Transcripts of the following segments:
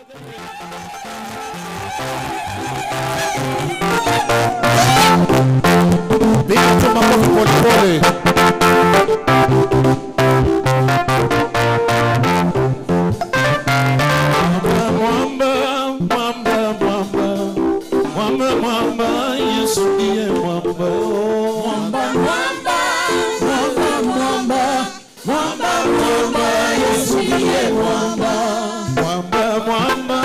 Piga tu makofi pole pole. Mwamba, Yesu ndiye mwamba. Mwamba, Yesu ndiye mwamba. Mwamba,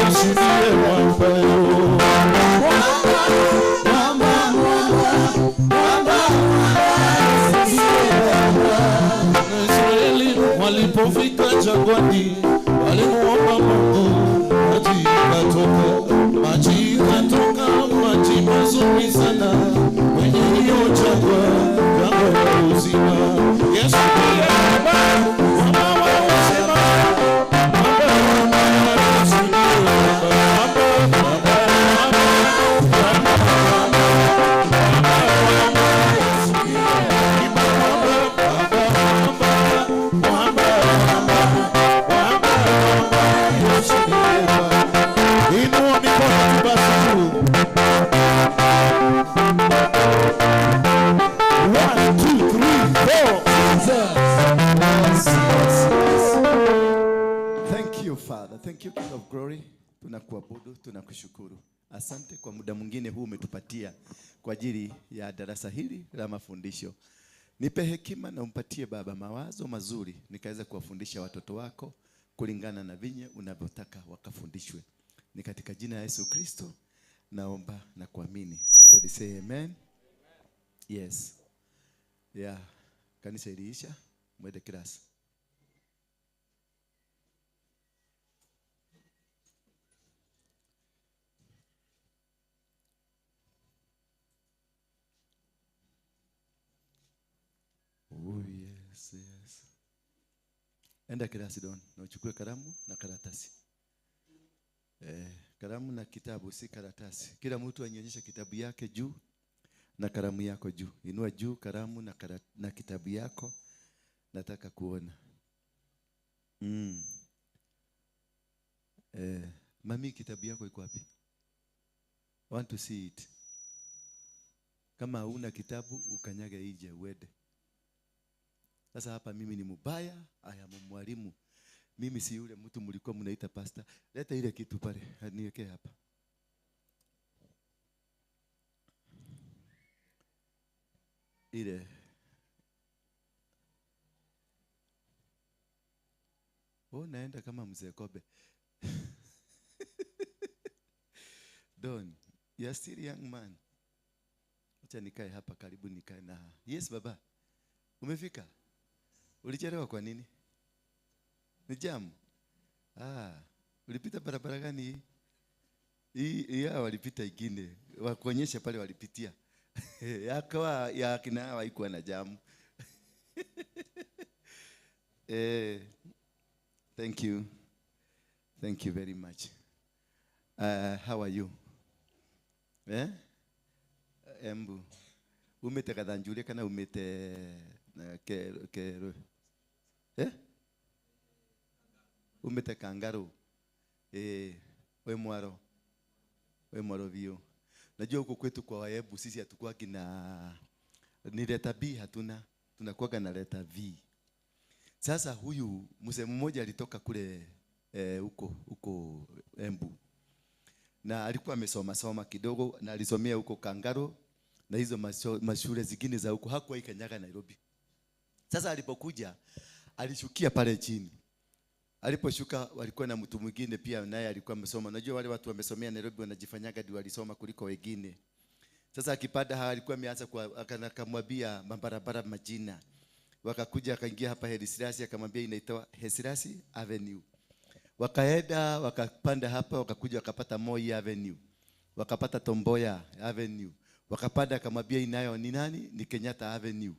Yesu ndiye mwamba. Israeli walipofika jangwani walimuomba Mungu, maji ikatoka, maji mazuri sana kwenye hiyo jangwa ya uzima. Yesu ndiye mwamba wa uzima. Thank you, King of Glory. Tunakuabudu, tunakushukuru. Asante kwa muda mwingine huu umetupatia kwa ajili ya darasa hili la mafundisho. Nipe hekima na umpatie Baba mawazo mazuri nikaweza kuwafundisha watoto wako kulingana na vinye unavyotaka wakafundishwe. Ni katika jina la Yesu Kristo naomba na kuamini. Somebody say amen. Yes. Yeah. Kanisa iliisha. Mwende class. Oh yes, yes. Enda kirasi don, na uchukue kalamu na karatasi. Kalamu na kitabu si karatasi. Kila mtu anyonyeshe kitabu yake juu na kalamu yako juu. Inua juu kalamu na kitabu yako. Nataka kuona. Mami, kitabu yako iko wapi? I want to see it. Kama huna kitabu ukanyage nje uende. Sasa hapa mimi ni mubaya, I am mwalimu. Mimi si yule mtu mlikuwa mnaita pastor. Leta ile kitu pale, niweke hapa. Ile. Naenda kama mzee Kobe. Don, you are still young man. Acha nikae hapa karibu nikae na. Yes baba. Umefika? Ulichelewa kwa nini? Ni jam. Ulipita barabara gani hii? Walipita ingine. Wakuonyesha pale walipitia. Yakawa ya kina haikuwa na jam. Thank you. Thank you very much. How are you? Embu. Umete kadhanjule kana umete kero. Umete kangaru. We mwaro vio. Najua huko kwetu kwa Waembu sisi hatukuwa kina ni leta B hatuna. Tunakuwa na leta V. Sasa huyu mzee mmoja alitoka kule huko Embu. Na alikuwa amesoma kidogo na alisomea huko Kangaro na hizo mashule zingine za huko, hakuwa ikanyaga Nairobi. Sasa alipokuja alishukia pale chini. Aliposhuka walikuwa na mtu mwingine pia naye alikuwa amesoma. Unajua wale watu wamesomea Nairobi wanajifanyaga ndio walisoma kuliko wengine. Sasa akipanda alikuwa ameanza akamwambia mabarabara majina. Wakakuja akaingia hapa Hesirasi akamwambia inaitwa Hesirasi Avenue. Wakaenda wakapanda hapa wakakuja wakapata Moi Avenue. Wakapata Tomboya Avenue. Wakapanda akamwambia inayo ni nani? Ni Kenyatta Avenue.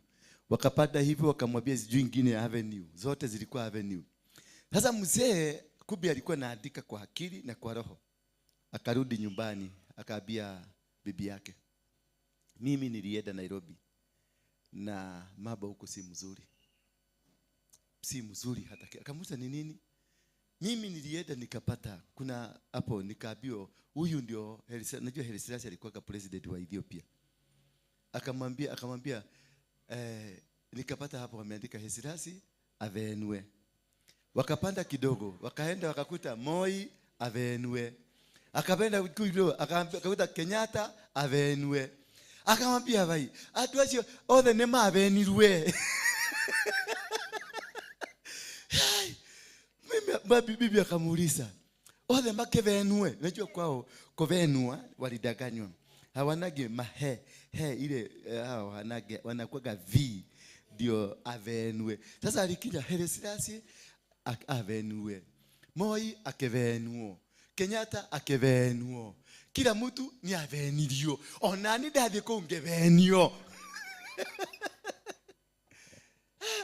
Wakapanda hivyo wakamwambia sijui nyingine Avenue. Zote zilikuwa Avenue. Sasa mzee Kubi alikuwa anaandika kwa akili na kwa roho. Akarudi nyumbani akaambia bibi yake, mimi nilienda Nairobi na mambo huko si mzuri. si mzuri hata. Akamuuliza ni nini? Mimi nilienda nikapata kuna hapo nikaambiwa huyu ndio najua Haile Selassie alikuwa president wa Ethiopia. Akamwambia nikapata hapo wameandika Haile Selassie avenue. Wakapanda kidogo, wakaenda wakakuta Moi avenue. Akapenda kidogo akakuta Kenyatta avenue. Akamwambia bai, atuache othe ne mavenirwe. Bibi akamuuliza, othe makevenue. Unajua kwao kovenua walidanganywa. Hawanage mahe ile wanakuwa v ndio avenue. Sasa alikija Haile Selassie avenue. Moi akevenuo. Kenyatta akevenuo. Kila mtu ni avenirio. Onani ndathi kungevenio.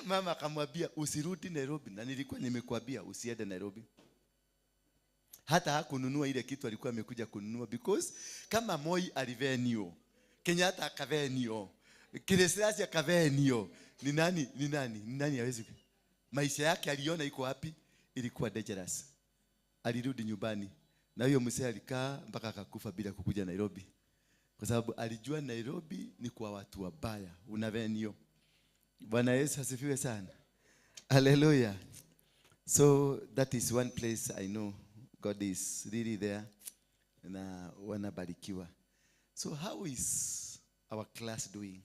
Mama akamwambia usirudi Nairobi, na nilikuwa nimekuambia usiende Nairobi. Hata hakununua ile kitu alikuwa amekuja kununua, because kama Moi alivenio, Kenyatta akavenio, Haile Selassie akavenio, ni nani hawezi? Maisha yake aliona iko wapi? Ilikuwa dangerous. Alirudi nyumbani. Na hiyo mzee alikaa mpaka akakufa bila kukuja Nairobi. Kwa sababu alijua Nairobi ni kwa watu wabaya. Unavenio. Bwana Yesu asifiwe sana. Hallelujah. So that is one place I know God is really there. Na wanabarikiwa. So how is our class doing?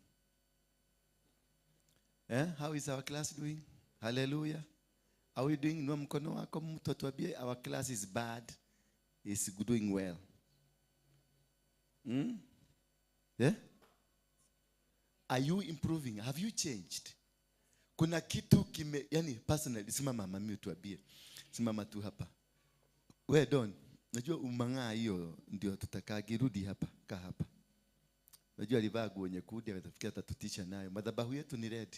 How is our class doing? Hallelujah. Are we doing? No mkono wako mtu atuambie our class is bad. Is doing well. Yeah? Are you improving? Have you changed? Kuna kitu yani personally simama mami utuambie. Simama tu hapa. We Don, najua umang'aa hiyo ndio tutakagirudi hapa, kaa hapa. Najua alivaa nguo nyekundu atafikia atatutisha nayo. Madhabahu yetu ni red.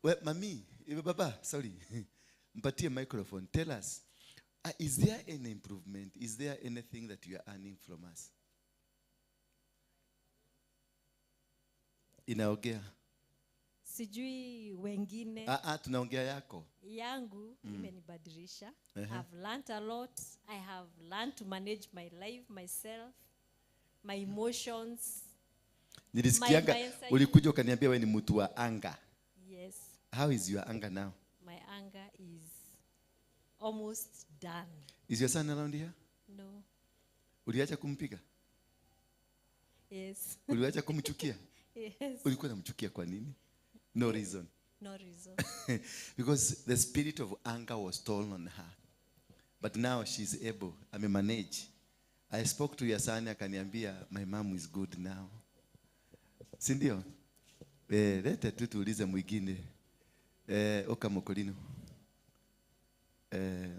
We mami, baba, sorry. Mpatie microphone. Tell us, is there any improvement? Is there anything that you are earning from us? Inaongea. Sijui wengine. Tunaongea yako. Yangu imenibadilisha. I've learned a lot. I have learned to manage my life, myself, my emotions. Nilisikianga ulikuja ukaniambia wewe ni mtu wa anga. Yes. How is your anger now? My anger is almost done. Is your son around here? No. Uliacha kumpiga? Yes. Uliacha kumchukia? Yes. Ulikuwa unamchukia kwa nini? No reason. No reason. Because the spirit of anger was torn on her. But now she's able. Manage. I spoke to your son akaniambia my mom is good now. Si ndio? Leta tu tuulize mwingine. Oka Mokolino.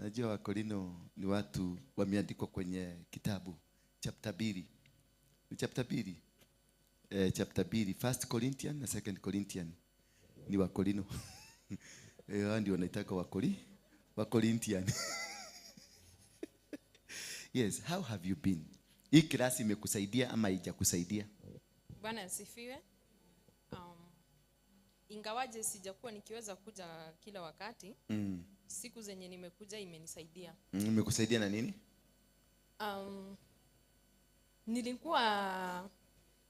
Najua Wakorino ni watu wameandikwa kwenye kitabu chapter 2. Ni chapter 2. Chapter 2, 1 Corinthians na 2 Corinthians ni Wakorino. Ndio wanaitaka Wakorinthian. Yes, how have you been? Hii klasi imekusaidia ama haijakusaidia? Bwana asifiwe. Ingawaje sijakuwa nikiweza kuja kila wakati. Siku zenye nimekuja imenisaidia. Imekusaidia na nini? Nilikuwa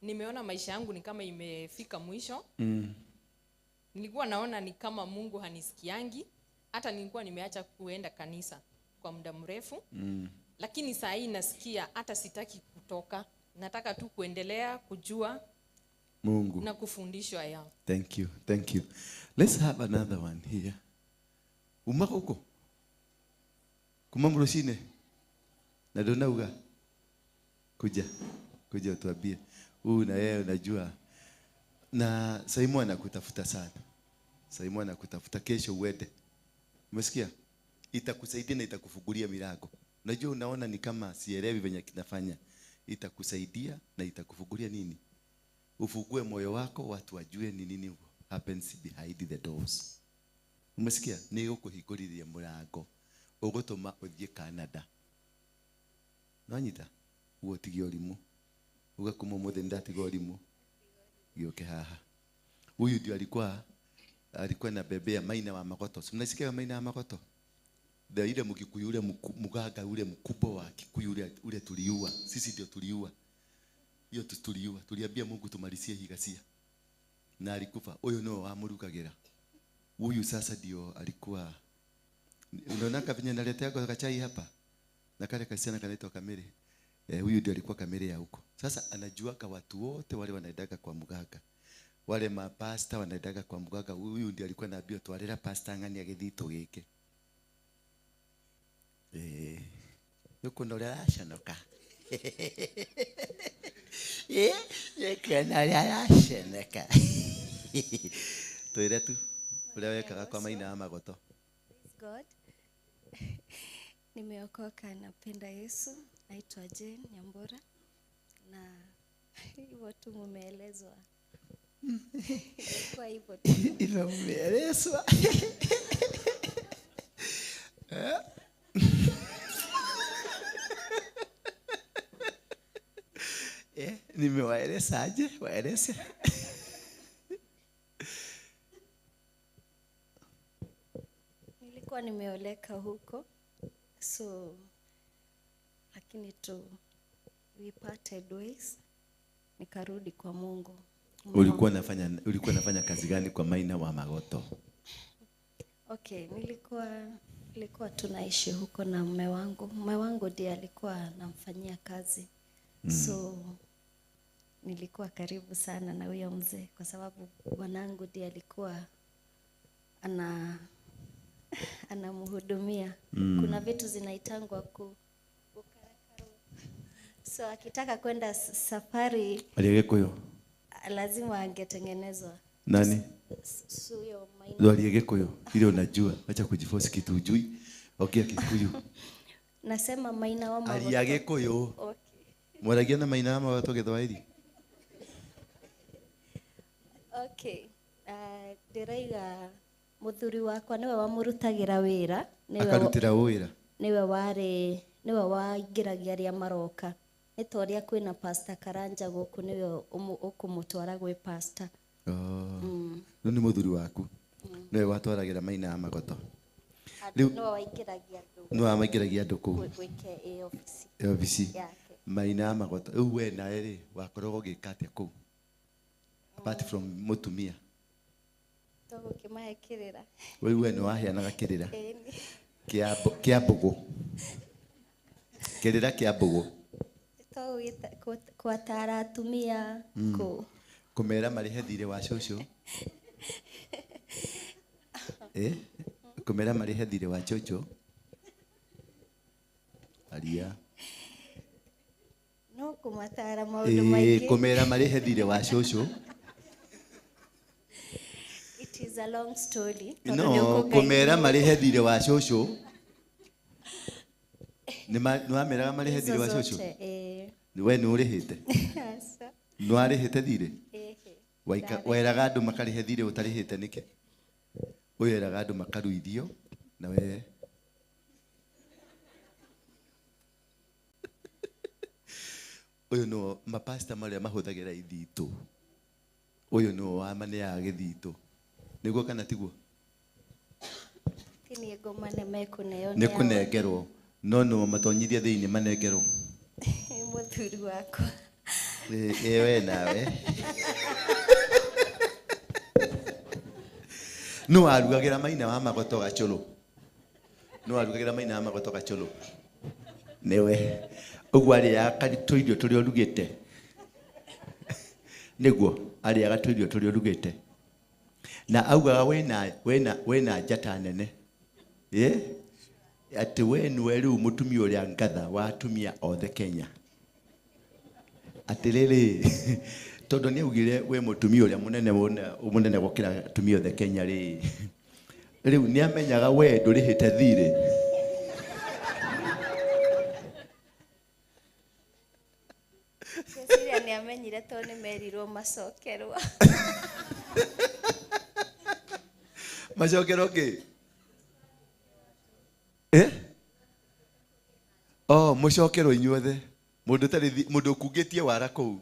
nimeona maisha yangu ni kama imefika mwisho. Nilikuwa naona ni kama Mungu hanisikiangi. Hata nilikuwa nimeacha kuenda kanisa kwa muda mrefu. Lakini saa hii nasikia hata sitaki kutoka. Nataka tu kuendelea kujua Mungu na kufundishwa yao. Thank you. Thank you. Let's have another one here. Umako huko? Kumamrushine. Na donauga. Kuja utuambie. Na yeye unajua. Na Simon anakutafuta sana. Simon anakutafuta kesho uende. Umesikia? Itakusaidia na itakufungulia milango. Unajua unaona ni kama sielewi venye kinafanya. Itakusaidia na itakufungulia nini? Ufungue moyo wako watu wajue ni nini happens behind the doors. Umesikia? Ni ukuhinguriria murango. Ugutuma uthie Canada. Nanyita? Ugotigio limu. Ugakuma muthe ndatigo limu. Gioke haha. Huyu ndio alikuwa alikuwa na bebea Maina wa Magoto. Mnasikia Maina wa Magoto? Ndio ile Mkikuyu ule mganga ule mkubwa wa Kikuyu ule tuliua. Sisi ndio tuliua. Hiyo tuliua. Tuliambia Mungu tumalizie hii ghasia. Na alikufa. Huyo no amurukagera. Huyu sasa ndio alikuwa, unaona kama naletea kwa kachai hapa. Na kale kasiana kanaitwa Kamere. Huyu ndio alikuwa Kamere ya huko. Sasa anajua kwa watu wote wale wanaendaga kwa mganga. Wale mapasta wanaendaga kwa mganga. Huyu ndio alikuwa anaambia twarera pasta ngani agithito gike. Yuko ndo rashanoka. Yekana rashanoka. Tuire tu. Ule weka kwa Maina wa Magoto. God. Nimeokoka, napenda Yesu. Naitwa Jane Nyambura. Na hivyo tu mumeelezwa. Kwa hivyo tu. Hivyo mumeelezwa. Nimewaeleza aje? Waeleze. Nilikuwa nimeoleka huko. So lakini tu we parted ways. Nikarudi kwa Mungu. Ulikuwa nafanya kazi gani kwa Maina wa Magoto? Okay, nilikuwa tunaishi huko na mume wangu. Mume wangu ndiye alikuwa anamfanyia kazi. So nilikuwa karibu sana na huyo mzee kwa sababu bwanangu ndiye alikuwa anamhudumia. Kuna vitu zinaitangwa kukarakaro. So akitaka kwenda safari Aliyegekuyo lazima angetengenezwa. Nani? Suyo Maina. Ndio Aliyegekuyo. Ile unajua, acha kujiforce kitu ujui. Okay, Kikuyu. Nasema Maina wa Magoto. Aliyegekuyo. Okay. Mwaragia na Maina wa Magoto Githwairi. Okay. Ndiraiga muthuri wakwa niwe wamurutagira wira, Akarutira wira. niwe waingiragia aria maroka. Nitoria kwina pastor Karanja guku niwe ukumutwara gwe pastor. Ni muthuri waku. Niwe watwaragira Maina wa Magoto. No waingiragia andu. No amaingiragia andu ku. Gwike office. Office. Maina wa Magoto. We na eri wakorogwo gikate ku. Apart from mutumia. Togo kimaekirira. We no aheanaga kirira. Kia mbugu. Kirira kia mbugu. Togo kwatara atumia ku. Kumera marihe thire wa shosho. Kumera marihe thire wa chocho. Aria. No kumatara maundu maingi. Kumera marihe thire wa shosho. It is a long story. No, kumera marihe thire wa shosho. Ni ameraga marihe thire wa shosho. We ni urihite. No arihite thire. Wairaga andu makarihe thire utarihite nike. Uyeraga andu makaruithio na we. Uyu no mapasta maria mahuthagira ithito. Uyu no amane ya githito. Niguo kana tiguo? Kini ngoma ne mekuneo ne kunegerwo no matonyithia thiini manegerwo. Muthuri wakwa. We nawe. No arugagira Maina wa Magoto gachulu. No arugagira Maina wa Magoto gachulu. Newe ugwari ya karito irio turi orugite. Niguo ari ya gatuirio turi orugite. Na augaga wena njata nene. Ati we niwe riu mutumia uria ngatha wa atumia othe Kenya. Ati riri tondu ni ugire we mutumia uria munene gukira atumia othe Kenya ri. Riu ni amenyaga we ndurihite thire. Kesiria ni amenyire to ni merirwo macokerwa. Macokero ki? Mucokero inyuothe. Mundu kungitie wara kuu.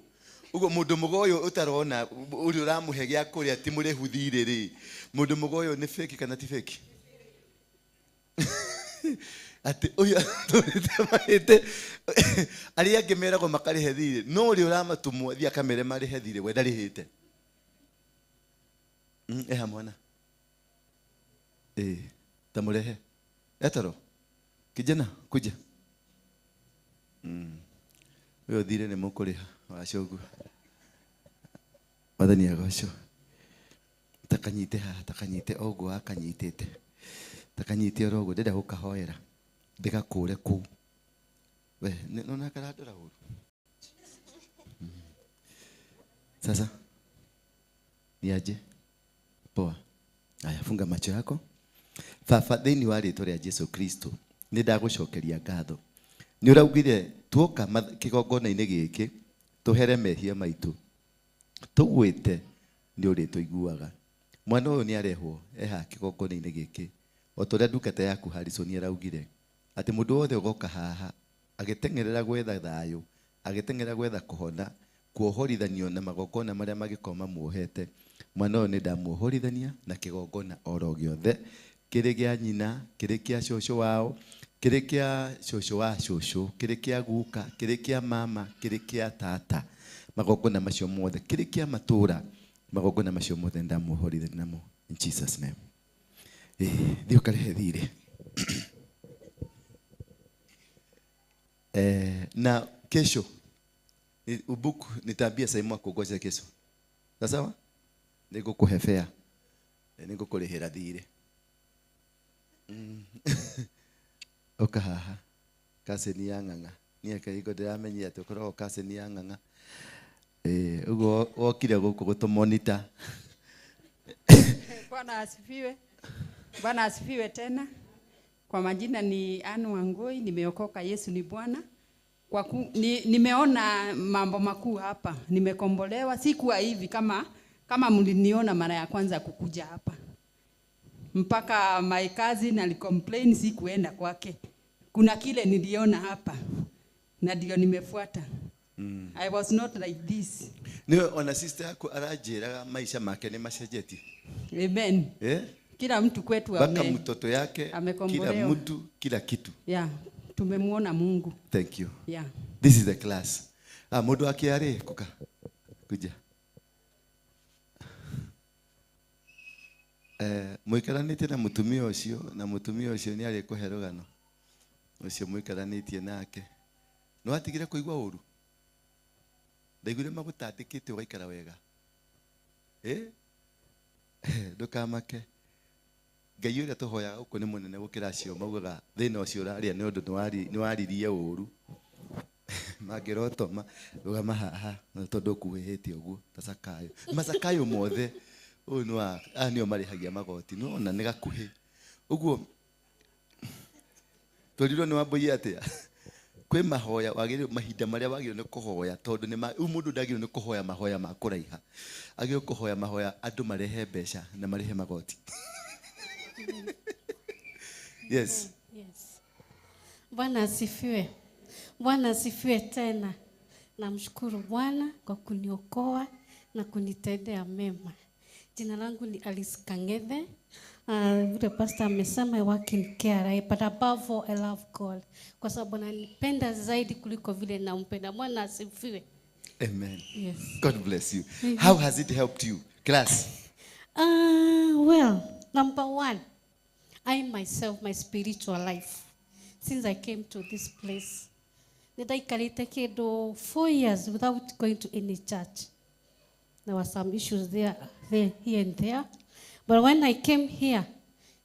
ugo mundu mugoyo utarona uri uramuhe gya kuria ti muri huthire ri mundu mugoyo ni fake kana ti fake ati uyu ate ari akimera ko makari hethire no uri uramatumwo thia kamere mari hethire we ndarihite hamwana tamurehe etaro kijana kuja wewe thire ni mukuriha wacogu wathani agoco takanyite haha takanyite oguo akanyitite takanyite oroguo ndenda gukahoera ndigakure ku we nona karadora uru sasa niaje poa aya funga macho yako baba thini wa ritwa ria Jesu Kristo ni ndagucokeria ngatho ni uraugire tuoka kigongona-ini giki tuhere mehia maitu tugwite ni uri tuiguaga mwana uyu ni arehwo eha kigongona-ini giki otoria ndukete yaku Harrison araugire ati mundu wothe ugoka haha agitengerera gwetha thayo agitengerera gwetha kuhona kuohorithanio na magongona maria magikoma muohete mwana uyu ni ndamuohorithania na kigongona oro giothe kiri gia nyina kiri kia shosho wao kiri kia shosho wa shosho kiri kia guka kiri kia mama kiri kia tata magongona macio mothe kiri kia matura magongona macio mothe ndamuohorithania namo in Jesus name dio karehe thire na kesho ubuku nitabia saimwa kugoja kesho sawa niko kuhefea niko kurehera thire oka haha kase ni yanganga ni akaiko ndiramenyia tukoro kase ni yanganga ugo okire guku gutumonita Bwana asifiwe. Bwana asifiwe tena. Kwa majina ni Anu Wangoi, nimeokoka, Yesu ni Bwana. Nimeona mambo makuu hapa. Nimekombolewa, sikuwa hivi kama mliniona mara ya kwanza kukuja hapa. Mpaka my cousin alicomplain sikuenda kwake. Kuna kile niliona hapa. Na ndio nimefuata. I was not like this. Ni ona sister yako arajira maisha make ni mashejeti. Amen. Kila mtu kwetu baka mtoto yake kila mtu kila kitu. Yeah, tumemuona Mungu. Thank you. Yeah. This is the class. Mundu akiare kuja. Muikaranite na mutumia ucio na mutumia ucio ni ari kuherogano. Ucio muikaranite nake. No atigire kuigwa uru. Ndaigure magutandikite ugaikara wega. Ndukamake. Ngai uria tuhoyaga uko ni munene gukira acio maugaga thina ucio uraria ni undu ni waririe uru. Magirotoma rugama haha na tondu kuhihitie uguo tasakayo. Masakayo mothe uyu ni wa anio marihagia magoti no na ni gakuhi. Uguo toliro ni wamboi atia. Kwe mahoya wagire mahinda maria wagire ni kuhoya tondu ni mundu ndagire ni kuhoya mahoya ma kuraiha agire kuhoya mahoya andu marehe mbeca na marehe magoti. Yes. Yes. Bwana asifiwe. Bwana asifiwe tena. Namshukuru Bwana kwa kuniokoa na kunitendea mema. Jina langu ni Alice Kangethe. Vile pastor amesema I work in care, but above all I love God. Kwa sababu nanipenda zaidi kuliko vile nampenda. Bwana asifiwe. Amen. Yes. God bless you. How has it helped you? Class. Well, number one, I myself, my spiritual life, since I came to this place, nidaikarite kido 4 years without going to any church. There were some issues there, here and there. But when I came here,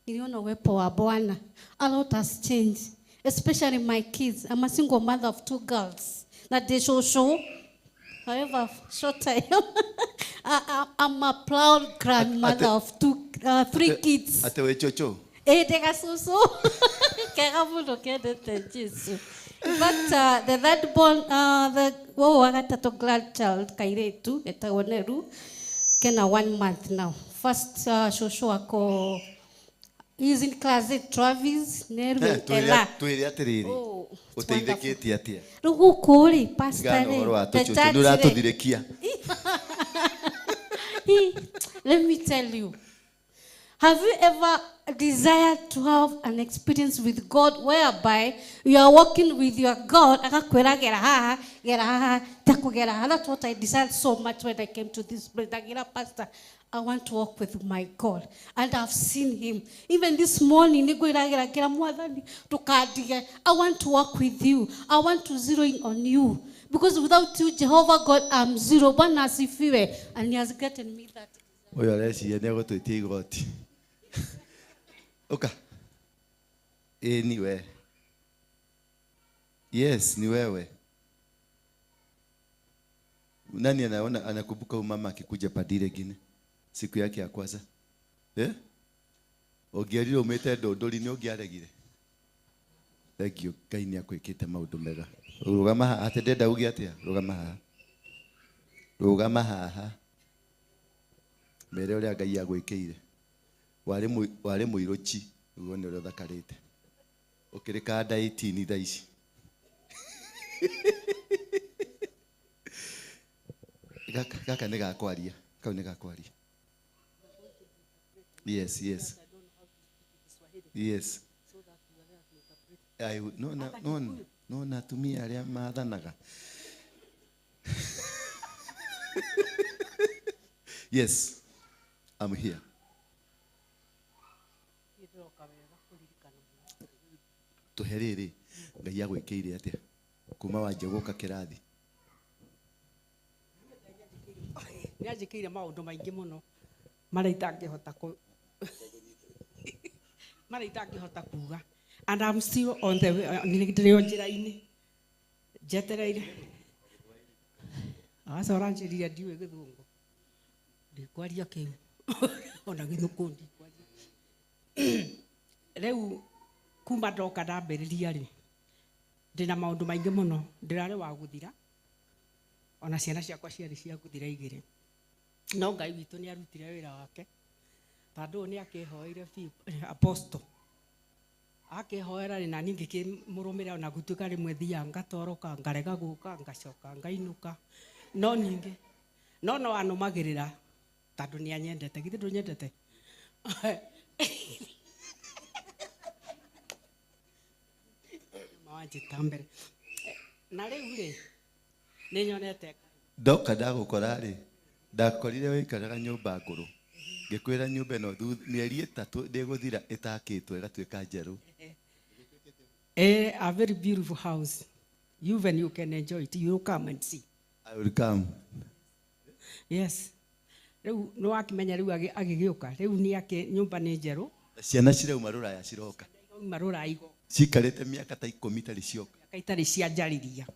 niliona uwepo wa Bwana. A lot has changed, especially my kids. I'm a single mother of 2 girls. Not they show. However short I am. I'm a proud grandmother of 3 kids. Atewe chocho. Dega susu. Kerabulo kedete Jesu. But the third born, the grandchild Kairetu etaoneru kena 1 month now. First shosho ako He's in class 8, Travis, Nerwe, Ella. Twere atiriri. Oh, it's Uteithĩkĩtie atia? Rugukuri, pastor. Ngano horo wa The tuchuchu church nuratuthirikia. Let me tell you. Have you ever desired to have an experience with God whereby you are walking with your God? That's what I desired so much when I came to this place. Pastor, I want to walk with my God. And I've seen him. Even this morning, I want to walk with you. I want to zero in on you. Because without you, Jehovah God, I'm zero. And he has gotten me that. Okay. Anyway. Yes, ni wewe. Nani anaona anakumbuka mama akikuja padire gine siku yake ya kwanza? Ogiarire umete ndondori ni ogiaregire. Thank you. Kaini akwikite maundu mega. Rugama haha atendenda ugi atia? Rugama haha. Rugama haha. Mere uria Ngai agwikire. Wale muirochi uone ule thakarite ukirika nda 18 thaa ici gaka nĩ gakwaria kau nĩ gakwaria. Yes no natumia aria mathanaga. Yes, I'm here. Tuherere Ngai agwikire atia kuma wanje guka kirathi ni anjikire maundu maingi muno mara itangihota kuga, and I'm still on the way. Ni njira-ini jetereire acora njiriria ndiwe githungu ndikwaria kiu ona githuku ndikwaria riu kuma ndoka ndambĩrĩria rĩ ndĩna maũndũ maingĩ mũno ndĩrarĩ wa gũthira ona ciana ciakwa ciarĩ cia gũthira igĩrĩ no Ngai witũ nĩ arutire wĩra wake tondũ nĩ akĩhoire apostle akĩhoera rĩ na niĩ ngĩkĩmũrũmĩrĩra ona gũtuĩka rĩmwe thiaga ngatoroka ngarega gũka ngacoka ngainũka no ningĩ no anũmagĩrĩra tondũ nĩ anyendete githĩ ndũnyendete tambere na rĩu rĩ nĩ nyonete ndoka ndagũkora rĩ ndakorire wĩikaraga nyũmba ngũrũ ngĩkwĩra nyũmba ĩno mĩeri 3 ndĩgũthira ĩtakĩtwo ĩgatuĩka njerũ. A very beautiful house. Even you can enjoy it. You come and see. I will come. Yes. Rĩu no akimenya rĩu agĩgĩũka rĩu nĩ ake nyũmba nĩ njerũ ciana cirauma rũraya ciroka marũraigo cikarĩte mĩaka ta 10 itarĩ cioka itarĩ cianjarĩria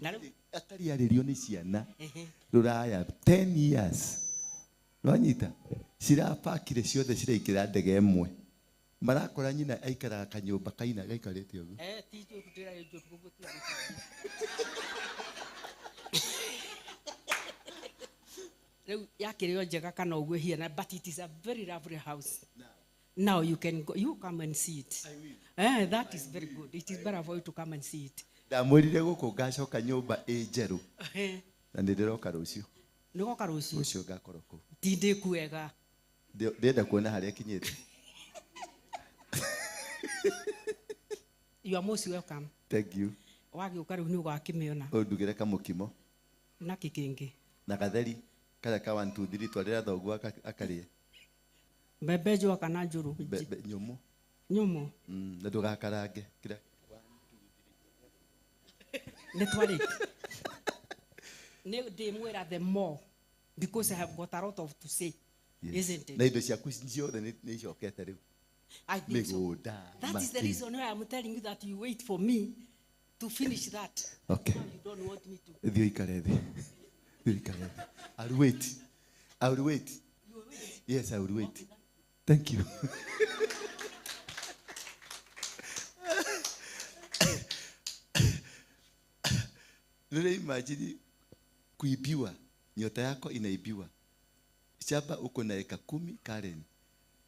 na rĩu atari arĩrio nĩ ciana rũraya 10 years wanyita cirapakire ciothe ciraikĩra ndege ĩmwe marakora nyina aikaraga kanyũmba kaina gaikarĩte ũguo tijũ kutira hiyo tukuvutia rĩu yakĩrĩo njega kana ũguo hiana but it is a very lovely house. Now you can go, you come and see it. I will. That is very good. It is better for you to come and see it. Ndamwĩrire gũkũ ngacoka nyũmba njerũ na ndĩroka rũciũ. Nĩgoka rũciũ. Rũciũ ngakorwo kũ. Ndĩkuega. Ndĩenda kuona harĩa kinyĩte. You are most welcome. Thank you. Wagĩũka rĩu nĩ ũgakĩmĩona. Ndugĩre kamũkimo. Na kĩkĩngĩ. Na gatheri karĩa ka 1 2 3 twarĩra thoguo akarĩe. Mbembe njũa kana njũru? Nyũmũ. Nyũmũ. Na ndũgakarange kĩrĩa. Nĩ twarĩte. Nĩ ndĩmwĩra the more because I have got a lot of to say. Isn't it? Na indo ciaku ciothe nĩ icokete rĩu. I think so. That is the reason why I'm telling you that you wait for me to finish that. Okay. No, you don't want me to. Thiĩ ikare thĩ. Thiĩ ikare thĩ. I will wait. I will wait. You will wait? Yes, I will wait. Thank you. Nile imagine kuibiwa, nyota yako inaibiwa. Shamba uko na eka 10 Karen.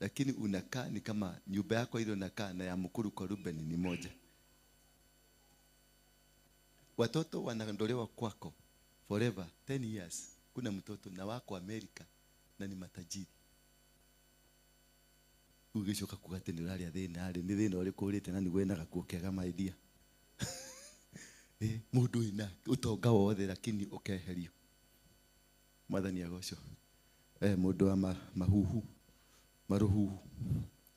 lakini unakaa ni kama nyumba yako ile unakaa na ya mkuru kwa Ruben ni moja. Watoto wanaondolewa kwako forever 10 years. Kuna mtoto na wako Amerika na ni matajiri. Ugishoka kugate ni rali athina ari ni thina uri kurite na ni gwenaga kuokega maidia. Mundu ina utonga wothe lakini ukeherio. Mwathani agocwo. Mundu wa mahuhu maruhu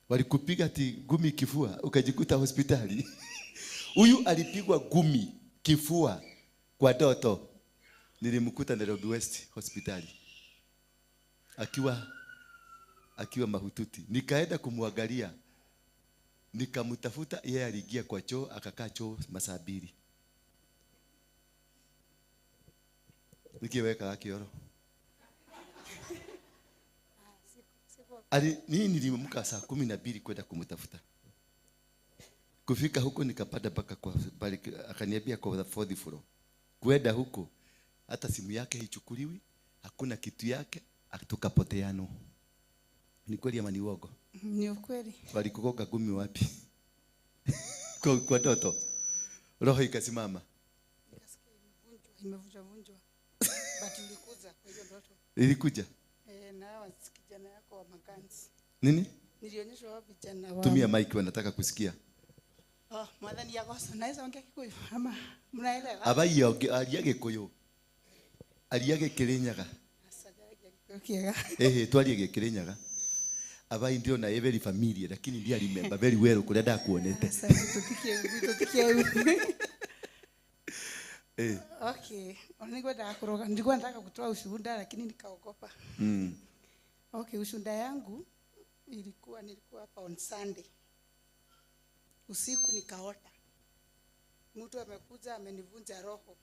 walikupiga ati gumi kifua ukajikuta hospitali. Huyu alipigwa gumi kifua kwa ndoto. Nilimkuta Nairobi West hospitali akiwa mahututi. Nikaenda kumwangalia, nikamtafuta, yeye aliingia kwa choo akakaa choo masaa 2. Nikiweka kioro nini nilimka saa 12 kwenda kumtafuta. Kufika huko nikapata mpaka kwa bali, akaniambia kwa the 4th floor. Kwenda huko hata simu yake haichukuliwi, hakuna kitu yake, tukapoteano. Ni kweli ama ni uongo? Ni ukweli. Walikukoga gumi wapi? Kwa ndoto. Roho ikasimama. Nikasikia imevunjwa. But ilikuja kwa hiyo ndoto. Ilikuja? Na kijana yako wa makanzi. Nini? Nilionyeshwa vijana wa. Tumia mic wanataka kusikia. Mwathani yagoso naweza ongea Kikuyu ama mnaelewa? Abai aliage Kikuyu. Aliage Kirinyaga. Twaliage Kirinyaga. Abai ndio na very familiar lakini ndiye remember very well kule da kuonete. Tupikie. Okay, nilikuwa nataka kutoa ushuhuda lakini nikaogopa. Okay, ushuhuda yangu nilikuwa hapa on Sunday. Usiku nikaota. Mtu amekuja amenivunja roho.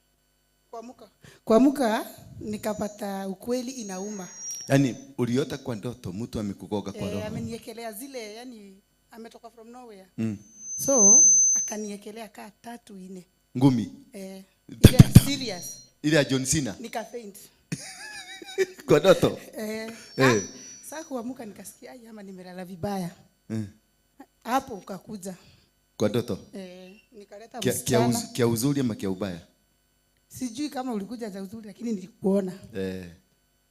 Kuamka nikapata ukweli inauma. Yaani uliota kwa ndoto mtu amekukoga kwa roho. Ameniekelea zile, yani ametoka from nowhere. So akaniekelea kaa 3 4. Ngumi. Serious. Ile ya John Cena. Nika faint. Kwa ndoto. Sasa kuamka nikasikia ama nimelala vibaya. Hapo ukakuja. Kwa ndoto. Nikaleta msichana. Kia uzuri ama kia ubaya? Sijui kama ulikuja za uzuri lakini nilikuona.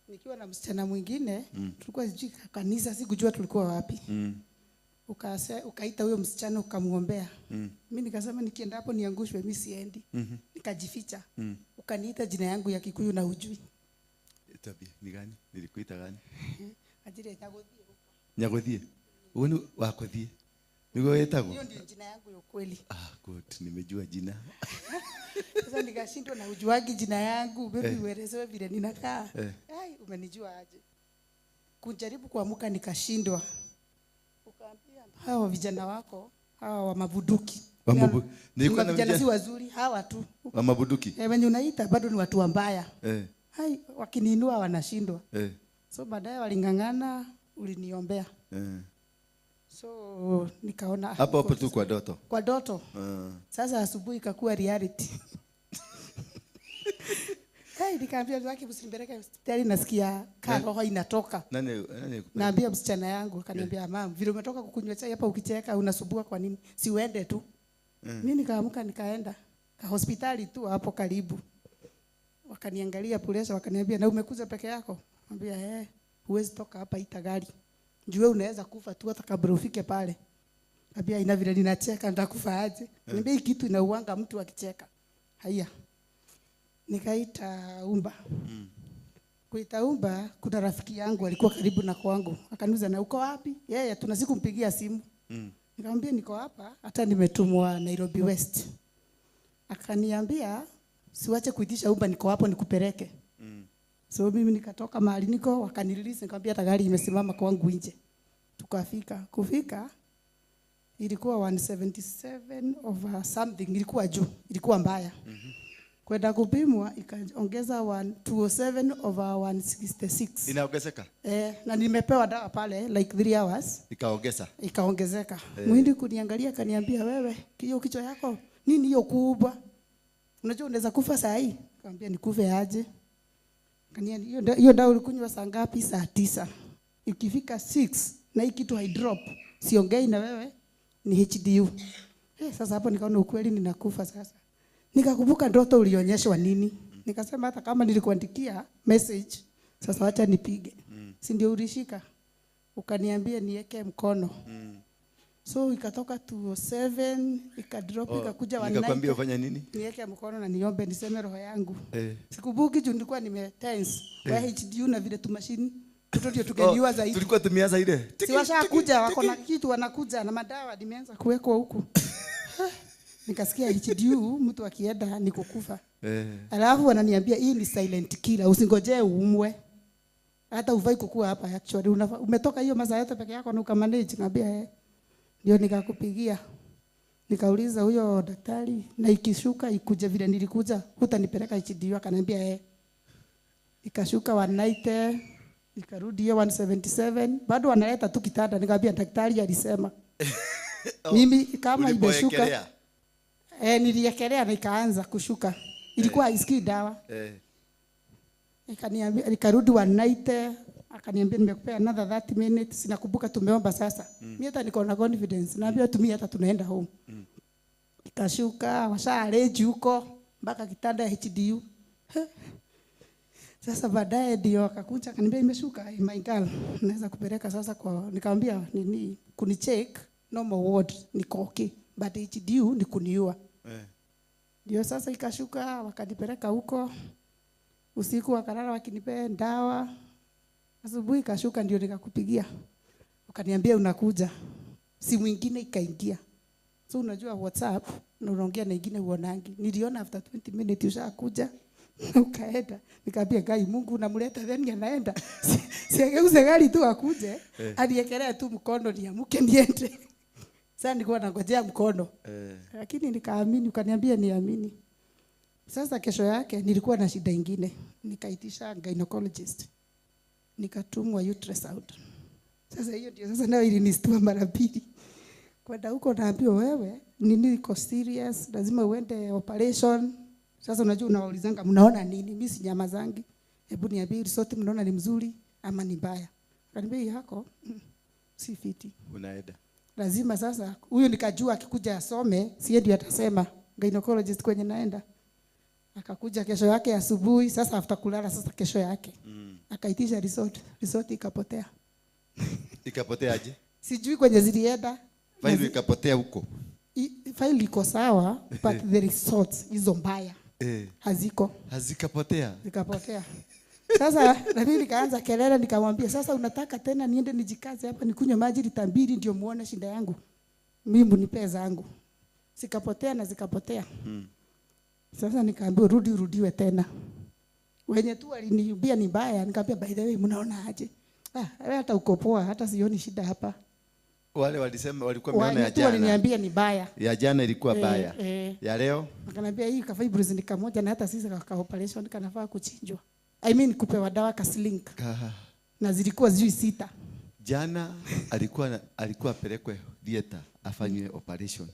Nikiwa na msichana mwingine, tulikuwa sijui kanisa, sikujua tulikuwa wapi. Ukaita huyo msichana ukamuombea. Mimi nikasema nikienda hapo niangushwe, mimi siendi. Nikajificha. Ukaniita jina yangu ya Kikuyu na hujui. Tabia ni gani? Nilikuita gani? Ajili ya Nyagothie huko. Nyagothie. Wewe wakothie. Niko yetago. Hiyo ndio jina yangu ya ukweli. Good, nimejua jina. Sasa nikashindwa na ujuagi jina yangu, baby uelezewe vile ninakaa. Umenijua aje? Kujaribu kuamka nikashindwa. Ukaambia hawa vijana wako, hawa wa mabuduki. Nilikuwa na vijana si wazuri, hawa tu. Wa mabuduki. Wenye unaita bado ni watu wambaya. Wakiniinua wanashindwa. So baadaye walingangana, uliniombea. So nikaona hapo tu kwa ndoto. Kwa ndoto. Sasa asubuhi ikakuwa reality. Nikaambia zake msimbeleke hospitali, nasikia roho inatoka. Nani? Naambia msichana yangu, akaniambia mama, vile umetoka kukunywa chai hapa ukicheka unasubua kwa nini? Si uende tu. Mimi nikaamka nikaenda ka hospitali tu hapo karibu. Wakaniangalia pressure, wakaniambia na umekuja peke yako? Naambia huwezi toka hapa ita gari. Njoo unaweza kufa tu hata kabla ufike pale. Naambia ina vile ninacheka nitakufa aje? Niambia hii kitu inauanga mtu akicheka. Haya. Nikaita Umba. Kuita Umba, kuna rafiki yangu alikuwa karibu na kwangu. Akaniuliza na uko wapi? Yeye tuna siku mpigia simu. Nikamwambia niko hapa, hata nimetumwa Nairobi West. Akaniambia siwache kuitisha Umba, niko hapo nikupeleke. So mimi nikatoka mahali niko, wakanirelease, nikamwambia hata gari imesimama kwangu nje. Kufika ilikuwa 177 over something, ilikuwa juu, ilikuwa mbaya. Kwenda kupimwa ikaongeza 207 over 166. Inaongezeka? Na nimepewa dawa pale like 3 hours. Ikaongezeka. Mwindi kuniangalia kaniambia wewe, hiyo kichwa yako nini hiyo kubwa? Unajua unaweza kufa saa hii? Nikamwambia nikufe aje? Kaniambia hiyo dawa ulikunywa saa ngapi? Saa 9. Ikifika 6 na hii kitu haidrop, siongei na wewe, ni HDU. Sasa hapo nikaona ukweli ninakufa sasa. Nikakumbuka ndoto ulionyeshwa nini. Nikasema hata kama nilikuandikia message, sasa acha nipige. Si ndio ulishika? Ukaniambia niweke mkono. So ikatoka to 7, ikadrop, ikakuja 1 nikakwambia ufanya nini? Niweke mkono na niombe niseme roho yangu. Sikubuki juu nilikuwa nimetense. Kwa HDU na vile tu machine tutoto tukeniwa zaidi. Tulikuwa tumeanza ile. Si washakuja wako na kitu wanakuja na madawa nimeanza kuwekwa huku. Nikasikia HDU mtu akienda ni kukufa. Alafu wananiambia hii ni silent killer, usingojee uumwe. Hata uvai kukua hapa actually umetoka hiyo masaa yote peke yako na ukamanage, ngambia ndio nikakupigia. Nikauliza huyo daktari na ikishuka ikuje vile nilikuja hutanipeleka HDU, akaniambia ikashuka 190, ikarudi hiyo 177, bado wanaleta tu kitanda. Nikamwambia daktari alisema mimi kama imeshuka niliekelea na ikaanza kushuka. Ilikuwa isikii dawa. Ikaniambia ikarudi 190, akaniambia nimekupea another 30 minutes. Sinakumbuka tumeomba sasa. Mimi hata niko na confidence. Naambia tumia hata tunaenda home. Ikashuka, washareji huko mpaka kitanda ya HDU. Sasa baadaye ndio akakuja akaniambia imeshuka, my girl, naweza kupeleka sasa kwa, nikamwambia nini kunicheck normal ward niko okay, but HDU ni kuniua. Ndio sasa ikashuka, wakanipeleka huko. Usiku wakalala wakinipea dawa. Asubuhi ikashuka ndio nikakupigia. Ukaniambia unakuja. Simu nyingine ikaingia. So unajua WhatsApp na unaongea na nyingine uonangi. Niliona after 20 minutes ushakuja. Ukaenda. Nikamwambia gai Mungu unamleta then anaenda. Siageuze gari tu akuje. Aliekelea tu mkono niamuke niende. Sasa nilikuwa nangojea mkono. Lakini nikaamini, ukaniambia niamini. Sasa kesho yake nilikuwa na shida nyingine. Nikaitisha gynecologist. Nikatumwa ultrasound. Sasa hiyo ndio sasa nayo ilinistua mara mbili. Kwenda huko naambiwa wewe nini iko serious, lazima uende operation. Sasa unajua unawaulizanga mnaona nini? Mimi si nyama zangi. Hebu niambie result mnaona ni mzuri ama ni mbaya. Kaniambia yako si fiti. Unaenda. Lazima sasa huyo nikajua akikuja asome, sie ndio atasema gynecologist kwenye naenda. Akakuja kesho yake asubuhi, sasa after kulala sasa kesho yake. Akaitisha result ikapotea. Ikapotea aje? Sijui kwenye zilienda. File ikapotea huko. File iko sawa, but the results hizo mbaya. Haziko. Hazikapotea. Zikapotea. Sasa na mimi nikaanza kelele, nikamwambia sasa unataka tena niende nijikaze hapa nikunywe maji lita 2 ndio muone shinda yangu. Mimi nipe zangu. Zikapotea na zikapotea. Sasa nikaambiwa rudiwe tena. Wenye tu waliniambia ni mbaya, nikamwambia by the way mnaona aje? Wewe hata uko poa, hata sioni shida hapa. Wale walisema walikuwa wameona ya jana. Waliniambia ni mbaya. Ya jana ilikuwa baya. Ya leo? Akaniambia hii kafibrosis ni kamoja na hata sisi kwa operation kanafaa kuchinjwa. I mean kupewa dawa ka sling. Na zilikuwa 6. Jana alikuwa pelekwe theater afanywe operation.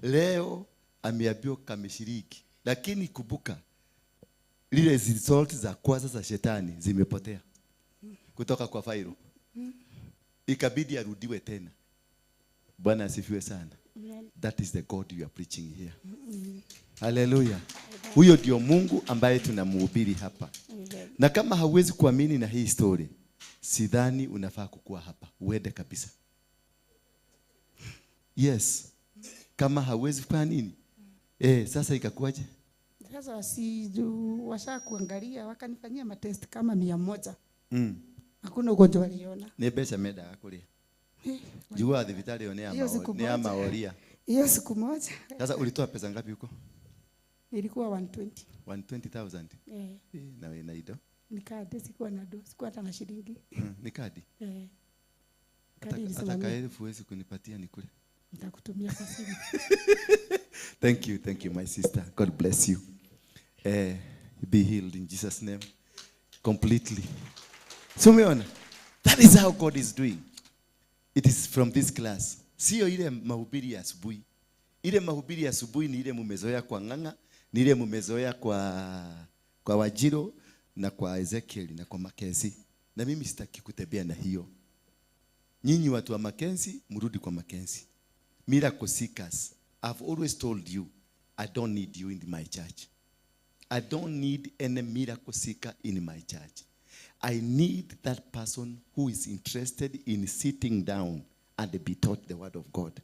Leo ameambiwa kameshiriki. Lakini kumbuka lile result za kwanza za shetani zimepotea kutoka kwa failo. Ikabidi arudiwe tena. Bwana asifiwe sana. That is the God you are preaching here. Hallelujah. Huyo ndio Mungu ambaye tunamhubiri hapa. Na kama hauwezi kuamini na hii story, sidhani unafaa kukua hapa. Uende kabisa. Yes. Kama hauwezi kufanya nini? Sasa ikakuaje? Sasa washakuangalia wakanifanyia matest kama 100. Hakuna ugonjwa waliona. Ni pesa meda akuli. Jua hospitali ni ama oria. Hiyo siku moja. Sasa ulitoa pesa ngapi huko? Ilikuwa 120. 120,000. Na wewe na ido? Ni kadi, sikuwa na do, sikuwa hata na shilingi. Ni kadi? Kadi hata kaelfu huwezi kunipatia nikule. Nitakutumia kwa simu. Thank you my sister. God bless you. Be healed in Jesus name completely. So umeona? That is how God is doing. It is from this class. Sio ile mahubiri ya asubuhi. Ile mahubiri ya asubuhi ni ile mumezoea kwa Ng'ang'a, ni ile mumezoea kwa Wajiro na kwa Ezekiel na kwa Makezi. Na mimi sitaki kutembea na hiyo. Nyinyi watu wa Mackenzie, mrudi kwa Mackenzie. Miracle seekers, I've always told you, I don't need you in my church. I don't need any miracle seeker in my church. I need that person who is interested in sitting down and be taught the word of God.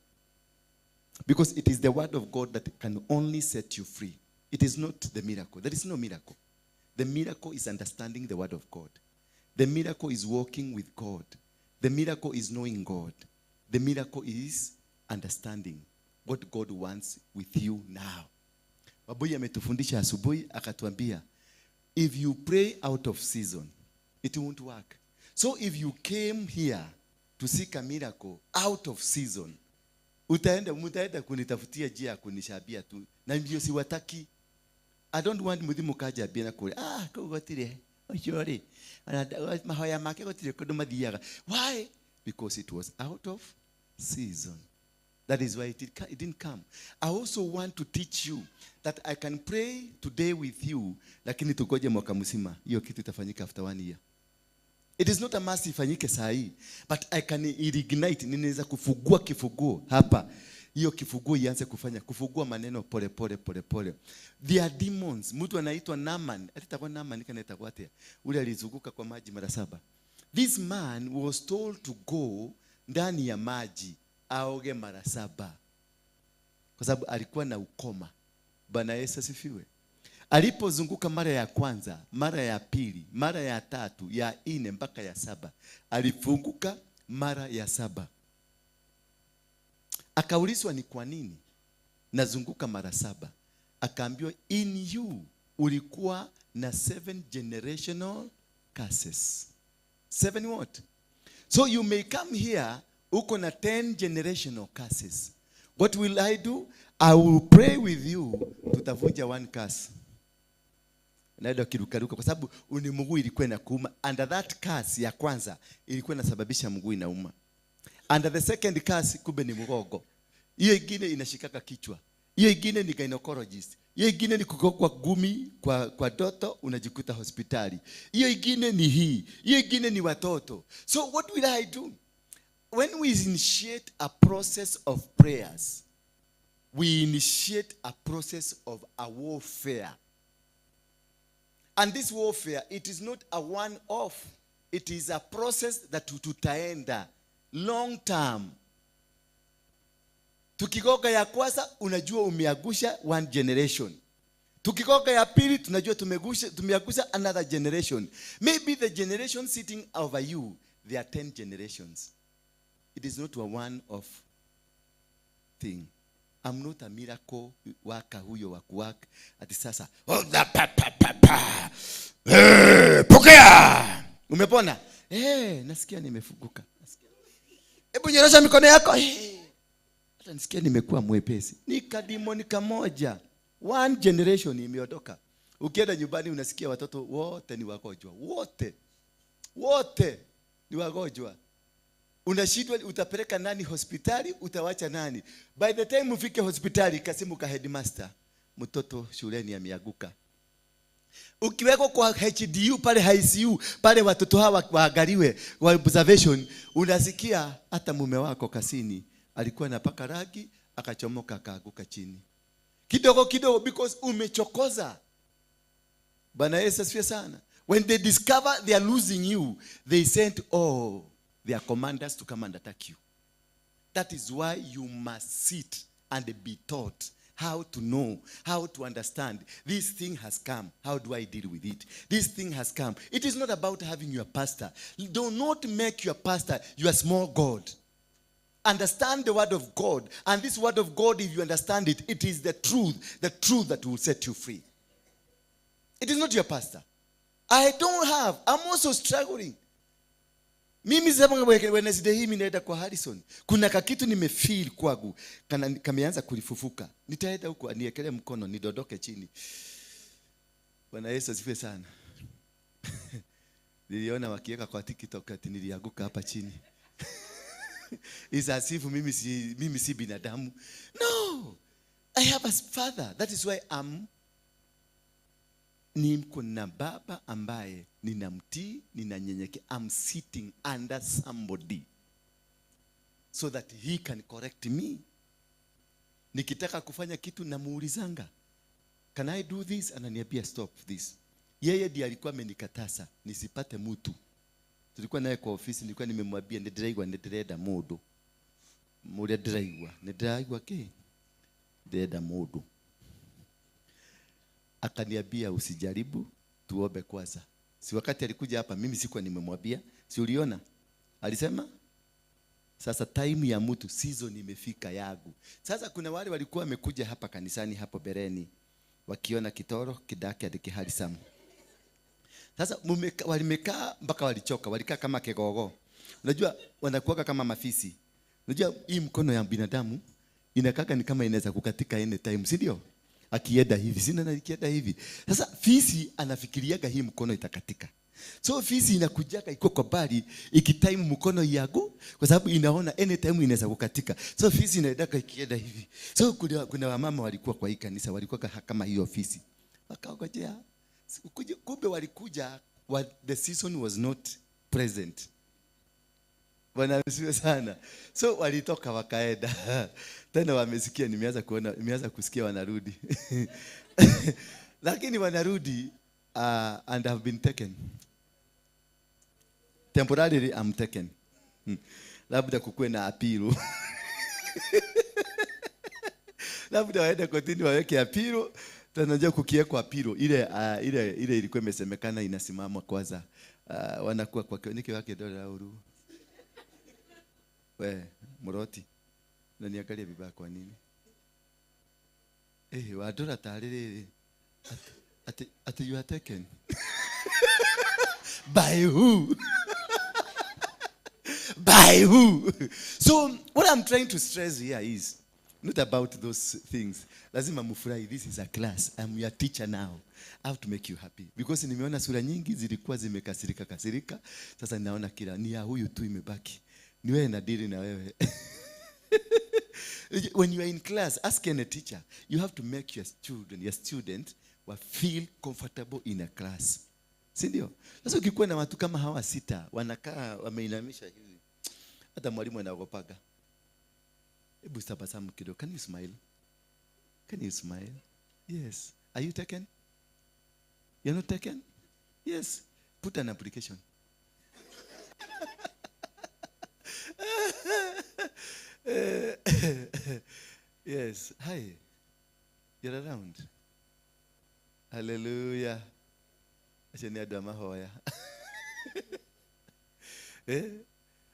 Because it is the word of God that can only set you free. It is not the miracle. There is no miracle. The miracle is understanding the word of God. The miracle is walking with God. The miracle is knowing God. The miracle is understanding what God wants with you now. Babuya ametufundisha asubuhi akatuambia, if you pray out of season, it won't work. So if you came here to seek a miracle out of season, mutaenda kunitafutia jia kunishabia tu. Na ndio siwataki. I don't want mudhimu kaja bina kule. Kugotire. Oshori. Mahoya make gotire kodo mathiaga. Why? Because it was out of season. That is why it didn't come. I also want to teach you that I can pray today with you, lakini tukoje mwaka mzima. Hiyo kitu itafanyika after 1 year. It is not a must ifanyike saa hii, but I can reignite. Ninaweza kufungua kifunguo hapa. Hiyo kifunguo ianze kufungua maneno pole pole. There are demons. Mtu anaitwa Naaman. Alitakuwa Naaman kaneta kwate. Ule alizunguka kwa maji mara 7. This man was told to go ndani ya maji aoge mara 7. Kwa sababu alikuwa na ukoma. Bwana Yesu asifiwe. Alipozunguka mara ya kwanza, mara ya pili, mara ya 3, ya 4 mpaka ya 7. Alifunguka mara ya 7. Akaulizwa ni kwa nini nazunguka mara 7. Akaambiwa, in you ulikuwa na 7 generational curses. 7 what? So you may come here uko na 10 generational curses. What will I do? I will pray with you, tutavunja 1 curse. Naenda kirukaruka kwa sababu mguu ilikuwa inakuuma. Under that curse ya kwanza ilikuwa inasababisha mguu inauma. Under the second curse kumbe ni mgongo. Hiyo ingine inashikaka kichwa. Hiyo ingine ni gynecologist. Hiyo ingine ni kukokwa gumi kwa doto unajikuta hospitali. Hiyo ingine ni hii. Hiyo ingine ni watoto. So what will I do? When we initiate a process of prayers, we initiate a process of a warfare. And this warfare, it is not a one-off. It is a process that tutaenda long term. Tukigoga ya kwanza, unajua umeagusha 1 generation. Tukigoga ya pili, tunajua tumeagusha another generation. Maybe the generation sitting over you, there are 10 generations. It is not a one-off thing. I'm not a miracle worker huyo wa kuwaka ati sasa pokea umepona nasikia nimefunguka. Hebu nyorosha mikono yako. Hata nisikia nimekuwa mwepesi. Ni kadimoni kamoja. 1 generation imeondoka. Ukienda nyumbani unasikia watoto wote ni wagonjwa. Wote ni wagonjwa. Unashindwa utapeleka nani hospitali, utawacha nani? By the time ufike hospitali kasimu ka headmaster, mtoto shuleni ameanguka. Ukiweko kwa HDU pale ICU, pale watoto hawa waangaliwe wa observation, unasikia hata mume wako kasini alikuwa anapaka rangi akachomoka akaanguka chini. Kidogo because umechokoza. Bwana Yesu asifiwe sana. When they discover they are losing you, they send their commanders to come and attack you. That is why you must sit and be taught how to know, how to understand. This thing has come. How do I deal with it? This thing has come. It is not about having your pastor. Do not make your pastor your small God. Understand the word of God. And this word of God, if you understand it, it is the truth that will set you free. It is not your pastor. I'm also struggling. Mimi sasa Wednesday hii ninaenda kwa Harrison. Kuna kakitu nimefeel kwangu kameanza kulifufuka. Nitaenda huko niekelee mkono nidondoke chini. Bwana Yesu asifiwe sana. Niliona wakiweka kwa TikTok ati nilianguka hapa chini. Is as if mimi si binadamu. No. I have a father. That is why niko na baba ambaye ninamtii, ninanyenyekea. I'm sitting under somebody. so that he can correct me. Nikitaka kufanya kitu namuulizanga, can I do this? Ananiambia stop this. Yeye ndiye alikuwa amenikataza nisipate mtu. Tulikuwa naye kwa ofisi, nilikuwa nimemwambia ndirenda mundu. Muria ndiraigwa ke? Ndirenda mundu. Akaniambia usijaribu, tuombe kwanza. Si wakati alikuja hapa mimi sikuwa nimemwambia, si uliona? Alisema sasa time ya mtu, season imefika yangu. Sasa kuna wale walikuwa wamekuja hapa kanisani hapo bereni wakiona kitoro kidake adikihali samu. Sasa walimekaa mpaka walichoka, walikaa kama kegogo. Unajua wanakuwa kama mafisi. Unajua hii mkono ya binadamu inakaka ni kama inaweza kukatika any time, si ndio? Akienda hivi, sina na ikienda hivi. Sasa fisi anafikiriaga hii mkono itakatika. So fisi inakujaka iko kwa bali ikitime mkono yangu kwa sababu inaona anytime inaweza kukatika. So fisi inaendaka ikienda hivi. So kuna wamama walikuwa kwa hii kanisa walikuwa kama hiyo fisi. Wakaongojea. Kumbe walikuja the season was not present. Bwana asifiwe sana. So walitoka wakaenda. Tena wamesikia nimeanza kusikia wanarudi. Lakini wanarudi and have been taken. Temporarily I'm taken. Labda kukue na apilo. Labda waende kotini waweke apilo. Tunajua kukiwekwa apilo. Ile ilikuwa imesemekana inasimama kwanza. Wanakuwa kwa kioniki wake dola uru. We, Muroti. Unaniangalia vibaya kwa nini? Wadora tariri. Ati you are taken. By who? By who? So what I'm trying to stress here is not about those things. Lazima mufurahi, this is a class. I'm your teacher now. I have to make you happy. Because nimeona sura nyingi zilikuwa zimekasirika. Sasa naona kila ni ya huyu tu imebaki. Ni wewe na dili na wewe. When you are in class, ask any teacher. You have to make your student feel comfortable in a class. Si ndio? Sasa ukikuwa na watu kama hawa sita, wanakaa wameinamisha hivi. Hata mwalimu anaogopaga. Hebu tabasamu kidogo. Can you smile? Can you smile? Yes. Are you taken? You're not taken? Yes. Put an application. Yes. Hi. You're around. Hallelujah. Asheni adu amahoya.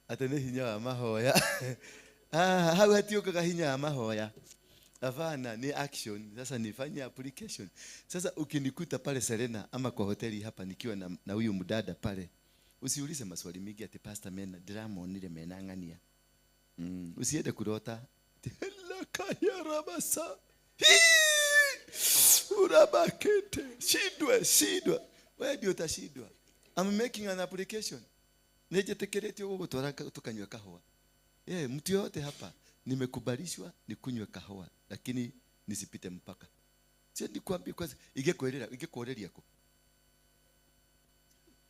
Atene hinya amahoya. Hawa tiyoka kahinya amahoya. Avana ni action. Sasa nifanye application. Sasa ukinikuta pale Serena ama kwa hoteli hapa nikiwa na huyu mdada pale, usiulize maswali mingi ati pastor mena drama onile menangania. Usiende kurota. Lakaya rabasa. Urabakete. Shidwa. Wewe ndio utashidwa. I'm making an application. Nejetekeleti huko tukanywe kahawa. Mtu yote hapa nimekubalishwa nikunywe kahawa lakini nisipite mpaka. Sio nikwambie kwanza igekuoreria yako.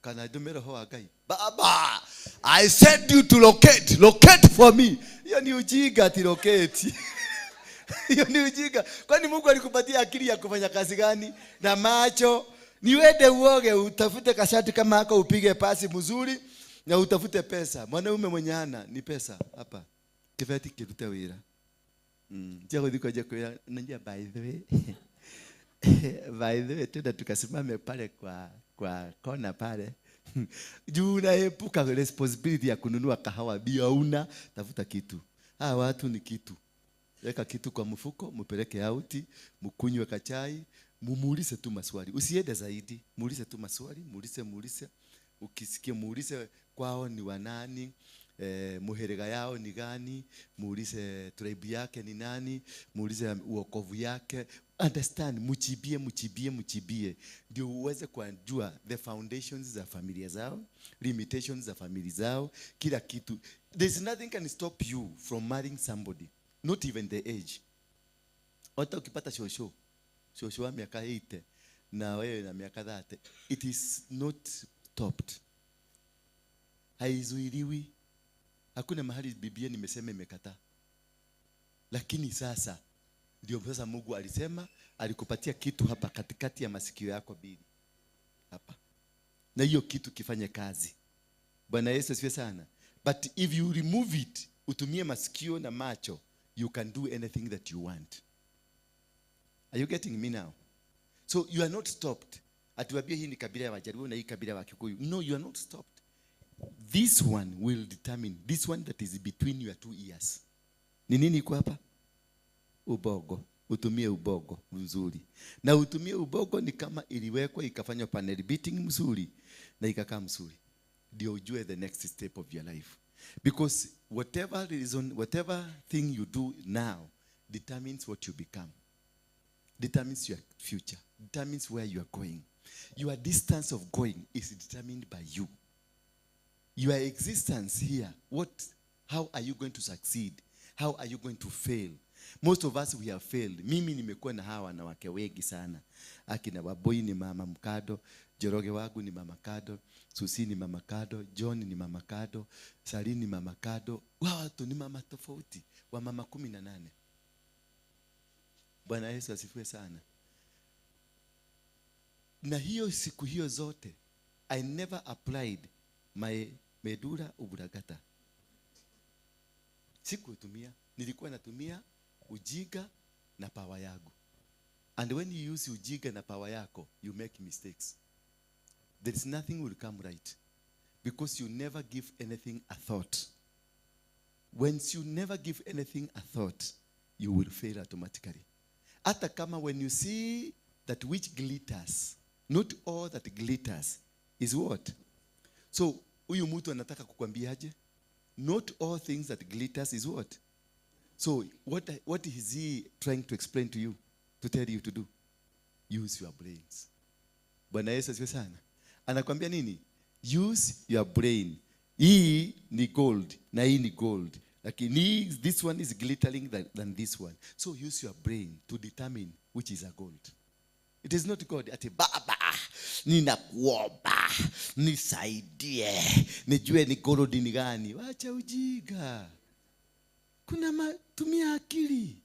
Kana domero ho agai. Baba, I said you to locate for me. Hiyo ni ujinga ati locate. Hiyo ni ujinga. Kwani Mungu alikupatia akili ya kufanya kazi gani? Na macho. Niwende uoge utafute kashati kama hako upige pasi mzuri na utafute pesa. Mwanaume mwenye hana ni pesa hapa. Kifeti kirute wira. Jago diko ya nanjia by the way. By the way tuda tukasimame pale kwa kona pale. Juu unaepuka responsibility ya kununua kahawa bia una tafuta kitu. Watu ni kitu. Weka kitu kwa mfuko, mupeleke auti, mkunywe kachai, mumuulize tu maswali. Usiende zaidi, muulize tu maswali, muulize. Ukisikia muulize kwao ni wanani, muherega yao ni gani, muulize tribe yake ni nani, muulize uokovu yake. Understand, muchibie. Ndio uweze kujua the foundations za familia zao, limitations za familia zao, kila kitu. There's nothing can stop you from marrying somebody. Not even the age. Hata ukipata shosho wa miaka 8 na wewe na miaka 30, it is not stopped. Haizuiliwi. Hakuna mahali Biblia nimesema imekataa. Lakini sasa ndio sasa Mungu alisema alikupatia kitu hapa katikati ya masikio yako mbili. Hapa. Na hiyo kitu kifanye kazi. Bwana Yesu asifiwe sana. But if you remove it, utumie masikio na macho, you can do anything that you want. Are you getting me now? So you are not stopped. Atuambia hii ni kabila ya Wajaluo na hii kabila ya Wakikuyu. No, you are not stopped. This one will determine, this one that is between your two ears. Ni nini iko hapa? Ubogo. Utumie ubogo mzuri. Na utumie ubogo ni kama iliwekwa ikafanywa panel beating mzuri na ikakaa mzuri. Ndio ujue the next step of your life. Because whatever reason, whatever thing you do now determines what you become. Determines your future. Determines where you are going. Your distance of going is determined by you. Your existence here, how are you going to succeed? How are you going to fail? Most of us we have failed. Mimi nimekuwa na hawa wanawake wengi sana. Akina Waboi ni mama Mkado, Joroge wangu ni mama Kado, Susi ni mama Kado, John ni mama Kado, Sari ni mama Kado. Watu ni mama tofauti, wa mama 18. Bwana Yesu asifiwe sana. Na hiyo siku hiyo zote I never applied my medula uburagata. Sikutumia, nilikuwa natumia ujiga na power yangu. And when you use ujiga na power yako, you make mistakes. There is nothing will come right. Because you never give anything a thought. Once you never give anything a thought, you will fail automatically. Hata kama when you see that which glitters, not all that glitters is what? So, huyu mtu anataka kukwambiaje? Not all things that glitters is what? So, what is he trying to explain to you? To tell you to do? Use your brains. Bwana Yesu asifiwe sana. Anakuambia nini? Use your brain. Hii ni gold, na hii ni gold. Lakini this one is glittering than this one. So use your brain to determine which is a gold. It is not God. Ati baba, ninakuomba, nisaidie, nijue ni gold ni gani. Wacha ujiga. Tumia akili.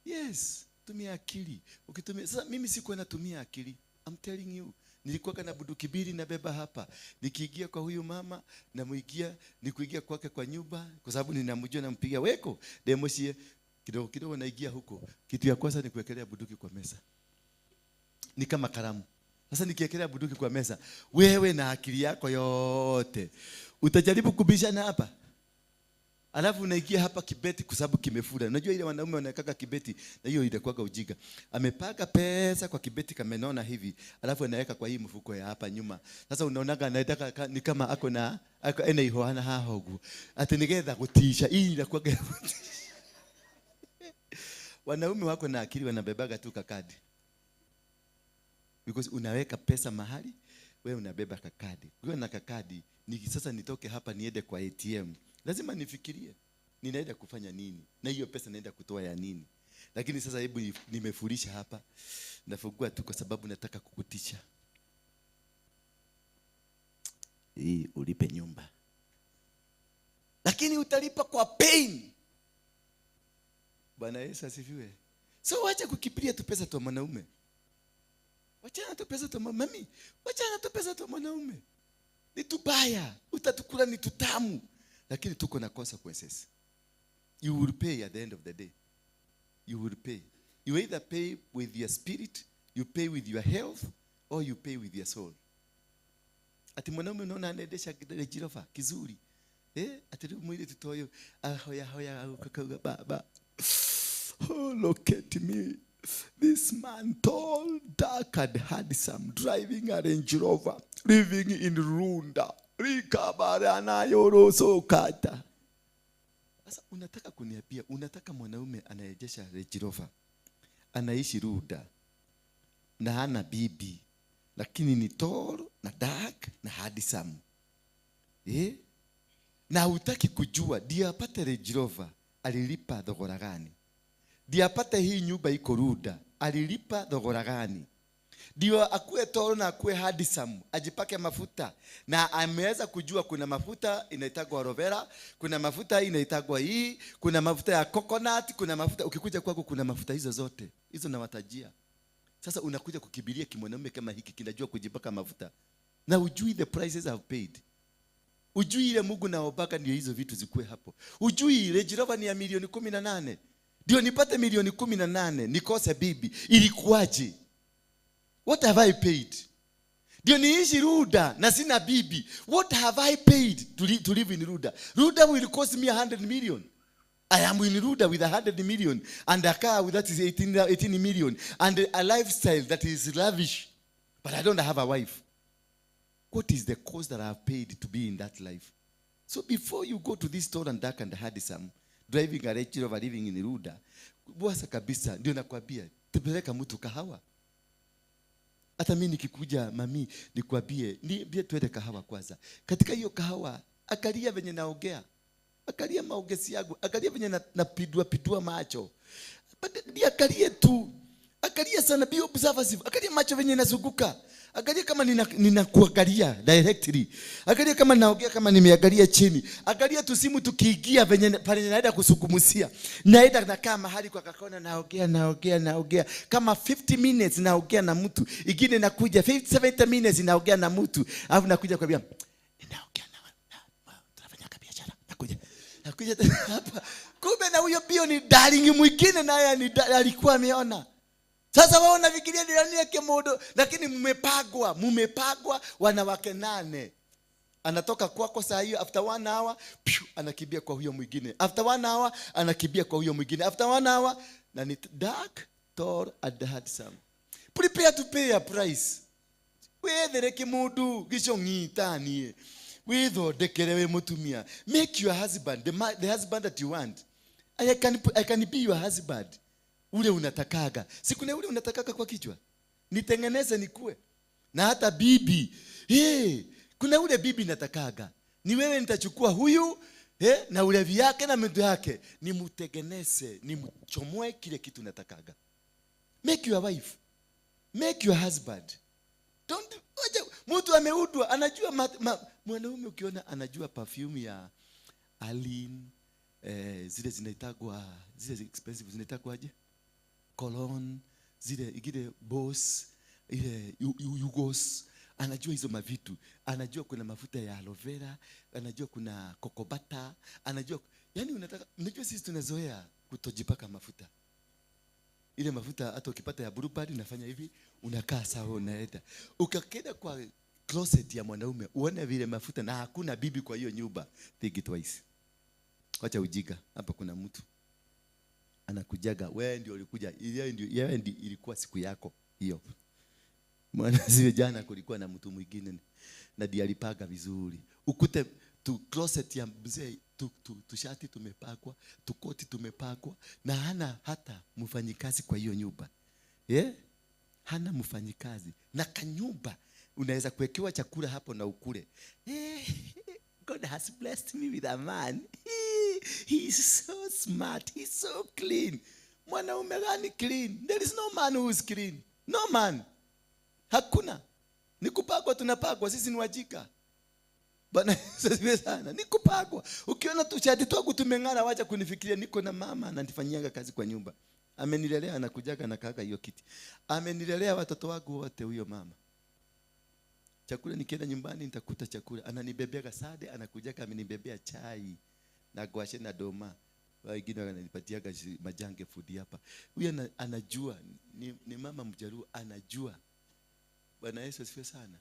Yes, tumia akili. Ukitumia, sasa mimi sikuwa natumia akili. I'm telling you. Nilikuwa kana buduki mbili na beba hapa. Nikiingia kwa huyu mama, namuingia, nikuingia kwake kwa nyumba, kwa sababu ninamjua nampigia weko, demoshie kidogo kidogo naingia huko. Kitu ya kwanza ni kuwekelea buduki kwa meza. Ni kama karamu. Sasa nikiekelea buduki kwa meza, wewe na akili yako yote utajaribu kubishana hapa. Alafu unaingia hapa kibeti kwa sababu kimefura. Unajua ile wanaume wanaweka kibeti na hiyo inakuwa ujiga. Amepaka pesa kwa kibeti kamenona hivi. Alafu anaweka kwa hii mfuko ya hapa nyuma. Sasa unaonaga anataka ni kama ako ena ihoana hahogu. Ati nigetha kutisha. Hii inakuwa wanaume wako na akili wanabebaga tu kakadi. Because unaweka pesa mahali, wewe unabeba kakadi. Wewe na kakadi, sasa nitoke hapa niende kwa ATM. Lazima nifikirie, ninaenda kufanya nini? Na hiyo pesa naenda kutoa ya nini? Lakini sasa hebu nimefurisha hapa. Nafungua tu kwa sababu nataka kukutisha. Hii ulipe nyumba. Lakini utalipa kwa pain. Bwana Yesu asifiwe. So wacha kukipiria tu pesa tu mwanaume. Wacha tu pesa tu mami. Wacha tu pesa tu mwanaume. Ni tubaya. Utatukula ni tutamu. Lakini tuko na consequences. You will pay at the end of the day. You will pay. You either pay with your spirit, you pay with your health, or you pay with your soul. Ati mwanaume unaona anaendesha jirofa kizuri. Ati mwili tutoyo hoya baba. Oh, look at me. This man tall, dark and handsome, driving a Range Rover, living in Runda. Rikabarana yoroso kata. Sasa unataka kuniambia, unataka mwanaume anayejesha Range Rover, anaishi Runda, na hana bibi, lakini ni tall na dark na handsome. Na hutaki kujua dia apate Range Rover alilipa thogora gani? Dia apate hii nyumba iko Runda alilipa thogora gani? ndio akue toro na akue handsome, ajipake mafuta. Na ameweza kujua kuna mafuta inaitagwa aloe vera, kuna mafuta inaitagwa hii, kuna mafuta ya coconut, kuna mafuta, ukikuja kwako kuna mafuta hizo zote. Hizo nawatajia. Sasa unakuja kukibiria kimwanaume kama hiki kinajua kujipaka mafuta. Na ujui the prices I've paid. Ujui ile Mungu naobaka ndio hizo vitu zikue hapo. Ujui Range Rover ni ya milioni 18. Ndio nipate milioni 18 nikose bibi. Ilikuwaje? What have I paid? Ndio niishi Ruda na sina bibi. What have I paid to live in Ruda? Ruda will cost me 100 million. I am in Ruda with 100 million and a car with that is 18 million and a lifestyle that is lavish. But I don't have a wife. What is the cost that I have paid to be in that life? So before you go to this store and dark and handsome, driving a Range Rover, living in Ruda, bwasa kabisa, ndio nakwambia, tupeleka mtu kahawa. Hata mimi nikikuja mami, nikwambie, niambie tuende kahawa kwanza. Katika hiyo kahawa, angalia venye naongea. Angalia maongezi yangu, angalia venye napidua macho. Angalia tu. Angalia sana, be observative. Angalia macho venye nazunguka. Angalia kama ninakuangalia directly. Angalia kama naongea kama nimeangalia chini. Angalia tusimu tukiingia venye pale naenda kusukumusia. Naenda nakaa mahali kwa kakona naongea. Kama 50 minutes naongea na mtu. Ingine nakuja 70 minutes naongea na mtu. Alafu nakuja kwambia ninaongea na tunafanya biashara. Nakuja hapa. Kumbe na huyo bio ni darling mwingine naye alikuwa ameona. Sasa wao unafikiria ndani yake modo, lakini mmepagwa wanawake 8. Anatoka kwako saa hiyo after 1 hour, anakimbia kwa huyo mwingine. After 1 hour anakimbia kwa huyo mwingine. After 1 hour na ni dark, tall and handsome. Prepare to pay a price. Wethereke mundu gicho ngitanie. Wethodekere mutumia. Make your husband the husband that you want. I can be your husband. Ule unatakaga. Siku na ule unatakaga kwa kichwa. Nitengeneze nikue. Na hata bibi. Kuna ule bibi natakaga. Ni wewe nitachukua huyu. Na ulevi yake na mendo yake. Nimutengeneze. Nimchomoe kile kitu natakaga. Make your wife. Make your husband. Don't. Mtu ameudwa. Anajua mwanaume ukiona anajua perfume ya Aline. Zile zinaitagwa. Zile expensive zinaitagwa aje? Cologne, zile igile boss, ile Yugos, anajua hizo mavitu, anajua kuna mafuta ya aloe vera, anajua kuna kokobata, anajua, yani unajua sisi tunazoea kutojipaka mafuta. Ile mafuta hata ukipata ya blue pad unafanya hivi, unakaa sawa unaenda. Ukakenda kwa closet ya mwanaume, uone vile mafuta na hakuna bibi kwa hiyo nyumba, think it twice. Wacha ujika, hapa kuna mtu anakujaga, wewe ndio ulikuja, yeye ndio ilikuwa siku yako hiyo. Maana siwe jana kulikuwa na mtu mwingine na ndiye alipaga vizuri. Ukute tu closet ya mzee tushati tumepakwa, tukoti tumepakwa na hana hata mfanyikazi kwa hiyo nyumba. Hana mfanyikazi na kanyumba unaweza kuwekewa chakula hapo na ukule. God has blessed me with a man. He is so smart. He's so clean. Mwanaume gani clean? There is no man who is clean. No man. Hakuna. Nikupagwa tunapagwa. Sisi ni wajika. Bwana sasa sana. Nikupagwa. Ukiona tushati twangu tumeng'ara, wacha kunifikiria niko na mama ananifanyianga kazi kwa nyumba. Amenilelea, anakujaga na kaka hiyo kiti. Amenilelea watoto wangu wote huyo mama. Chakula nikienda nyumbani nitakuta chakula. Ananibebea sade, anakujaga amenibebea chai na gwashe na doma. Wengine wananipatia majange food hapa. Huyu anajua, ni mama Mjaluo anajua. Bwana Yesu asifiwe sana.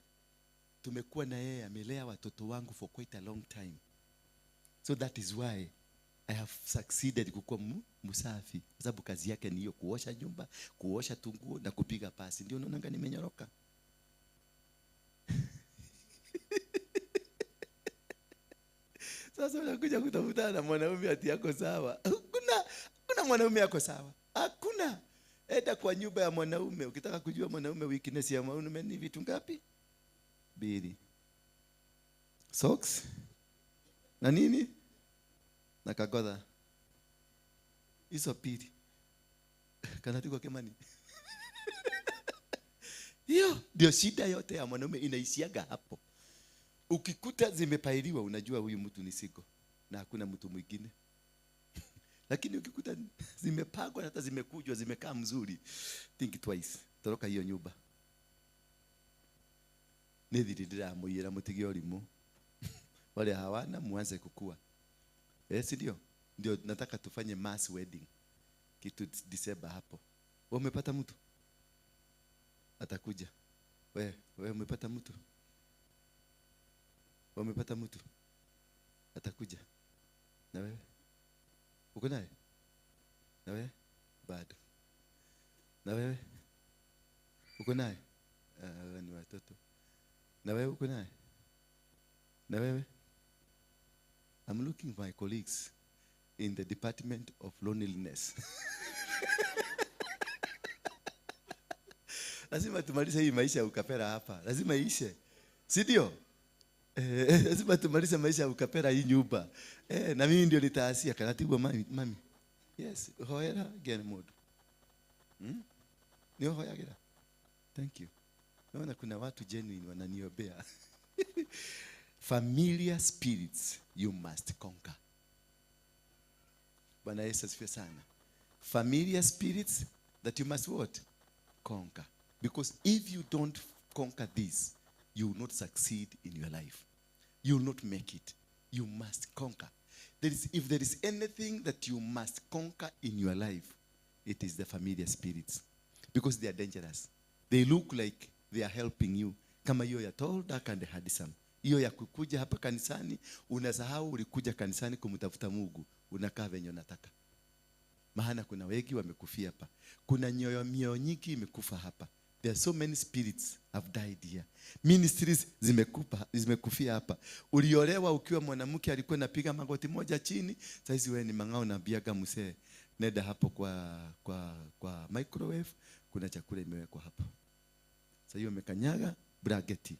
Tumekuwa na yeye, amelea watoto wangu for quite a long time. So that is why I have succeeded kukuwa msafi. Kwa sababu kazi yake ni hiyo, kuosha nyumba, kuosha tunguo na kupiga pasi. Ndio unaona nimenyoroka. Sasa unakuja kutafuta na mwanaume ati yako sawa. Kuna mwanaume yako sawa. Hakuna. Enda kwa nyumba ya mwanaume. Ukitaka kujua mwanaume weakness ya mwanaume ni vitu ngapi? 2. Socks. Na nini? Na kagodha. Hizo 2. Kanatiko kemani. Hiyo ndio shida yote ya mwanaume, inaishiaga hapo. Ukikuta zimepailiwa unajua huyu mtu ni single na hakuna mtu mwingine. Lakini ukikuta zimepagwa hata zimekujwa zimekaa mzuri, think twice. Toroka hiyo nyumba. Nithirira muira mutige orimu. Wale hawana muanze kukua. Si ndio? Ndio nataka tufanye mass wedding kitu December hapo. Wewe umepata mtu? Atakuja. Wewe umepata mtu? Wewe umepata mtu? Atakuja. Na wewe? Uko naye? Na wewe? Bado. Na wewe? Uko naye? Ni watoto. Na wewe uko naye? Na wewe? I'm looking for my colleagues in the department of loneliness. Lazima tumalize hii maisha ya ukapera hapa. Lazima iishe. Si ndio? Lazima tumalize maisha ya ukapera hii nyumba. Na mimi ndio nitaasia kanatibu mami. Yes, hoera gani modu. Ni hoya gira. Thank you. Naona kuna watu genuine wananiobea. Familiar spirits you must conquer. Bwana Yesu asifiwe sana. Familiar spirits that you must what? Conquer. Because if you don't conquer this, you will not succeed in your life. You will not make it. You must conquer. If there is anything that you must conquer in your life, it is the familiar spirits. Because they are dangerous. They look like they are helping you. Kama hiyo ya tall, dark and handsome. Hiyo ya kukuja hapa kanisani, unasahau ulikuja kanisani kumtafuta Mungu, unakaa venye unataka. Maana kuna wengi wamekufia hapa. Kuna mioyo nyingi imekufa hapa. There are so many spirits have died here. Ministries zimekufia hapa. Uliolewa ukiwa mwanamke alikuwa anapiga magoti moja chini, sasa wewe ni mangao na biaga msee. Nenda hapo kwa microwave, kuna chakula imewekwa hapo. Sasa hiyo umekanyaga brageti.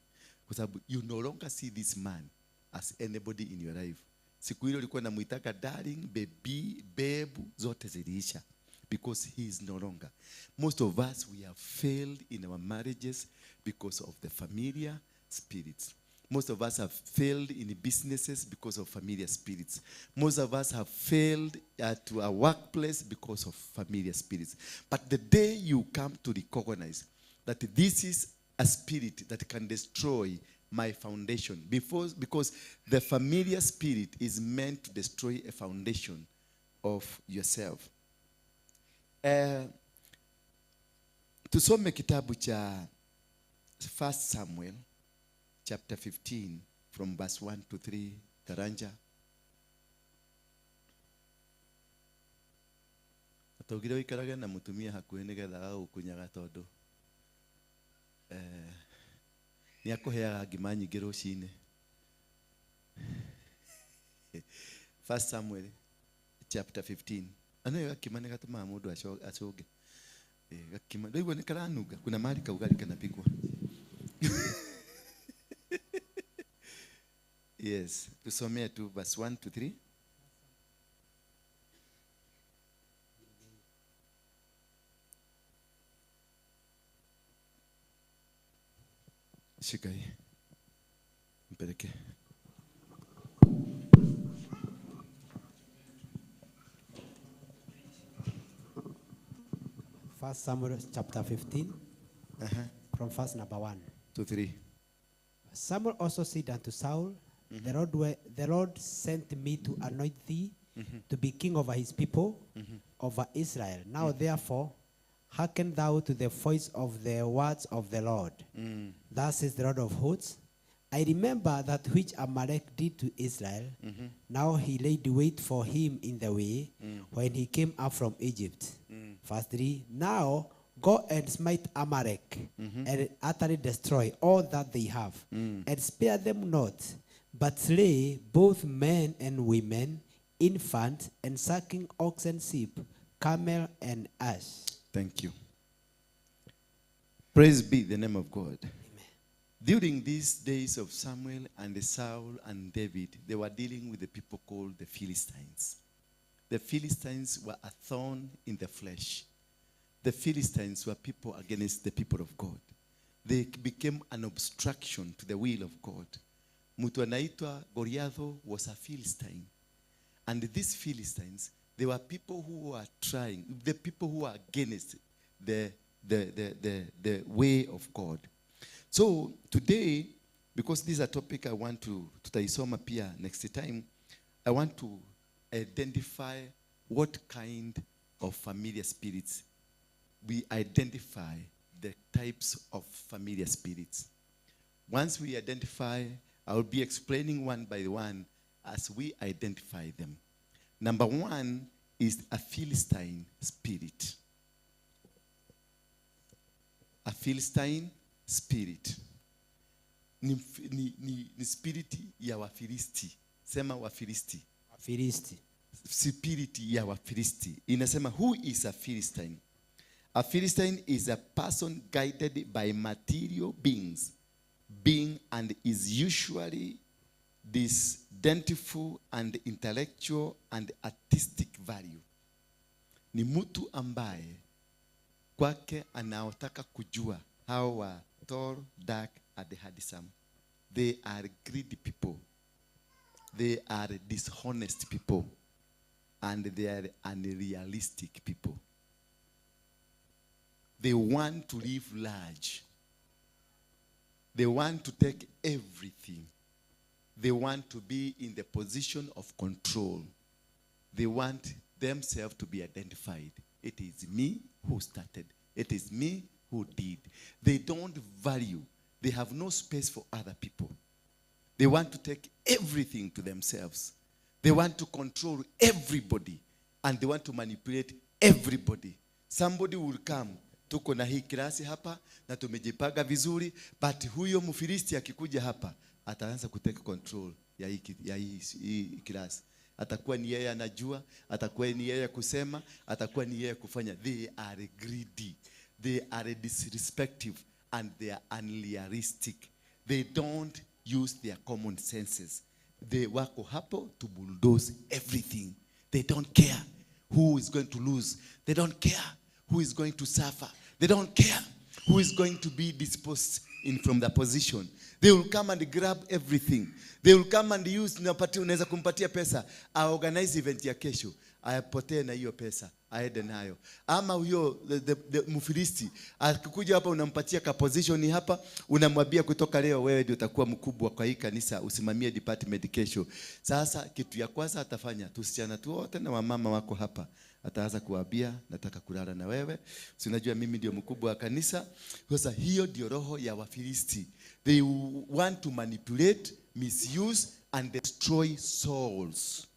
Kwa sababu you no longer see this man as anybody in your life. Siku ile ulikuwa unamuitaka darling, baby, babe, zote ziliisha. Because he is no longer. Most of us, we have failed in our marriages because of the familiar spirits. Most of us have failed in businesses because of familiar spirits. Most of us have failed at our workplace because of familiar spirits. But the day you come to recognize that this is a spirit that can destroy my foundation, because the familiar spirit is meant to destroy a foundation of yourself. Tusome kitabu cha 1 Samuel chapter 15 from verse 1 to 3. Karanja. Atogire ikaraga na mutumia hakuhe nigetha ukunyaga tondu ni akuheaga ngima nyingi rucine. 1 Samuel chapter 15. Anayo gakima ni gatuma mundu acoge. Gakima ndio ni karanuga, kuna mali kaugari kanapigwa. Yes, tusomea tu verse 1 to 3. Shika hii. Mpeleke. 1 Samuel chapter 15, from verse number 1 to 3. Samuel also said unto Saul, the Lord sent me to anoint thee to be king over his people, over Israel. Now therefore, hearken thou to the voice of the words of the Lord. Thus says the Lord of hosts, I remember that which Amalek did to Israel. Now he laid wait for him in the way when he came up from Egypt. Verse 3, now go and smite Amalek and utterly destroy all that they have, and spare them not, but slay both men and women, infant and sucking oxen, sheep, camel and ass. Thank you. Praise be the name of God. During these days of Samuel and Saul and David, they were dealing with the people called the Philistines. The Philistines were a thorn in the flesh. The Philistines were people against the people of God. they became an obstruction to the will of God. Mtu anaitwa Goliath was a Philistine. And these Philistines, they were people who were trying, the people who were against the way of God. So today, because this is a topic I want to tutaisoma pia next time, I want to identify what kind of familiar spirits. We identify the types of familiar spirits. Once we identify, I will be explaining one by one as we identify them. Number one is a Philistine spirit. A Philistine spirit. Ni spirit ya Wafilisti. Sema Wafilisti. Wafilisti. Spirit ya Wafilisti. Inasema, who is a Philistine? A Philistine is a person guided by material being and is usually disdainful and intellectual and artistic value. Ni mtu ambaye kwake anaotaka kujua how are tall, dark, and handsome. They are greedy people. They are dishonest people. And they are unrealistic people. They want to live large. They want to take everything. They want to be in the position of control. They want themselves to be identified. It is me who started. It is me who did. They don't value. They have no space for other people. They want to take everything to themselves. They want to control everybody. And they want to manipulate everybody. Somebody will come. Tuko na hii klasi hapa na tumejipaga vizuri, but huyo Mfilisti akikuja hapa ataanza kuteka control ya hii klasi. Atakuwa ni yeye anajua, atakuwa ni yeye kusema, atakuwa ni yeye kufanya. They are greedy. They are disrespectful and they are unrealistic. They don't use their common senses. They wako hapo to bulldoze everything. They don't care who is going to lose. They don't care who is going to suffer. They don't care who is going to be disposed in from the position. They will come and grab everything. They will come and use, unaweza kumpatia pesa, organize event ya kesho, ayapotee na hiyo pesa, aende nayo. Ama huyo the Mfilisti akikuja hapa, unampatia ka position hapa, unamwambia kutoka leo wewe ndio utakuwa mkubwa kwa hii kanisa, usimamie department kesho. Sasa kitu ya kwanza atafanya, tusichana tu wote na wamama wako hapa, ataanza kuambia nataka kulala na wewe. Si unajua mimi ndio mkubwa wa kanisa. Sasa hiyo ndio roho ya Wafilisti. They want to manipulate, misuse and destroy souls.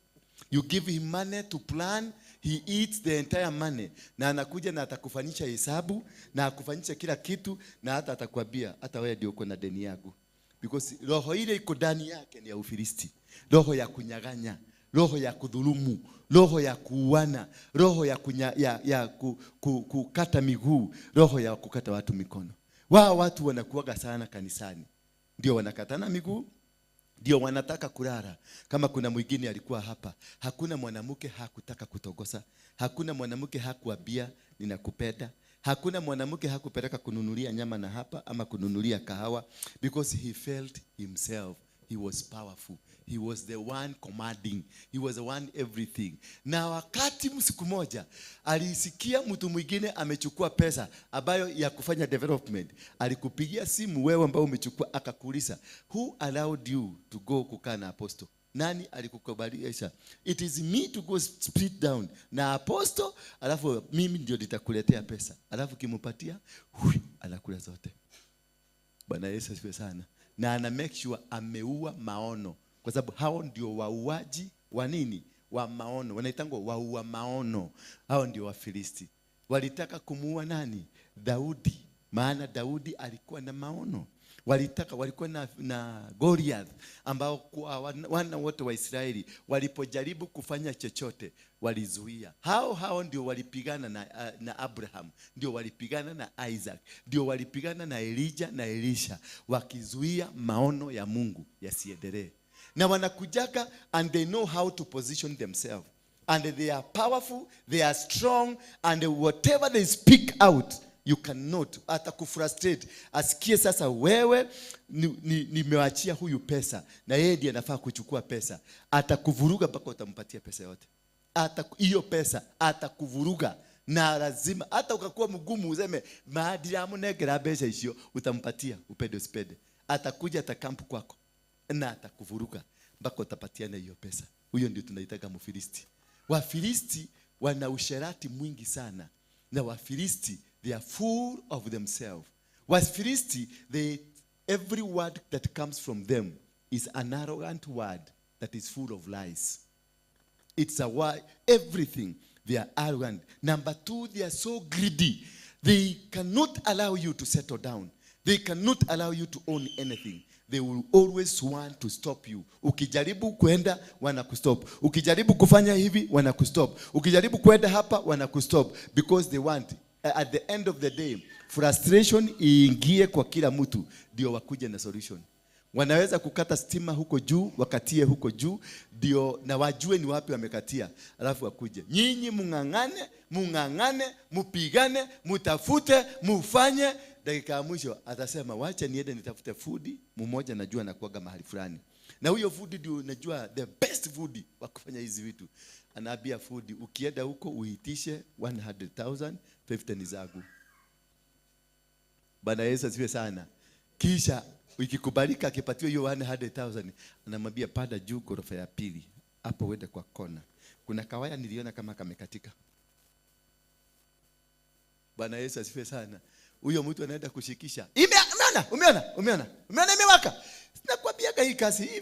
You give him money to plan, he eats the entire money. Na anakuja na atakufanyisha hesabu na akufanyisha kila kitu, na hata atakwambia hata wewe ndio uko na deni yangu. Because roho ile iko ndani yake ni ya Ufilisti. Roho ya kunyaganya, roho ya kudhulumu, roho ya kuuana, roho ya kukata miguu, roho ya kukata watu mikono. Wao watu wanakuaga sana kanisani. Ndio wanakatana miguu, ndio wanataka kulala. Kama kuna mwingine alikuwa hapa, hakuna mwanamke hakutaka kutogosa, hakuna mwanamke hakuambia ninakupenda, hakuna mwanamke hakupeleka kununulia nyama na hapa ama kununulia kahawa, because he felt himself he was powerful. He was the one commanding. He was the one everything. Na wakati siku moja alisikia mtu mwingine amechukua pesa ambayo ya kufanya development, alikupigia simu wewe ambao umechukua, akakuuliza, who allowed you to go kukaa na apostle? Nani alikukubalisha? It is me to go split down na apostle, alafu mimi ndio nitakuletea pesa. Alafu kimupatia, anakula zote. Bwana Yesu asifiwe sana. Na ana make sure ameua maono. Kwa sababu hao ndio wauaji wa nini? Wa maono. Wanaitangwa waua maono. Hao ndio Wafilisti. Walitaka kumuua nani? Daudi. Maana Daudi alikuwa na maono. Walikuwa na Goliath ambao wana wote wa Israeli walipojaribu kufanya chochote walizuia. Hao ndio walipigana na Abraham, ndio walipigana na Isaac, ndio walipigana na Elijah na Elisha, wakizuia maono ya Mungu yasiendelee. Na wanakujaga and they know how to position themselves. And they are powerful, they are strong, and whatever they speak out, You cannot. Atakufrustrate. Asikie sasa wewe nimewachia huyu pesa na yeye ndiye anafaa kuchukua pesa. Atakuvuruga mpaka utampatia pesa yote. Hiyo pesa atakuvuruga na lazima hata ukakuwa mgumu useme maadili amunegera pesa hiyo utampatia upende usipende. Atakuja atakampu kwako na atakuvuruga mpaka utapatiana hiyo pesa. Huyo ndio tunaitaka Mfilisti. Wafilisti wana usherati mwingi sana. Na Wafilisti, they are full of themselves. Wafilisti, every word that comes from them is an arrogant word that is full of lies. It's a word, everything, they are arrogant. Number two, they are so greedy. They cannot allow you to settle down. They cannot allow you to own anything. They will always want to stop you. Ukijaribu kwenda wanakustop. Ukijaribu kufanya hivi wanakustop. Ukijaribu kwenda hapa wanakustop because they want at the end of the day frustration iingie kwa kila mtu ndio wakuje na solution. Wanaweza kukata stima huko juu, wakatie huko juu ndio na wajue ni wapi wamekatia. Alafu wakuje. Nyinyi mungangane, mupigane, mutafute, mufanye. Dakika ya mwisho atasema wacha niende nitafute food, mmoja najua anakuaga mahali fulani. Na huyo food ndio najua the best food wa kufanya hizi vitu. Anaambia food ukienda huko uitishe 100,000, 50 ni zangu. Bwana Yesu asifiwe sana. Kisha ukikubalika akipatiwa hiyo 100,000 anamwambia panda juu ghorofa ya pili. Hapo uende kwa kona. Kuna kawaya niliona kama kamekatika. Bwana Yesu asifiwe sana. Huyo mtu anaenda kushikisha. Umeona imewaka. Nakwambia hii kazi hii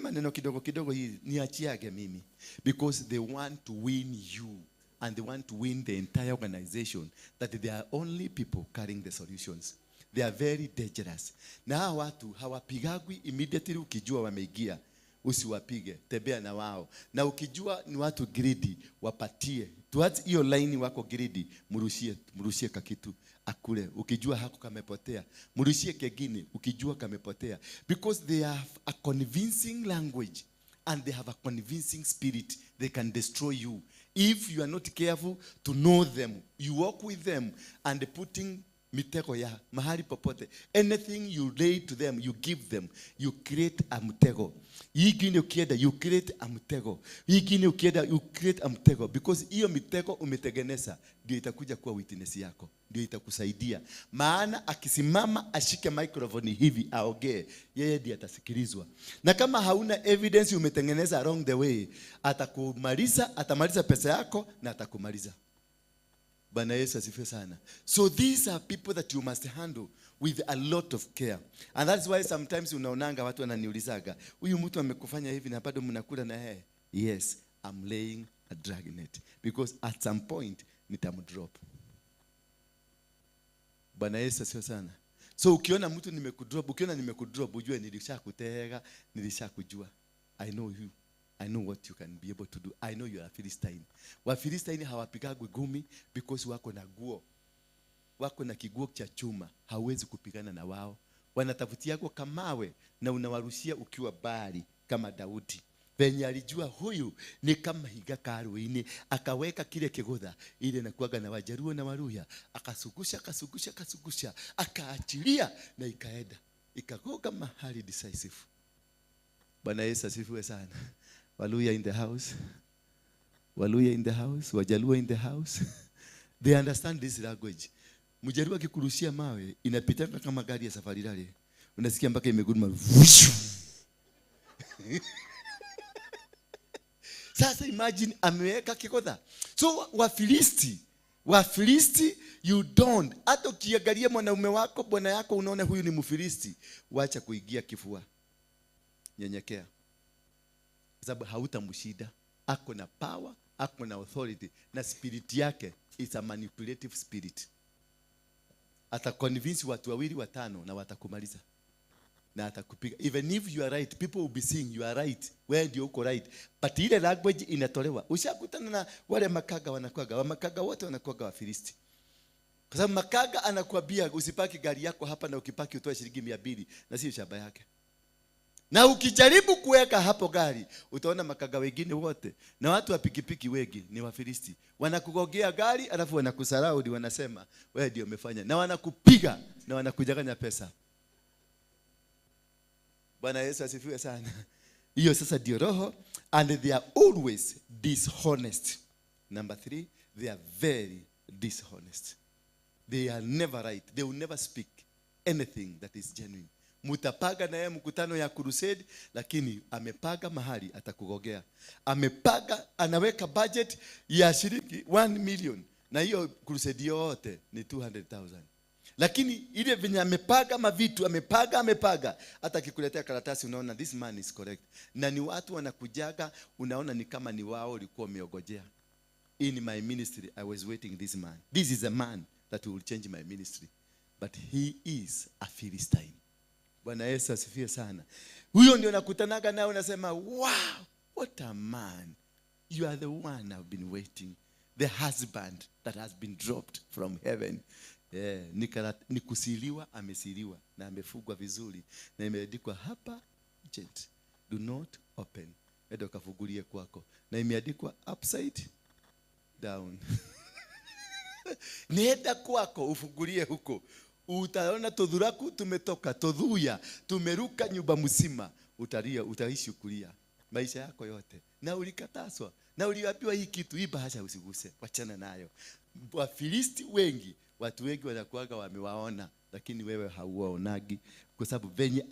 maneno kidogo hii niachiage mimi because they want to win you and they want to win the entire organization that they are only people carrying the solutions. They are very dangerous. Na hawa watu hawapigagwi immediately ukijua wameingia. Usiwapige, tembea na wao. Na ukijua ni watu greedy, wapatie. Tuache hiyo line wako greedy, mrushie kakitu akule. Ukijua hako kamepotea, mrushie kengine ukijua kamepotea. Because they have a convincing language and they have a convincing spirit. They can destroy you. If you are not careful to know them, you walk with them and putting mitego ya mahali popote. Anything you lay to them, you give them, you create a mtego. Yingine ukienda, you create a mtego. Yingine ukienda, you create a mtego. Because hiyo mitego umetengeneza, ndio itakuja kuwa witness yako. Ndio itakusaidia. Maana akisimama ashike microphone hivi aongee, yeye ndiye atasikilizwa. Na kama hauna evidence umetengeneza along the way, atamaliza pesa yako na atakumaliza. Bwana Yesu asifiwe sana. So these are people that you must handle with a lot of care. And that's why sometimes unaonanga watu wananiulizaga, huyu mtu amekufanya hivi na bado mnakula na yeye. Yes, I'm laying a dragnet because at some point nitamdrop. Bwana Yesu asifiwe sana. So ukiona mtu nimekudrop, ujue nilishakutega, nilishakujua. I know you. I know what you can be able to do. I know you are a Philistine. Wafilistine hawapigagwi gumi because wako na guo. Wako na kiguo cha chuma. Hauwezi kupigana na wao. Wanatafutia yako kamawe na unawarushia ukiwa bali kama Daudi. Venye alijua huyu ni kama higa karuini, akaweka kile kigodha ile na kuaga na Wajaruo na Waluhya, akasugusha, akaachilia na ikaenda. Ikagoga mahali decisive. Bwana Yesu asifiwe sana. Waluhya in the house. Waluhya in the house. Wajaluo in the house. They understand this language. Mjaruo akikurushia mawe inapitanga kama gari ya safari rally. Unasikia mpaka imeguruma. Sasa imagine ameweka kikodha. So Wafilisti you don't. Hata ukiangalia mwanaume wako, bwana yako unaona huyu ni Mfilisti, wacha kuingia kifua. Nyenyekea. Sababu hautamshida. Ako na power, ako na authority, na spirit yake is a manipulative spirit. Ata convince watu wawili watano na watakumaliza. Na atakupiga. Even if you are right, people will be saying you are right. Where do you go right? But ile language inatolewa. Ushakutana na wale makaga wanakuaga. Wamakaga wote wanakuaga Wafilisti. Kwa sababu makaga anakuambia usipaki gari yako hapa na ukipaki utoe shilingi 200 na sio shamba yake. Na ukijaribu kuweka hapo gari, utaona makaga wengine wote na watu wa pikipiki wengi ni Wafilisti. Wanakugogea gari alafu wanakusaraudi, wanasema wewe ndio umefanya, na wanakupiga na wanakujaganya pesa. Bwana Yesu asifiwe sana. Hiyo sasa ndio roho, and they are always dishonest. Number 3, they are very dishonest. They are never right. They will never speak anything that is genuine. Mutapaga na yeye mkutano ya crusade, lakini amepaga mahali atakugogea. Amepaga, anaweka budget ya shilingi 1 million, na hiyo crusade yote ni 200,000. Lakini ile venye amepaga mavitu, amepaga, hata akikuletea karatasi unaona this man is correct. Na ni watu wanakujaga, unaona ni kama ni wao walikuwa wameogojea. In my ministry I was waiting this man. This is a man that will change my ministry. But he is a Philistine. Bwana Yesu asifiwe sana. Huyo ndio nakutanaga naye, unasema wow, what a man. You are the one I've been waiting. The husband that has been dropped from heaven. Ni kusiliwa, amesiliwa na amefugwa vizuri, na imeandikwa hapa agent, do not open. Ndio kafungulie kwako, na imeandikwa upside down. Nenda kwako ufungulie huko, utaona tudhuraku tumetoka, tudhuya tumeruka nyumba mzima, utalia, utaishi kulia maisha yako yote. Na ulikataswa, na uliambiwa hii kitu, hii bahasha usiguse, wachana nayo. Wafilisti wengi, watu wengi wanakuaga wamewaona, lakini wewe hauwaonagi, kwa sababu venye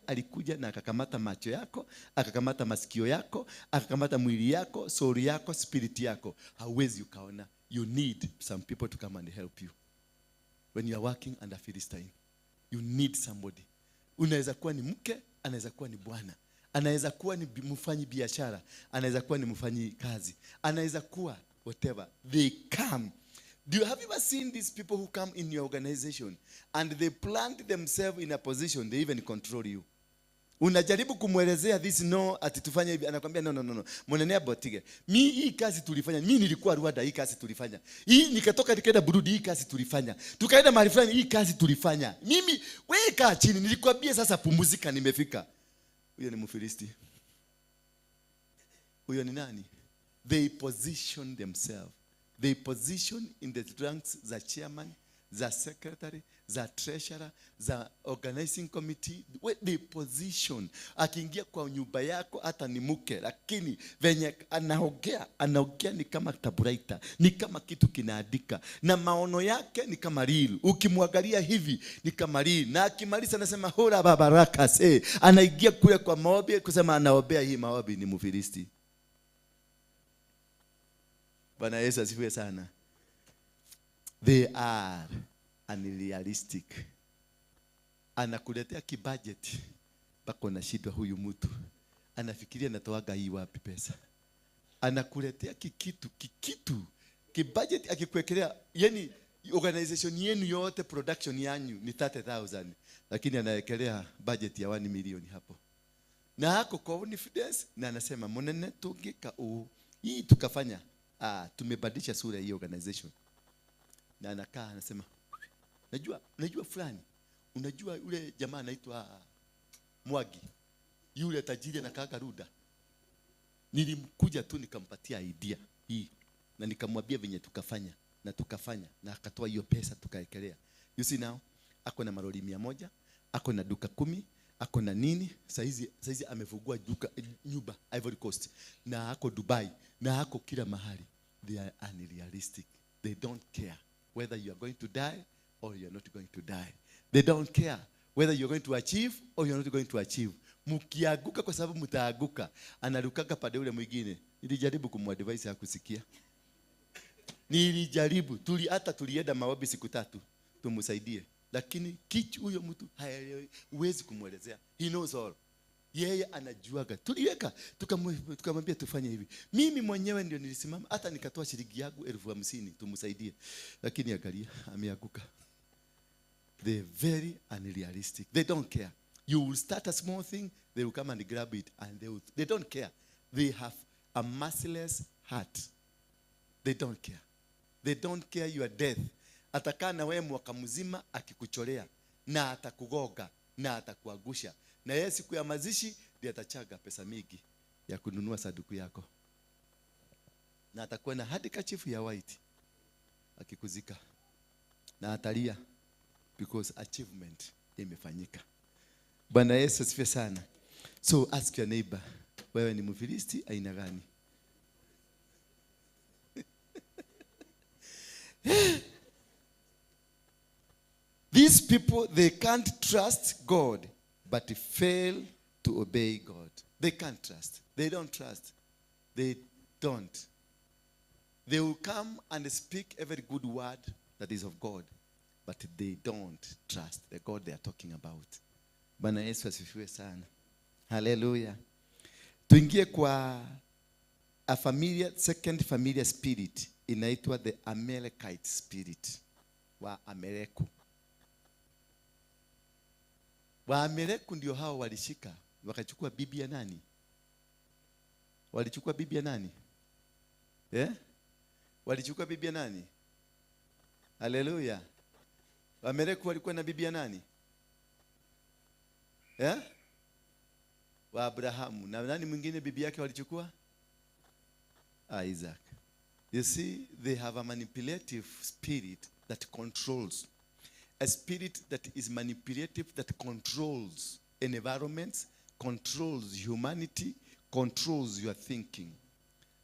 alikuja na akakamata macho yako, akakamata masikio yako, akakamata mwili yako, soul yako, spirit yako. Hauwezi ukaona. You need some people to come and help you. When you are working under Philistine, you need somebody. Unaweza kuwa ni mke, anaweza kuwa ni bwana, anaweza kuwa ni mfanyi biashara, anaweza kuwa ni mfanyi kazi, anaweza kuwa whatever. They come. Do you have ever seen these people who come in your organization and they plant themselves in a position, they even control you? Unajaribu kumwelezea this no, ati tufanye hivi, anakuambia no. Mwananea botige. Hii kazi tulifanya. Mimi nilikuwa Rwanda, hii kazi tulifanya. Hii nikatoka nikaenda Burundi, hii kazi tulifanya. Tukaenda mahali fulani, hii kazi tulifanya. Mimi wewe kaa chini, nilikwambia sasa pumzika, nimefika. Huyo ni Mfilisti. Huyo ni nani? They position themselves. They position in the ranks za chairman, za secretary, za treasurer, za organizing committee. They position. Akiingia kwa nyumba yako hata ni mke, lakini venye anaongea ni kama taburaita, ni kama kitu kinaandika, na maono yake ni kama real. Ukimwangalia hivi ni kama real, na akimaliza anasema hora babaraka se, anaingia kule kwa maombi kusema anaombea hii maombi. Ni Mfilisti. Bwana Yesu asifiwe sana. They are unrealistic. Anakuletea kibudget, bako na shida huyu mtu. Anafikiria natoaga hii wapi pesa. Anakuletea kikitu. Kibudget akikuwekelea, yani organization yenu yote, production yanyu ni 30,000, lakini anawekelea budget ya 1 million hapo. Na hako confidence, na anasema monene tungika hii tukafanya. Tumebadilisha sura hii organization. Na anakaa anasema najua fulani, unajua yule jamaa anaitwa Mwagi, yule tajiri anakaa Ruda. Nilimkuja tu nikampatia idea hii, na nikamwambia venye tukafanya na akatoa hiyo pesa tukaekelea. You see now, ako na maroli 100, ako na duka 10, ako na nini, saizi amefungua duka nyumba Ivory Coast, na ako Dubai, na ako kila mahali. They are unrealistic. They don't care whether you are going to die or you are not going to die. They don't care whether you are going to achieve or you are not going to achieve. Mkiaguka kwa sababu mtaaguka, analukaga pande ule mwingine. Nilijaribu kumadvise hakusikia. Nilijaribu, tulienda maombi siku 3 tumsaidie, lakini kichu huyo mtu huwezi kumwelezea. He knows all. Yeye anajuaga. Tuliweka tukamwambia tufanye hivi. Mimi mwenyewe ndio nilisimama, hata nikatoa shilingi yangu 50,000 tumsaidie, lakini angalia ameanguka. They're very unrealistic. They don't care. You will start a small thing, they will come and grab it, and they don't care. They have a merciless heart. They don't care. They don't care your death. Atakaa na wewe mwaka mzima akikucholea, na atakugoga, na atakuagusha, Na yeye siku ya mazishi ndiye atachaga pesa mingi ya kununua saduku yako. Na atakuwa na handkerchief ya white akikuzika. Na atalia because achievement imefanyika. Bwana Yesu asifiwe sana. So ask your neighbor, wewe ni Mfilisti aina gani? These people, they can't trust God, but fail to obey God. They can't trust. They don't trust. They don't. They will come and speak every good word that is of God, but they don't trust the God they are talking about. Bwana Yesu asifiwe sana. Hallelujah. Tuingie kwa a familiar, second familiar spirit inaitwa the Amalekite spirit. Wa Amaleku. Wa Amaleku ndio hao walishika wakachukua bibi ya nani? Walichukua bibi ya nani? Walichukua bibi ya nani? Hallelujah. Wa Amaleku walikuwa na bibi ya nani? Wa Abrahamu. Na nani mwingine bibi yake walichukua? Isaac. You see, they have a manipulative spirit that controls. A spirit that is manipulative, that controls environments, controls humanity, controls your thinking.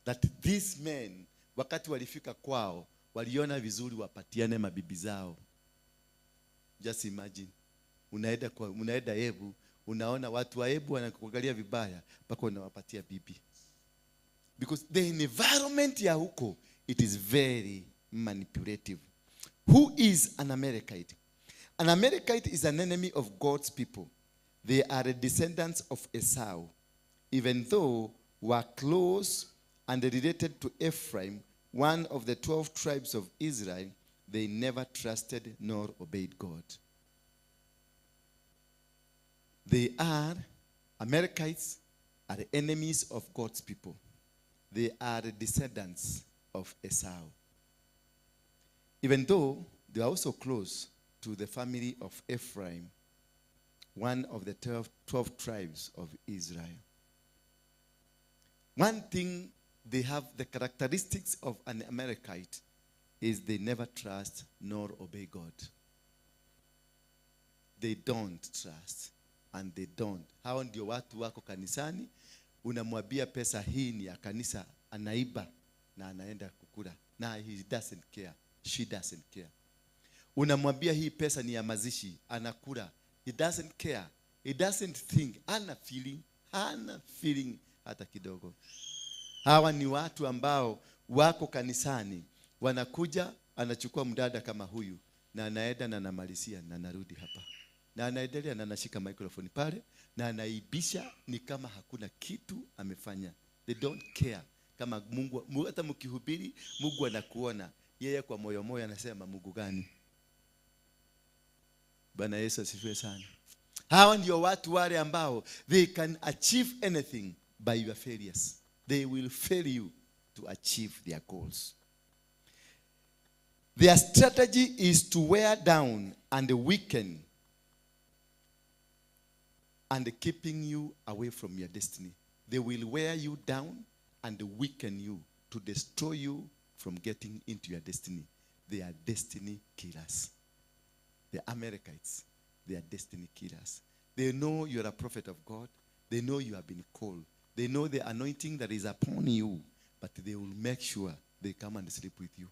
That these men, wakati walifika kwao, waliona vizuri wapatiane mabibi zao. Just imagine. Unaenda Ebu, unaona watu wa Ebu wanakuangalia vibaya, mpaka unawapatia bibi. Because the environment ya huko, it is very manipulative. Who is an Amalekite? An Amalekite is an enemy of God's people. They are descendants of Esau. Even though were close and related to Ephraim, one of the 12 tribes of Israel, they never trusted nor obeyed God. Amalekites are enemies of God's people. They are descendants of Esau. Even though they are also close to the family of Ephraim, one of the 12 tribes of Israel. One thing they have, the characteristics of an Amalekite, is they never trust nor obey God. They don't trust and they don't. Hao ndio watu wako kanisani, unamwambia pesa hii ni ya kanisa, anaiba na anaenda kukula. Na he doesn't care. She doesn't care. Unamwambia hii pesa ni ya mazishi, anakula. He doesn't care. He doesn't think. Hana feeling hata kidogo. Hawa ni watu ambao wako kanisani, wanakuja, anachukua mdada kama huyu, na anaenda na anamalizia na anarudi hapa. Na anaendelea na anashika microphone pale, na anaibisha ni kama hakuna kitu amefanya. They don't care. Kama Mungu, hata mkihubiri, Mungu anakuona. Yeye kwa moyo anasema Mungu gani? Bwana Yesu asifiwe sana. Hawa ndio watu wale ambao they can achieve anything by your failures. They will fail you to achieve their goals. Their strategy is to wear down and weaken and keeping you away from your destiny. They will wear you down and weaken you to destroy you from getting into your destiny. They are destiny killers. The Amalekites, they are destiny killers. They know you're a prophet of God. They know you have been called. They know the anointing that is upon you, but they will make sure they come and sleep with you.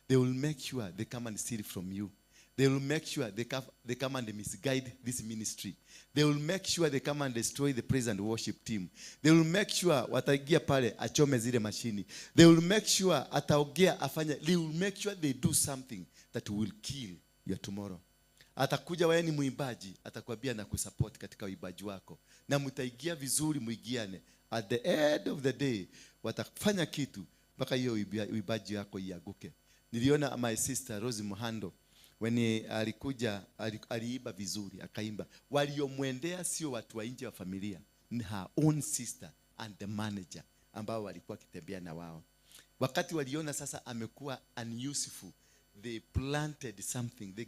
They will make sure they come and steal from you. They will make sure they come and misguide this ministry. They will make sure they come and destroy the praise and worship team. They will make sure wataingia pale achome zile mashini. They will make sure ataogea afanya. They will make sure they do something that will kill your tomorrow. Atakuja wewe ni muimbaji, atakwambia na kusupport katika uimbaji wako. Na mtaigia vizuri muigiane. At the end of the day, watafanya kitu mpaka hiyo uimbaji wako iaguke. Niliona my sister Rose Muhando, when alikuja aliimba vizuri, akaimba. Waliomwendea sio watu wa nje wa familia, ni her own sister and the manager ambao walikuwa kitembea na wao. Wakati waliona sasa amekuwa unuseful, they planted something. They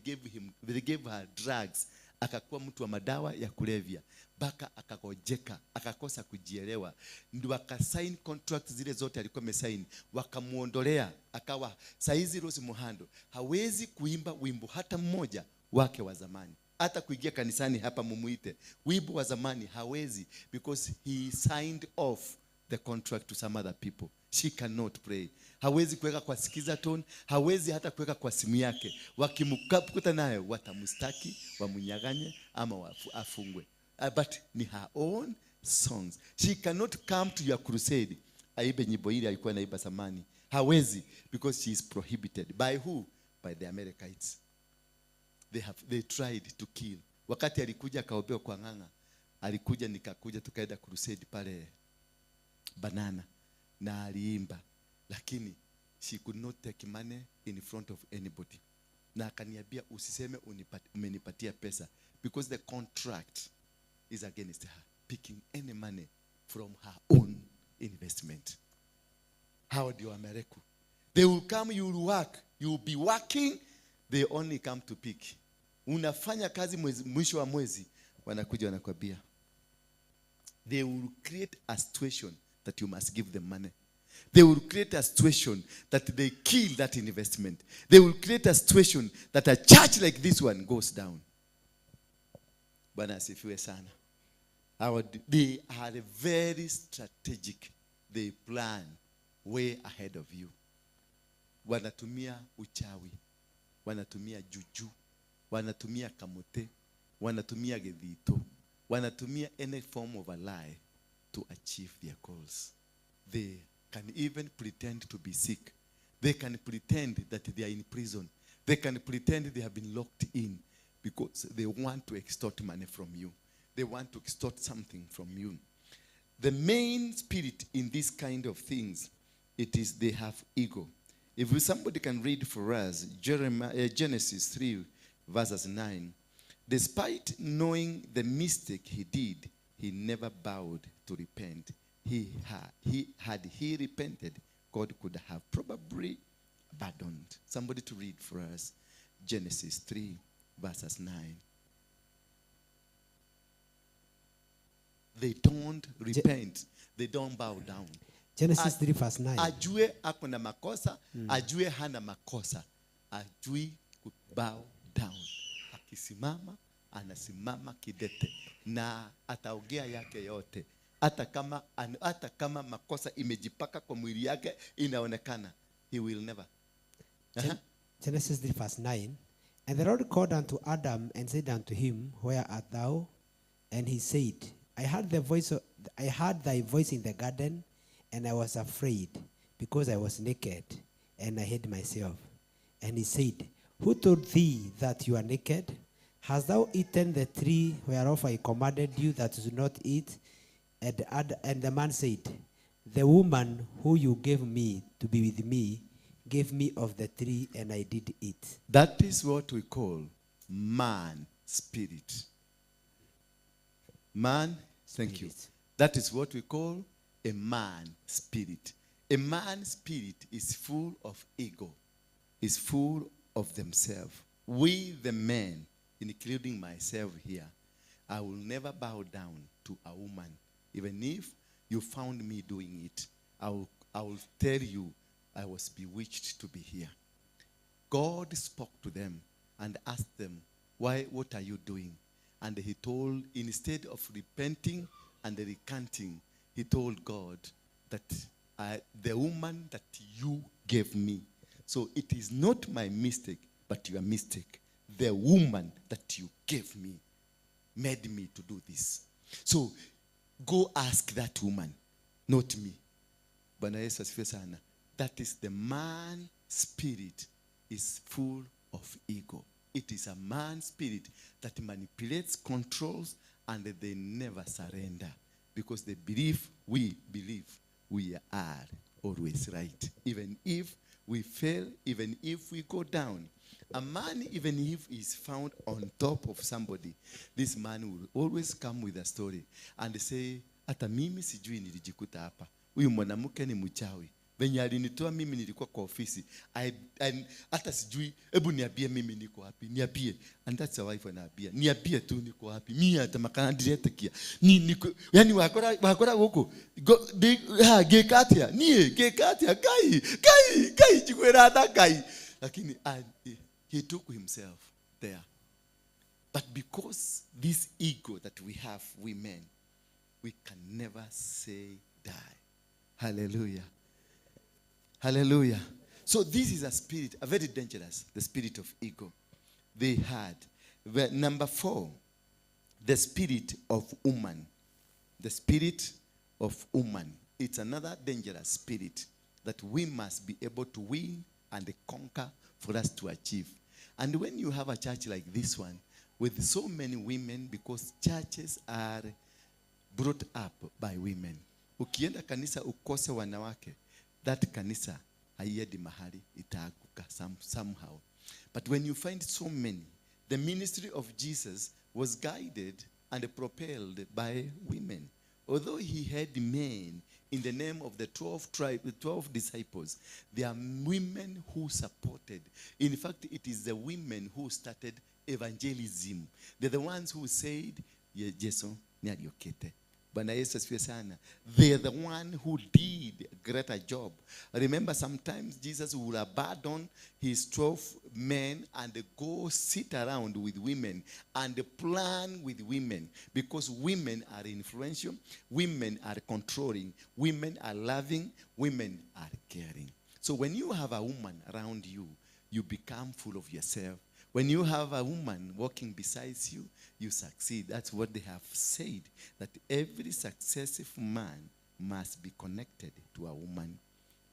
gave her drugs akakuwa mtu wa madawa ya kulevya, baka akagojeka, akakosa kujielewa, ndio akasign contract zile zote alikuwa amesign, wakamuondolea, akawa saizi Rose Muhando hawezi kuimba wimbo hata mmoja wake wa zamani. Hata kuingia kanisani hapa mumuite wimbo wa zamani hawezi, because he signed off the contract to some other people. She cannot pray. Hawezi kuweka kwa sikiza tone, hawezi hata kuweka kwa simu yake. Wakimkuta nayo watamustaki, wamunyaganye ama afungwe. But ni her own songs. She cannot come to your crusade. Aibe nyimbo ile alikuwa anaiba zamani. Hawezi, because she is prohibited. By who? By the Amalekites. They tried to kill. Wakati alikuja akaobewa kwa ng'ang'a, alikuja nikakuja tukaenda crusade pale Banana na aliimba, lakini she could not take money in front of anybody. Na akaniambia usiseme umenipatia pesa, because the contract is against her picking any money from her own investment. How do you America? They will come, you will work, you will be working, they only come to pick. Unafanya kazi mwisho wa mwezi wanakuja wanakwambia. They will create a situation that you must give them money. They will create a situation that they kill that investment. They will create a situation that a church like this one goes down. Bwana asifiwe sana. They are very strategic. They plan way ahead of you. Wanatumia uchawi, wanatumia juju, wanatumia kamote, wanatumia gedhito, wanatumia any form of a lie to achieve their goals. They can even pretend to be sick. They can pretend that they are in prison. They can pretend they have been locked in, because they want to extort money from you. They want to extort something from you. The main spirit in this kind of things, it is they have ego. If somebody can read for us Genesis 3 verses 9. Despite knowing the mistake he did, he never bowed to repent. Had he repented, God could have probably abandoned. Somebody to read for us Genesis 3 verses 9. They don't repent. They don't bow down. Genesis 3 verse 9. Ajue ako na makosa, ajue hana makosa. Ajui bow down. Akisimama, anasimama kidete. Na ataongea yake yote. Hata kama makosa imejipaka kwa mwili yake inaonekana. He will never. Genesis 3 verse 9. And the Lord called unto Adam and said unto him, Where art thou? And he said, I heard thy voice in the garden, and I was afraid, because I was naked, and I hid myself. And he said, Who told thee that you are naked? Hast thou eaten the tree whereof I commanded you that you do not eat? And the man said, The woman who you gave me to be with me gave me of the tree, and I did eat. That is what we call man spirit. Man, thank you. That is what we call a man spirit. A man spirit is full of ego, is full of themselves. We, the men, including myself here, I will never bow down to a woman. Even if you found me doing it, I will tell you I was bewitched to be here. God spoke to them and asked them, what are you doing? And he told, instead of repenting and recanting, he told God that the woman that you gave me. So it is not my mistake, but your mistake. The woman that you gave me made me to do this. So go ask that woman, not me. Bwana Yesu asifiwe sana. That is the man spirit is full of ego. It is a man spirit that manipulates, controls, and they never surrender. Because they believe we are always right. Even if we fail, even if we go down. A man, even if he's found on top of somebody, this man will always come with a story and say, Ata mimi sijui nilijikuta hapa. Huyu mwanamke ni mchawi. Venye alinitoa mimi nilikuwa kwa ofisi. Hata sijui, hebu niambie mimi niko wapi. Niambie. And that's a wife anaambia. Niambie tu niko wapi. Mimi hata makana ndiretekia. Niko yani wakora huko. Gekatia. Nie gekatia kai chikwera hata kai. Lakini he took himself there. But because this ego that we have, we men, we can never say die. Hallelujah. Hallelujah. So this is a spirit, a very dangerous, the spirit of ego. They had. Number 4, the spirit of woman. The spirit of woman. It's another dangerous spirit that we must be able to win and conquer for us to achieve. And when you have a church like this one, with so many women, because churches are brought up by women. Ukienda kanisa ukose wanawake, that kanisa haiendi mahali, itaaguka somehow. But when you find so many, the ministry of Jesus was guided and propelled by women. Although he had men in the name of the 12 disciples, there are women who supported. In fact, it is the women who started evangelism. They're the ones who said, Yesu ni aliokete. Bwana Yesu asifiwe sana. They're the one who did a greater job. Remember, sometimes Jesus will abandon his 12 men and go sit around with women and plan with women, because women are influential, women are controlling, women are loving, women are caring. So when you have a woman around you, you become full of yourself. When you have a woman walking beside you, you succeed. That's what they have said, that every successive man must be connected to a woman.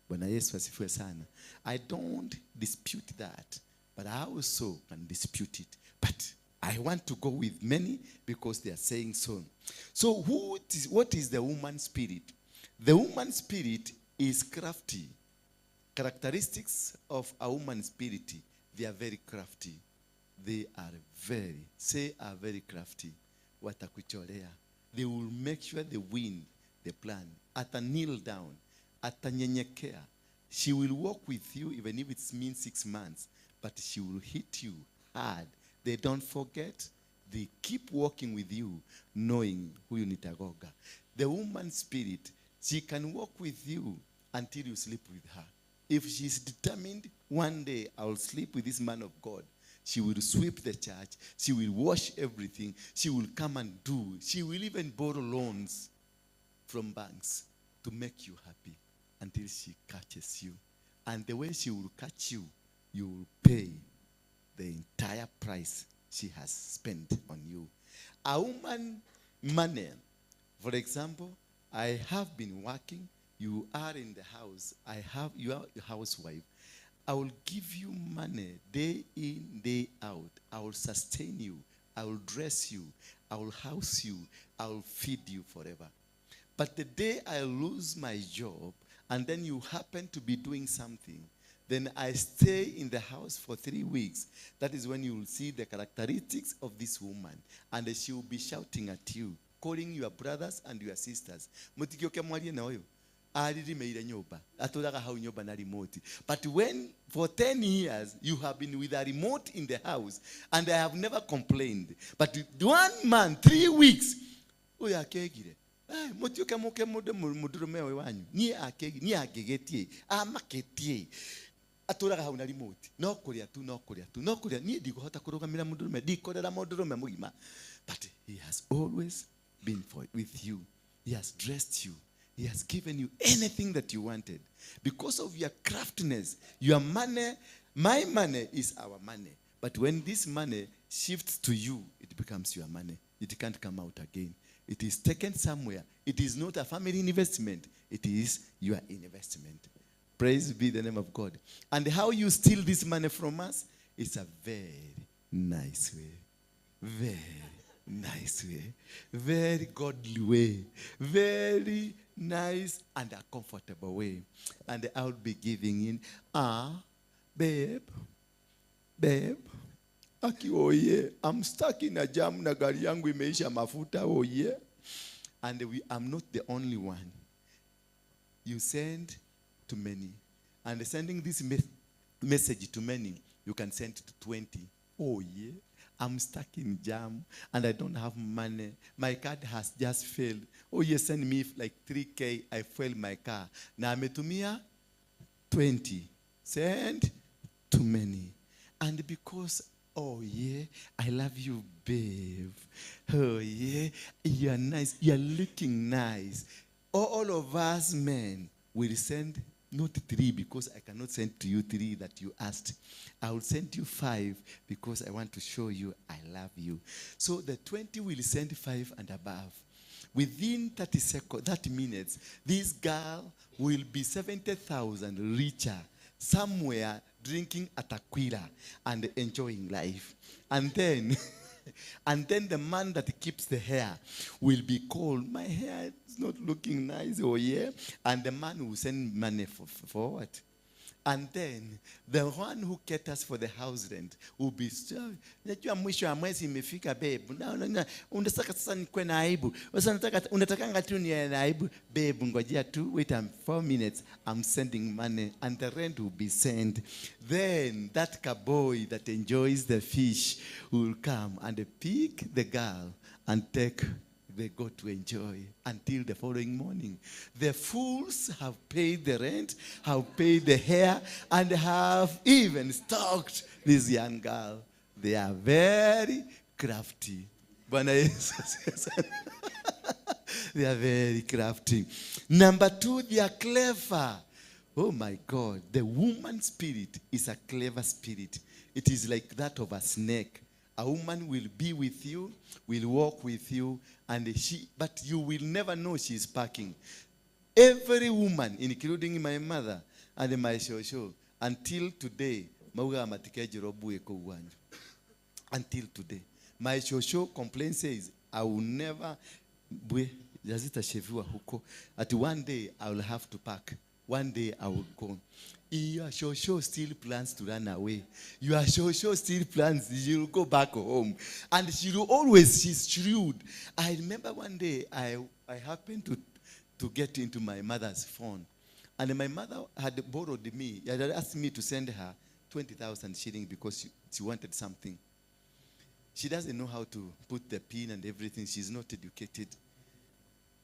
Bwana Yesu asifiwe sana. I don't dispute that, but I also can dispute it. But I want to go with many because they are saying so. So what is the woman spirit? The woman spirit is crafty. Characteristics of a woman spirit, they are very crafty. They are very crafty. Watakucholea. They will make sure they win the plan. Ata kneel down. Ata nyenyekea. She will walk with you even if it means 6 months. But she will hit you hard. They don't forget. They keep walking with you knowing who you nitagoga. The woman spirit, she can walk with you until you sleep with her. If she's determined, one day I will sleep with this man of God, she will sweep the church. She will wash everything. She will come and do. She will even borrow loans from banks to make you happy until she catches you. And the way she will catch you, you will pay the entire price she has spent on you. A woman money, for example, I have been working. You are in the house. You are a housewife. I will give you money day in, day out. I will sustain you. I will dress you. I will house you. I will feed you forever. But the day I lose my job, and then you happen to be doing something, then I stay in the house for 3 weeks. That is when you will see the characteristics of this woman. And she will be shouting at you, calling your brothers and your sisters. But when for 10 years you have been with a remote in the house and I have never complained, but 1 month, 3 weeks, but he has always been with you. He has dressed you. He has given you anything that you wanted. Because of your craftiness, your money, my money is our money. But when this money shifts to you, it becomes your money. It can't come out again. It is taken somewhere. It is not a family investment. It is your investment. Praise be the name of God. And how you steal this money from us is a very nice way. Very nice way. Very godly way. Very nice and a comfortable way. And I'll be giving in, babe, aki oye, I'm stuck in a jam na gari yangu imeisha mafuta oye. And I'm not the only one. You send to many. And sending this message to many, you can send to 20. Oh, yeah. I'm stuck in jam and I don't have money. My card has just failed. Oh, you send me like 3K. I failed my car. Na ametumia 20. Send to many. And because, oh yeah, I love you, babe. Oh yeah, you are nice. You are looking nice. All of us men will send not 3 because I cannot send to you 3 that you asked. I will send you 5 because I want to show you I love you. So the 20 will send 5 and above. Within 30 minutes, this girl will be 70,000 richer somewhere drinking at Aquila and enjoying life. And then, and then the man that keeps the hair will be called, my hair is not looking nice, oh yeah. And the man will send money for what? And then the one who caters for the house rent will be still. Najua mwisho wa mwezi imefika, babe. Unataka sasa nikuwe na aibu. Unatakanga tu niwe na aibu. Babe, ngojea tu, wait 4 minutes. I'm sending money and the rent will be sent. Then that cowboy that enjoys the fish will come and pick the girl and take they go to enjoy until the following morning. The fools have paid the rent, have paid the hair, and have even stalked this young girl. They are very crafty. They are very crafty. Number 2, they are clever. Oh my God, the woman spirit is a clever spirit. It is like that of a snake. A woman will be with you, will walk with you, but you will never know she is packing. Every woman, including my mother and my shosho, until today, until today, my shosho complaint says, I will never, at one day I will have to pack. One day I will go. Your shosho still plans to run away. Your shosho still plans, she'll go back home. And she's shrewd. I remember one day I happened to get into my mother's phone. And my mother had borrowed me, had asked me to send her 20,000 shillings because she wanted something. She doesn't know how to put the pin and everything. She's not educated.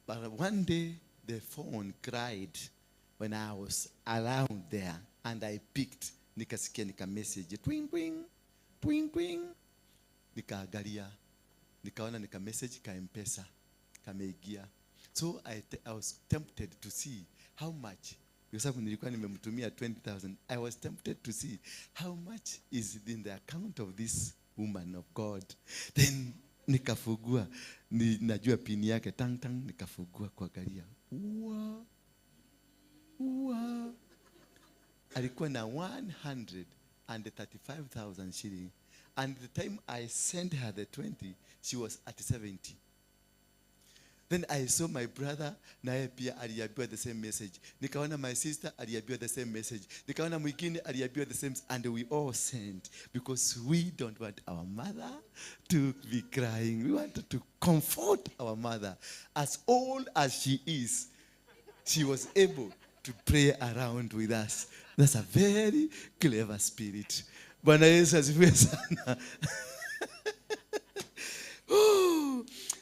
But one day the phone cried. When I was around there, and I picked, nikasikia nika message, twing, twing, twing, twing. Nikaangalia, nikaona nika message ka M-Pesa, kameingia. So I was tempted to see how much, because nilikuwa nimemtumia 20,000. I was tempted to see how much is in the account of this woman of God. Then nikafungua, najua pini yake, tang tang, nikafungua kuangalia. Wow. Wow. Alikuwa na 135,000 shillings. And the time I sent her the 20, she was at 70. Then I saw my brother, naye pia aliambiwa the same message. Nikaona my sister aliambiwa the same message. Nikaona mwingine aliambiwa the same, and we all sent because we don't want our mother to be crying. We want to comfort our mother. As old as she is, she was able to pray around with us. That's a very clever spirit. Bwana Yesu asifiwe sana.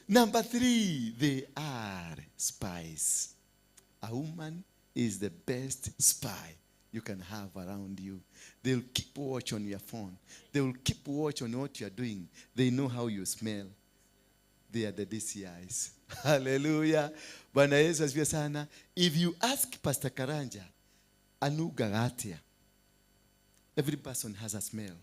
Number 3, they are spies. A woman is the best spy you can have around you. They'll keep watch on your phone. They will keep watch on what you're doing. They know how you smell. They are the DCIs. Hallelujah. Bwana Yesu asifiwe sana. If you ask Pastor Karanja, anugagatia. Every person has a smell.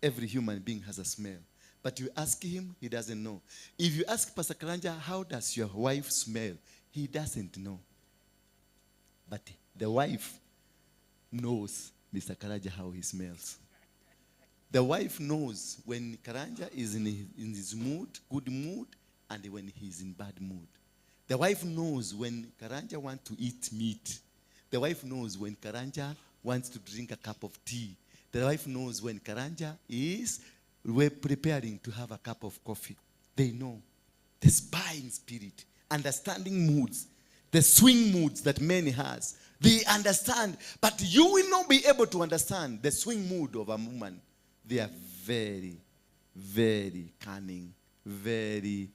Every human being has a smell. But you ask him, he doesn't know. If you ask Pastor Karanja, how does your wife smell? He doesn't know. But the wife knows Mr. Karanja how he smells. The wife knows when Karanja is in his mood, good mood, and when he's in bad mood. The wife knows when Karanja wants to eat meat. The wife knows when Karanja wants to drink a cup of tea. The wife knows when Karanja is preparing to have a cup of coffee. They know. The spying spirit, understanding moods, the swing moods that men has. They understand, but you will not be able to understand the swing mood of a woman. They are very, very cunning, they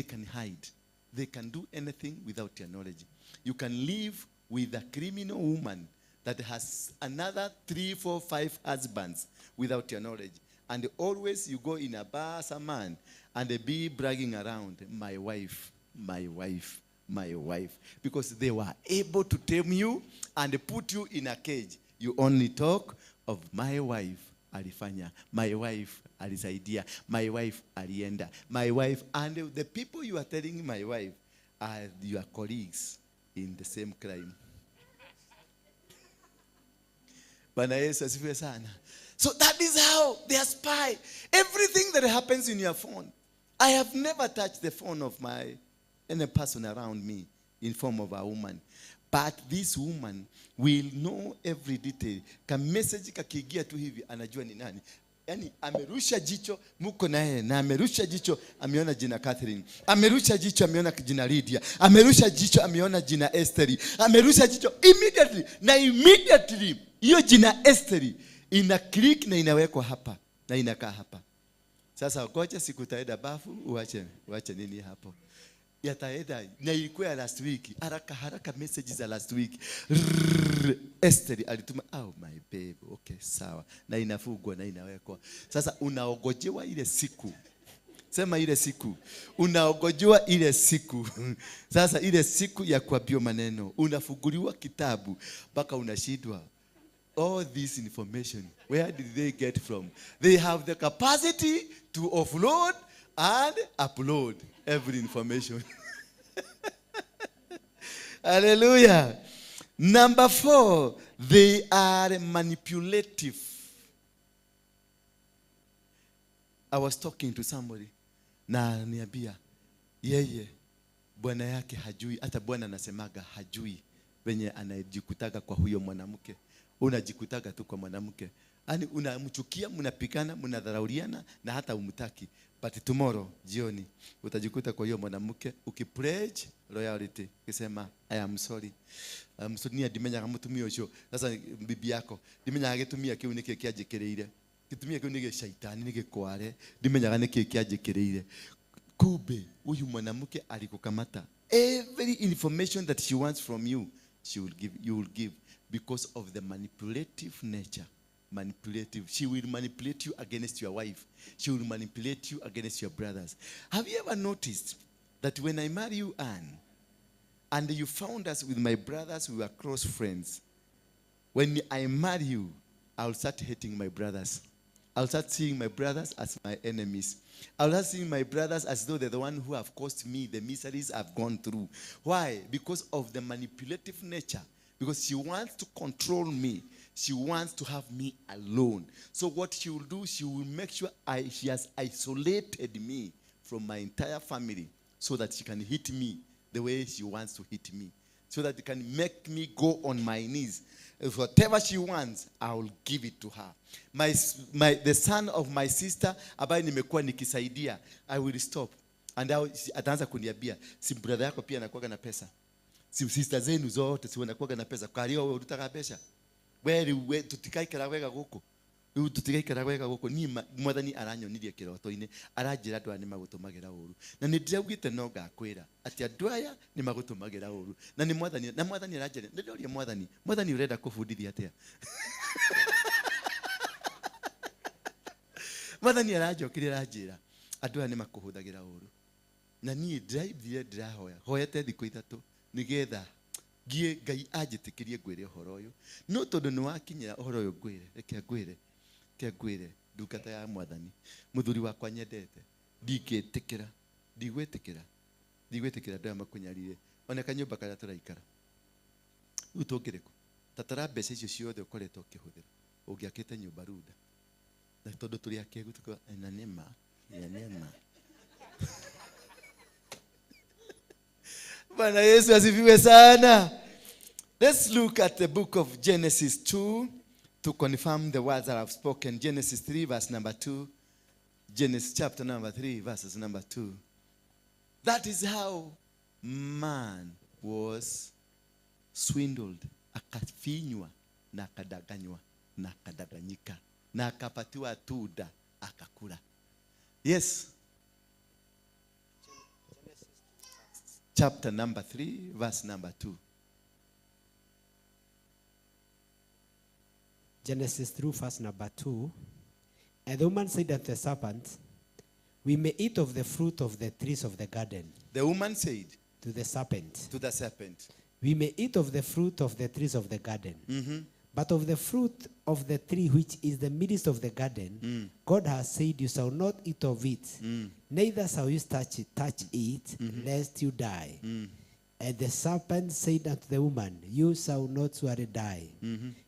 can hide. They can do anything without your knowledge. You can live with a criminal woman that has another 3, 4, 5 husbands without your knowledge. And always you go in a bar as a man and they be bragging around, my wife, my wife, my wife. Because they were able to tame you and put you in a cage. You only talk of my wife, alifanya, my wife, alisaidia, my wife, alienda, my wife. And the people you are telling my wife are your colleagues in the same crime. Bwana Yesu asifiwe sana. So that is how they are spy. Everything that happens in your phone. I have never touched the phone of any person around me in form of a woman. But this woman will know every detail. Ka message kakigia tu hivi anajua ni nani. Yani amerusha jicho muko naye na amerusha jicho ameona jina Catherine. Amerusha jicho ameona jina Lydia. Amerusha jicho ameona jina Esther. Amerusha jicho immediately hiyo jina Esther ina click na inawekwa hapa na inakaa hapa. Sasa ngoja siku taenda bafu uache nini hapo. Yataenda na ilikuwa last week. Haraka messages za last week. Esther alituma, oh my babe, okay sawa. Na inafugwa na inawekwa. Sasa unaogojewa ile siku. Sema ile siku. Unaogojewa ile siku. Sasa ile siku ya kuambiwa maneno. Unafunguliwa kitabu mpaka unashindwa. All this information, where did they get from? They have the capacity to offload and upload every information. Hallelujah. Number 4, they are manipulative. I was talking to somebody. Na niambia, yeye, bwana yake hajui, hata bwana anasemaga hajui venye anajikutaga kwa huyo mwanamke. Unajikutaga tu kwa mwanamke. Yaani unamchukia, mnapikana, mnadharauliana na hata umtaki. But tomorrow jioni utajikuta kwa hiyo mwanamke ukipledge loyalty, ukisema I am sorry. Ni adimenya kama mtumio hicho. Sasa bibi yako dimenya agetumia kiu niki kiajekereire. Kitumia kiu niki shaitani niki kware. Dimenya niki kiajekereire. Kube huyu mwanamke alikukamata. Every information that she wants from you, you will give. Because of the manipulative nature. Manipulative. She will manipulate you against your wife. She will manipulate you against your brothers. Have you ever noticed that when I marry you, Anne, and you found us with my brothers, we were close friends. When I marry you, I'll start hating my brothers. I'll start seeing my brothers as my enemies. I'll start seeing my brothers as though they're the one who have caused me the miseries I've gone through. Why? Because of the manipulative nature. Because she wants to control me. She wants to have me alone. So what she will do, she will make sure she has isolated me from my entire family so that she can hit me the way she wants to hit me. So that it can make me go on my knees. If whatever she wants, I will give it to her. The son of my sister, ambaye nimekuwa nikisaidia, I will stop. And ataanza kuniambia, si brother yako pia anakuwa na pesa. Si sister zenu zote si wanakuwa na pesa. Kwa hiyo unataka pesa. Wewe tutikaikara wega guko. Tutikaikara wega guko ni mwathani aranyonirie kiroto-ine. Aranjira andu aya ni magutumagira uru. Na ni ndiraugite no ngakwira ati andu aya ni magutumagira uru. Na ni mwathani aranjira. Ndirorie mwathani urenda kubundithia atia. Mwathani aranjokire aranjira andu aya ni makuhuthagira uru. Na ni ndirahoya. Hoyete thikũ 3 nigetha ngai ajitikirie ngwire uhoro uyu no tondu ni wakinyira uhoro uyu ngwire reke ngwire ndungata ya mwathani muthuri wakwa nyendete ndigwitikira ndio makunyarire ona kanyumba karia turaikara utongiriku tatara mbeca icio ciothe ukoretwo ukihuthira ungiakite nyumba runda na tondu turi akegu tuko na nema Bwana Yesu asifiwe sana. Let's look at the book of Genesis 2 to confirm the words that I've spoken. Genesis 3 verse number 2. Genesis chapter number 3 verses number 2. That is how man was swindled, akafinywa na akadanganywa na akadanganyika na akapatiwa tuda akakula. Yes. Chapter number 3, verse number 2. Genesis 3, verse number 2. And the woman said unto the serpent, we may eat of the fruit of the trees of the garden. The woman said to the serpent, we may eat of the fruit of the trees of the garden. But of the fruit of the tree which is the midst of the garden, God has said, you shall not eat of it, neither shall you touch it, lest you die. And the serpent said unto the woman, you shall not surely die.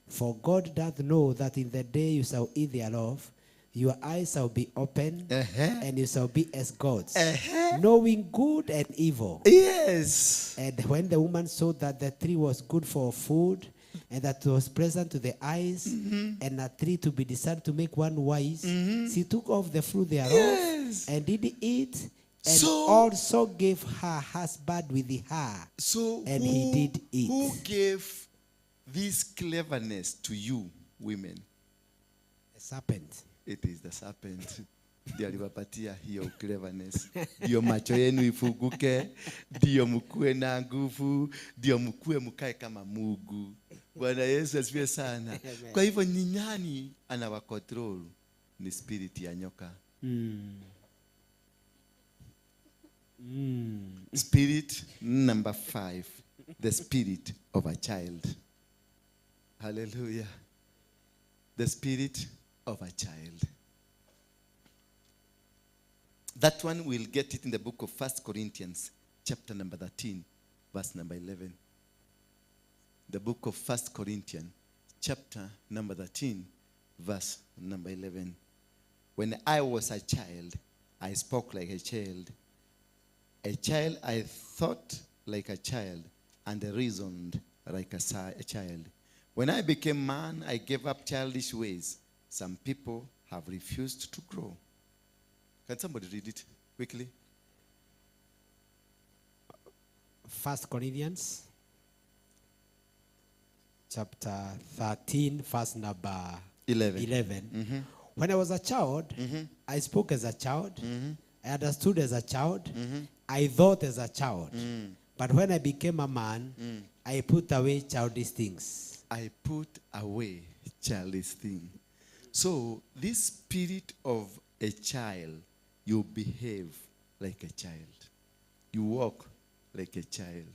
For God doth know that in the day you shall eat thereof, your eyes shall be open, and you shall be as gods, knowing good and evil. Yes. And when the woman saw that the tree was good for food, and that was pleasant to the eyes, and a tree to be desired to make one wise, she took off the fruit thereof, and did eat, and also gave her husband with her, and he did eat. Who gave this cleverness to you, women? The serpent. It is the serpent. Ndio aliwapatia hiyo cleverness. Ndio macho yenu ifunguke, ndio mkue na nguvu, ndio mkue mkae kama Mungu. Bwana Yesu asifiwe sana. Kwa hivyo ni nani anawakontrol? Ni spirit ya nyoka. Spirit number 5, the spirit of a child. Hallelujah. The spirit of a child. That one we'll get it in the book of 1 Corinthians, chapter number 13, verse number 11. The book of 1 Corinthians, chapter number 13, verse number 11. When I was a child, I spoke like a child. A child, I thought like a child, and reasoned like a child. When I became man, I gave up childish ways. Some people have refused to grow. Can somebody read it quickly? 1 Corinthians chapter 13, verse number 11. When I was a child, I spoke as a child. I understood as a child. I thought as a child. But when I became a man, I put away childish things. I put away childish things. So this spirit of a child, you behave like a child. You walk like a child.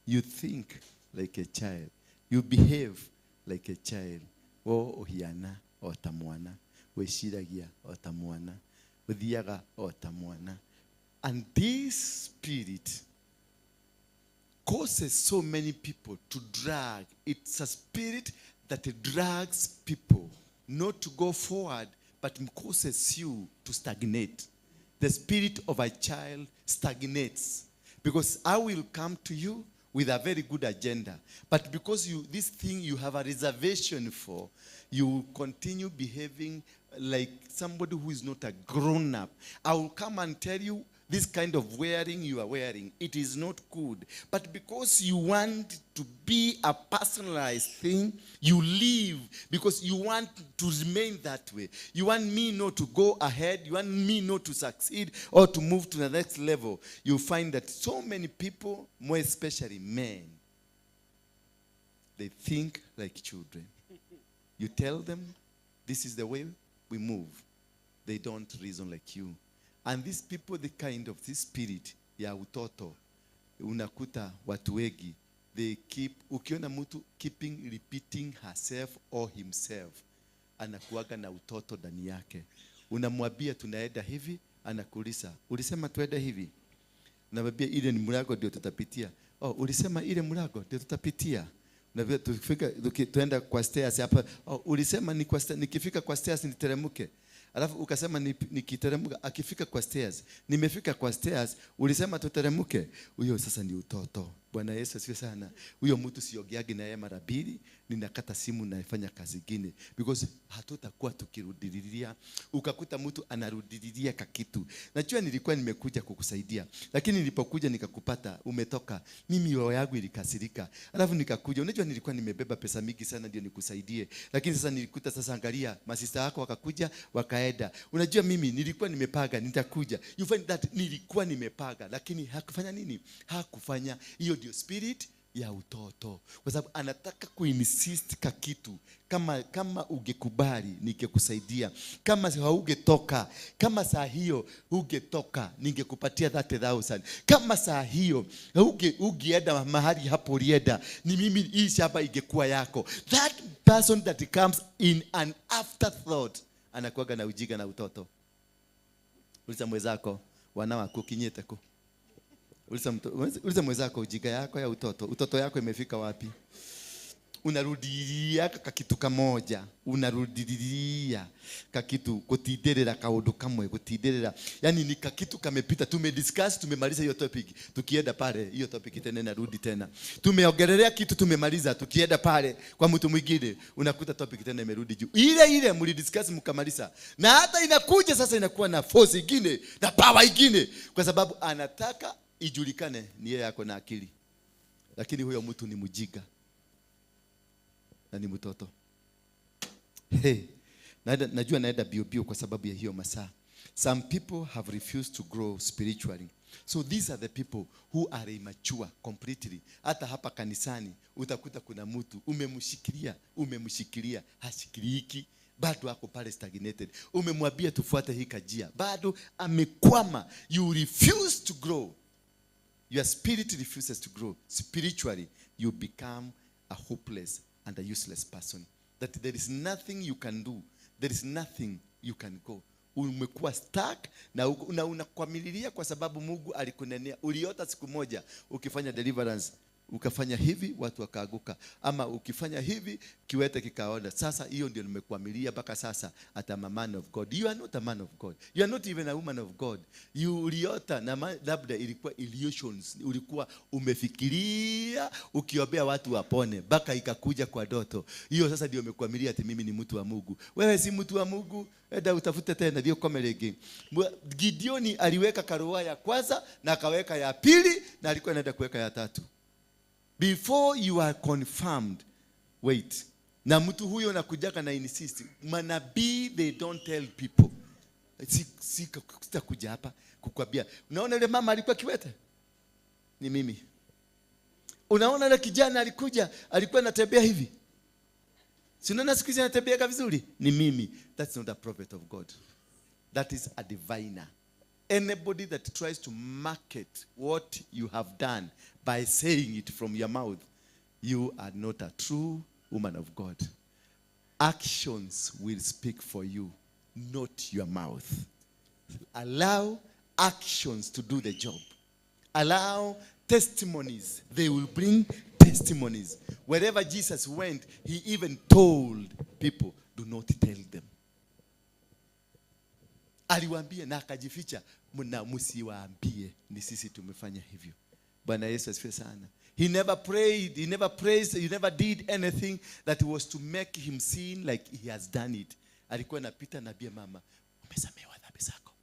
You think like a child. You behave like a child. O ohiana o tamuana. Weshiragia o tamuana. Wediaga o tamuana. And this spirit causes so many people to drag. It's a spirit that drags people not to go forward, but causes you to stagnate. The spirit of a child stagnates. Because I will come to you with a very good agenda. But because this thing you have a reservation for, you continue behaving like somebody who is not a grown-up. I will come and tell you, this kind of wearing you are wearing, it is not good. But because you want to be a personalized thing, you leave because you want to remain that way. You want me not to go ahead. You want me not to succeed or to move to the next level. You find that so many people, more especially men, they think like children. You tell them, this is the way we move. They don't reason like you. And these people, the kind of this spirit ya utoto, unakuta watu wengi, they keep, ukiona mtu keeping repeating herself or himself, anakuaga na utoto ndani yake. Unamwambia tunaenda hivi, anakuuliza, ulisema tuende hivi? Unamwambia ile ni mlango ndio tutapitia. Oh, ulisema ile mlango ndio tutapitia. Unamwambia tufika tuenda kwa stairs hapa. Oh, ulisema ni kwa stairs, nikifika kwa stairs niteremke. Alafu ukasema nikiteremka, akifika kwa stairs, nimefika kwa stairs, ulisema tuteremke. Huyo sasa ni utoto. Bwana Yesu asifiwe sana. Huyo mtu siogeagi na yeye mara mbili, ninakata simu na nifanya kazi nyingine, because hatutakuwa tukirudilia. Ukakuta mtu anarudilia kakitu. Najua nilikuwa nimekuja kukusaidia, lakini nilipokuja nikakupata umetoka, mimi roho yangu ilikasirika. Alafu nikakuja, unajua nilikuwa nimebeba pesa mingi sana ndio nikusaidie, lakini sasa nilikuta, sasa angalia, masista wako wakakuja wakaenda. Unajua mimi nilikuwa nimepaga nitakuja. You find that nilikuwa nimepaga, lakini hakufanya nini? Hakufanya. Hiyo ndio spirit ya utoto, kwa sababu anataka kuinsist ka kitu. Kama ungekubali ningekusaidia, kama haungetoka, kama saa hiyo ungetoka ningekupatia 30,000, kama saa hiyo ungeenda mahali hapo ulienda, ni mimi hii shamba ingekuwa yako. That person that comes in an afterthought anakuwa na ujiga na utoto. Uliza mwenzako, wana wako kinyete ko. Uliza mwenzako, ujiga yako ya utoto yako imefika wapi? Unarudilia kakitu kamoja, unarudilia kakitu kutiderera kaundu kamwe, kutiderera. Yani ni kakitu kamepita, tumediscuss, tumemaliza hiyo topic, tukienda pale hiyo topic tena narudi tena. Tumeongelea kitu tumemaliza, tukienda pale kwa mtu mwingine unakuta topic tena imerudi juu. Ile mlidiscuss mkamaliza. Na hata inakuja sasa inakuwa na force nyingine na power nyingine, kwa sababu anataka ijulikane ni yeye yako na akili. Lakini huyo mtu ni mjiga na ni mtoto. Najua naenda bio kwa sababu ya hiyo masaa. Some people have refused to grow spiritually. So these are the people who are immature completely. Hata hapa kanisani utakuta kuna mtu umemshikilia hashikiliki, bado ako pale stagnated. Umemwambia tufuate hii kajia, bado amekwama. You refuse to grow. Your spirit refuses to grow. Spiritually, you become a hopeless and a useless person. That there is nothing you can do. There is nothing you can go. Umekuwa stuck na unakwamilia kwa sababu Mungu alikunenea. Uliota siku moja ukifanya deliverance, ukafanya hivi watu wakaaguka, ama ukifanya hivi kiwete kikaona. Sasa hiyo ndio nimekwamilia mpaka sasa at a man of God. You are not a man of God. You are not even a woman of God. You uliota na labda ilikuwa illusions. Ulikuwa umefikiria ukiombea watu wapone mpaka ikakuja kwa ndoto. Hiyo sasa ndio umekwamilia ati mimi ni mtu wa Mungu. Wewe si mtu wa Mungu. Enda utafute tena ndio komelege. Gideoni aliweka karua ya kwanza na akaweka ya pili na alikuwa anaenda kuweka ya tatu. Before you are confirmed, wait. Na mtu huyo nakujaka na insist. Manabii, they don't tell people. Sitakuja hapa kukwambia. Unaona yule mama alikuwa kiwete? Ni mimi. Unaona yule kijana alikuwa anatembea hivi? Si unaona siku hizi anatembea vizuri? Ni mimi. That's not a prophet of God. That is a diviner. Anybody that tries to market what you have done by saying it from your mouth, you are not a true woman of God. Actions will speak for you, not your mouth. Allow actions to do the job. Allow testimonies. They will bring testimonies. Wherever Jesus went, he even told people, do not tell them. Aliwaambia na akajificha, mna msiwaambie ni sisi tumefanya hivyo. Bwana Yesu asifiwe sana. He never prayed, he never praised, he never did anything that was to make him seem like he has done it. Alikuwa anapita na bia mama, umesamehewa dhambi zako.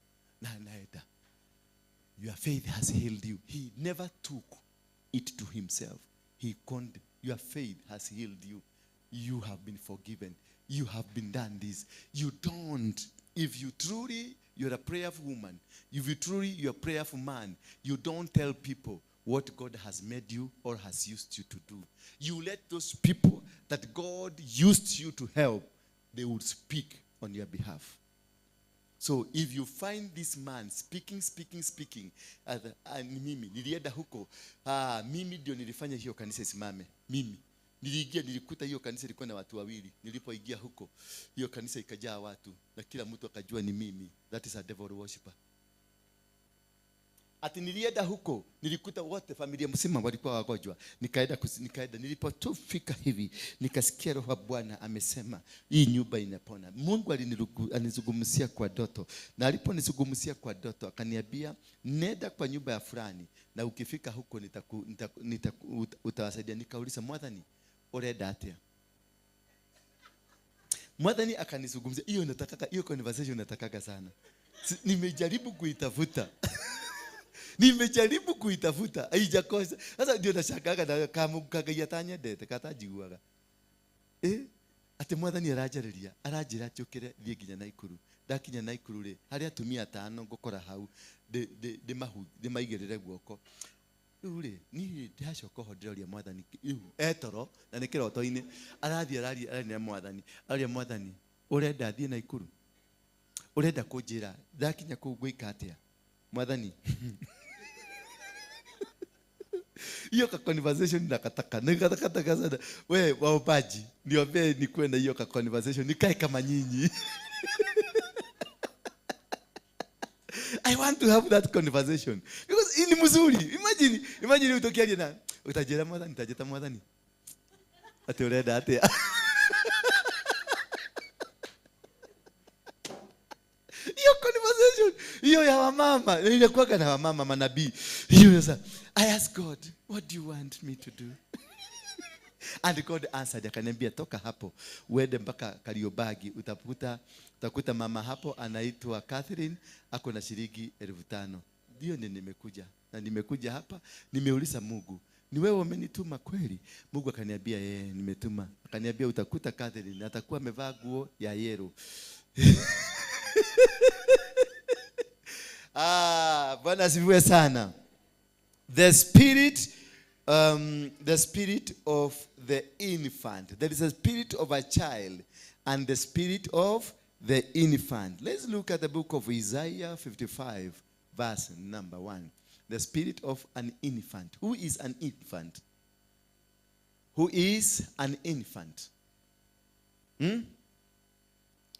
Na anaenda. Your faith has healed you. He never took it to himself. Your faith has healed you. You have been forgiven. You have been done this. You don't. If you truly, you're a prayerful woman. If you truly, you're a prayerful man, you don't tell people what God has made you or has used you to do. You let those people that God used you to help, they would speak on your behalf. So if you find this man speaking, mimi, nilienda huko, mimi ndio nilifanya hiyo kanisa isimame, mimi. Nilikuta hiyo kanisa ilikuwa na watu wawili. Nilipoingia huko, hiyo kanisa ikajaa watu na kila mtu akajua ni mimi. That is a devil worshipper. Ati nilienda huko, nilikuta wote familia mzima walikuwa wagonjwa. Nikaenda nilipotufika hivi, nikasikia Roho wa Bwana amesema, hii nyumba inapona. Mungu alinizungumzia kwa ndoto. Na aliponizungumzia kwa ndoto, akaniambia, nenda kwa nyumba ya fulani na ukifika huko utawasaidia. Nikauliza, Mwathani, urenda atia? Mwadhani akanizungumzia, hiyo nataka, hiyo conversation nataka sana. Nimejaribu kuitafuta. Nimejaribu kuitafuta, haijakosa. Sasa ndio nashangaa na kama kagayatanya dete katajiguaga. Ati mwathani arajira chokere thie nginya Naikuru. Ndakinya Naikuru ri haria atumia 5 ngokora hau de maigirire guoko. Uri ni ndacoka ho ndiroria mwathani etoro na ni kiroto-ini arathie arania mwathani aria mwathani urenda thie Naikuru, urenda kunjira ndakinya kuu gwika atia mwathani. Hiyo conversation nakataka sana. We waopaji niombe nikuwe na hiyo conversation nikae kama nyinyi. I want to have that conversation because ni mzuri. Imagine utokiaje na utajira mwathani, nitajeta mwathani ati urenda ati. Hiyo conversation hiyo ya wamama inakuwa na wamama manabii. Hiyo sasa I asked God, what do you want me to do? And God answered, akaniambia toka hapo uende mpaka Kariobagi, utakuta mama hapo anaitwa Catherine, ako na shilingi 5,000. Ndio nimekuja. Na nimekuja hapa, nimeuliza Mungu, ni wewe umenituma kweli? Mungu akaniambia nimetuma. Akaniambia utakuta Catherine atakuwa amevaa nguo ya yellow. Bwana asifiwe sana. The spirit of the infant. There is a spirit of a child and the spirit of the infant. Let's look at the book of Isaiah 55, verse number 1. The spirit of an infant. Who is an infant? Who is an infant?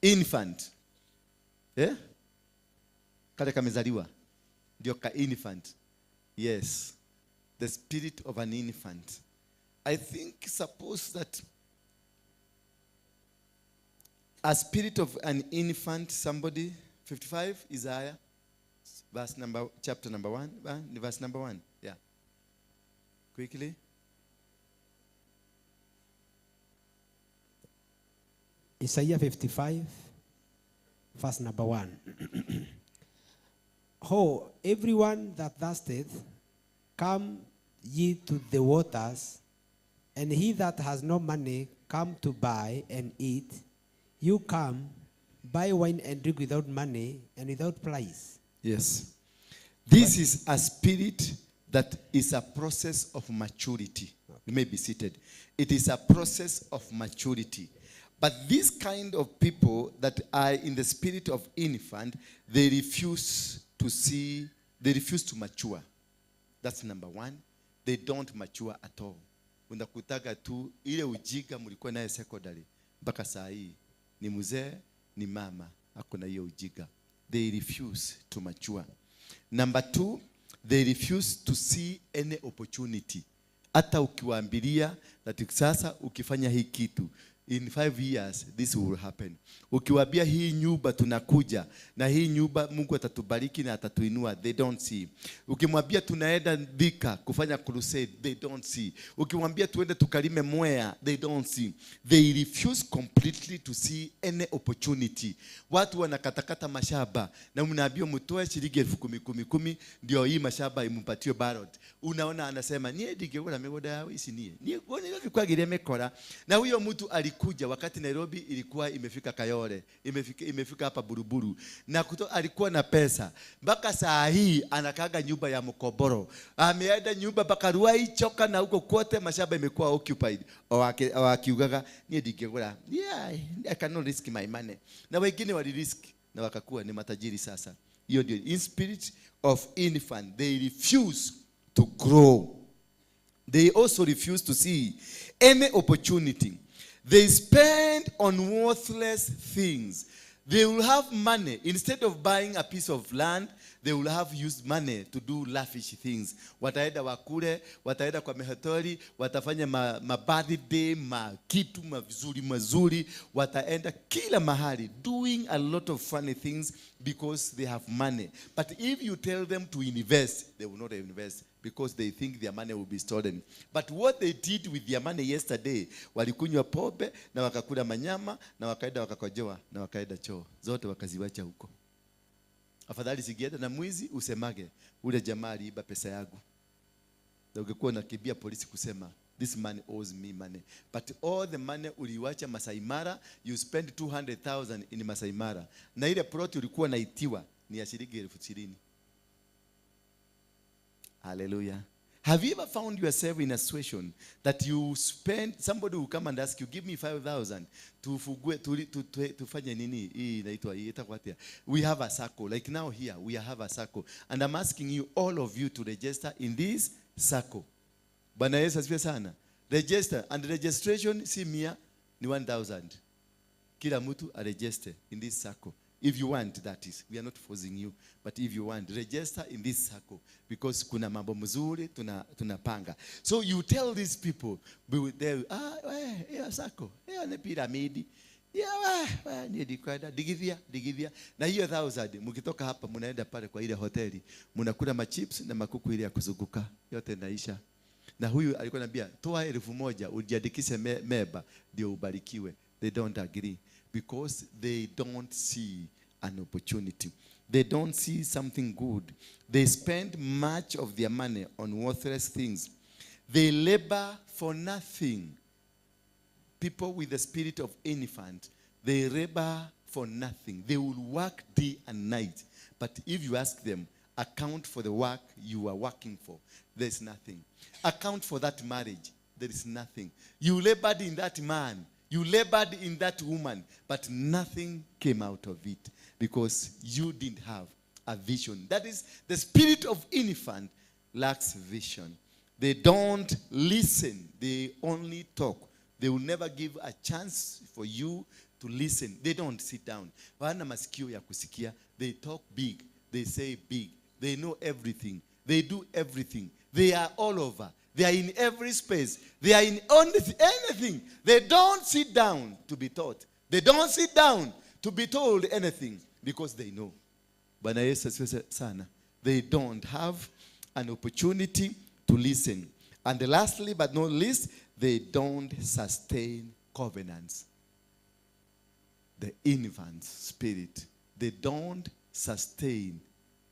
Infant. Yeah? Kale kamezaliwa. Ndio ka infant. Yes. The spirit of an infant. I think suppose that a spirit of an infant, somebody, 55, Isaiah, chapter number 1, verse number 1. Yeah. Quickly. Isaiah 55, verse number 1. Ho, everyone that thirsteth, come ye to the waters, and he that has no money, come to buy and eat. You come, buy wine and drink without money and without price. Yes. This is a spirit that is a process of maturity. You may be seated. It is a process of maturity. But this kind of people that are in the spirit of infant, they refuse to mature. That's number 1. They don't mature at all. Unakutaga tu ile ujiga mlikuwa naye secondary mpaka saa hii ni mzee ni mama hakuna hiyo ujiga. They refuse to mature. Number 2, they refuse to see any opportunity. Hata ukiwaambilia that sasa ukifanya hii kitu in 5 years this will happen. Ukiwaambia hii nyumba tunakuja na hii nyumba Mungu atatubariki na atatuinua, they don't see. Ukimwambia tunaenda Thika kufanya crusade, they don't see. Ukimwambia tuende tukalime Mwea, they don't see. They refuse completely to see any opportunity. Watu wanakatakata mashamba na mnaambia mtoe shilingi 10,000 ndio hii mashamba impatie ballot. Unaona anasema nie digegora megoda yao isinie. Nie gone kwa gire mekora. Na huyo mtu alikuja wakati Nairobi ilikuwa imefika Kayole, imefika hapa Buruburu na alikuwa na pesa. Mpaka saa hii anakaga nyumba ya Mkoboro. Ameenda nyumba mpaka Ruai Choka na huko kote mashamba imekuwa occupied. Akiugaga nie digegora. Yeah, I cannot risk my money. Na wengine walirisk na wakakuwa ni matajiri sasa. Hiyo ndio in spirit of infant. They refuse to grow. They also refuse to see any opportunity. They spend on worthless things. They will have money. Instead of buying a piece of land, they will have used money to do lavish things. Wataenda wakule, wataenda kwa mehoteli, watafanya birthday, kitu mazuri, wataenda kila mahali, doing a lot of funny things because they have money. But if you tell them to invest, they will not invest. because they think their money will be stolen. But what they did with their money yesterday, walikunywa pombe na wakakula manyama na wakaenda wakakojoa na wakaenda choo. Zote wakaziwacha huko. Afadhali sigienda na mwizi usemage ule jamaa aliiba pesa yangu. Na ungekuwa unakimbia polisi kusema this man owes me money. But all the money uliwacha Masai Mara, you spend 200,000 in Masai Mara. Na ile plot ulikuwa naitiwa ni ya shilingi 20,000. Hallelujah. Have you ever found yourself in a situation that you spend, somebody will come and ask you, give me 5,000 to fanya nini? Hii inaitwa itakuwa. We have a circle. Like now here, we have a circle. And I'm asking you, all of you, to register in this circle. Bwana Yesu asifiwe sana. Register. And registration si mia ni 1,000. Kila mtu a register in this circle. If you want, that is. We are not forcing you. But if you want, register in this circle. Because kuna mambo mzuri tunapanga. So you tell these people, yeah, circle. Yeah, ni piramidi. Yeah, ni dikwenda. Digithia. Na hiyo 1,000, mkitoka hapa, munaenda pale kwa ile hoteli. Munakula machips na makuku ile ya kuzunguka. Yote naisha. Na huyu alikuwa anambia, toa 1,000, ujiandikishe meba, ndio ubarikiwe. They don't agree. Because they don't see an opportunity. They don't see something good. They spend much of their money on worthless things. They labor for nothing. People with the spirit of infant, they labor for nothing. They will work day and night. But if you ask them, account for the work you are working for, there's nothing. Account for that marriage, there is nothing. You labored in that man. You labored in that woman, but nothing came out of it because you didn't have a vision. That is, the spirit of infant lacks vision. They don't listen. They only talk. They will never give a chance for you to listen. They don't sit down. Wana masikio ya kusikia. They talk big. They say big. They know everything. They do everything. They are all over. They are in every space. They are in anything. They don't sit down to be taught. They don't sit down to be told anything because they know. Bwana Yesu asifiwe sana. They don't have an opportunity to listen. And lastly but not least, they don't sustain covenants. The infant spirit. They don't sustain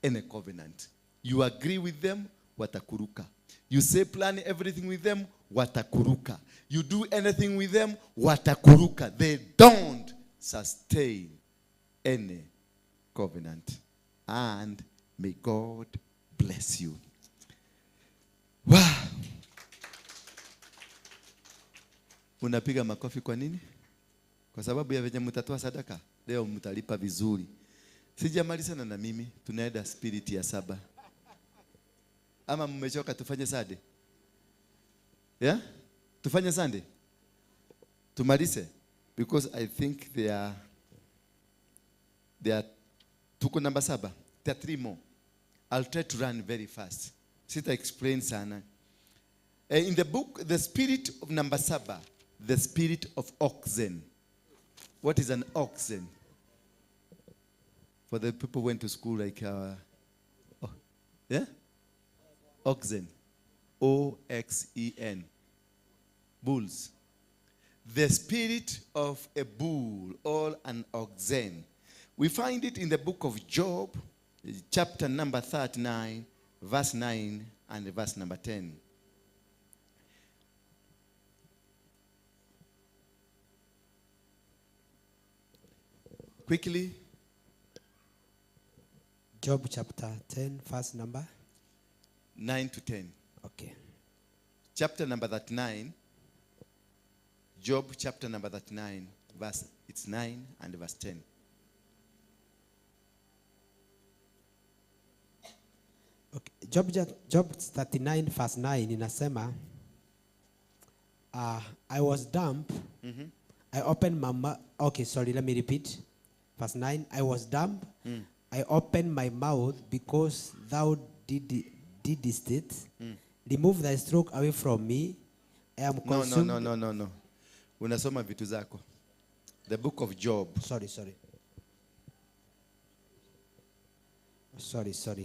any covenant. You agree with them, watakuruka. You say plan everything with them, watakuruka. You do anything with them, watakuruka. They don't sustain any covenant. And may God bless you. Wow. Unapiga makofi kwa nini? Kwa sababu ya venye mtatoa sadaka. Leo mtalipa vizuri. Sijamaliza na mimi, tunaenda spirit ya 7. Ama mmechoka tufanye Sunday? Yeah? Tufanye Sunday? Tumalize? Because I think they are tuko number 7. There are 3 more. I'll try to run very fast. Sita explain sana. In the book, the spirit of number 7, the spirit of oxen. What is an oxen? For the people who went to school like, yeah? Oxen. O-X-E-N. Bulls. The spirit of a bull or an oxen. We find it in the book of Job, chapter number 39, verse 9 and verse number 10. Quickly. Job chapter 10, verse number 9 to 10. Okay. Chapter number 39. Job chapter number 39, verse it's 9 and verse 10. Okay. Job 39 verse 9 inasema, I was dumb. Mm-hmm. I opened my mouth. Okay, sorry, let me repeat. Verse 9, I was dumb. I opened my mouth because thou didst it. Remove thy stroke away from me. I am consumed. No. Unasoma vitu zako. The book of Job. Sorry.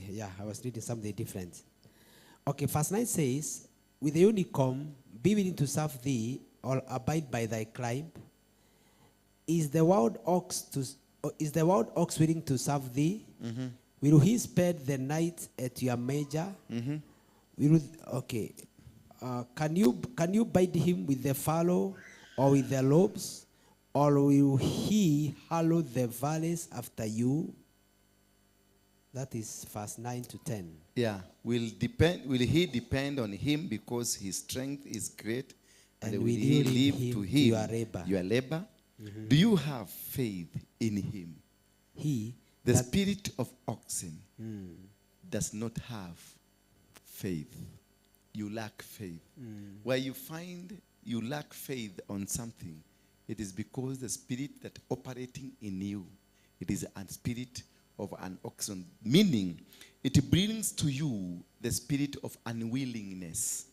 Yeah, I was reading something different. Okay, verse 9 says, with the unicorn, be willing to serve thee, or abide by thy climb. Is the wild ox willing to serve thee? Will he spend the night at your manger? Can you bide him with the fallow or with the lobes? Or will he hallow the valleys after you? That is verse 9 to 10. Yeah. Will he depend on him because his strength is great? And will he leave to him your labor? Do you have faith in him? The spirit of oxen does not have faith. You lack faith. Where you find you lack faith on something, it is because the spirit that operating in you, it is a spirit of an oxen, meaning it brings to you the spirit of unwillingness.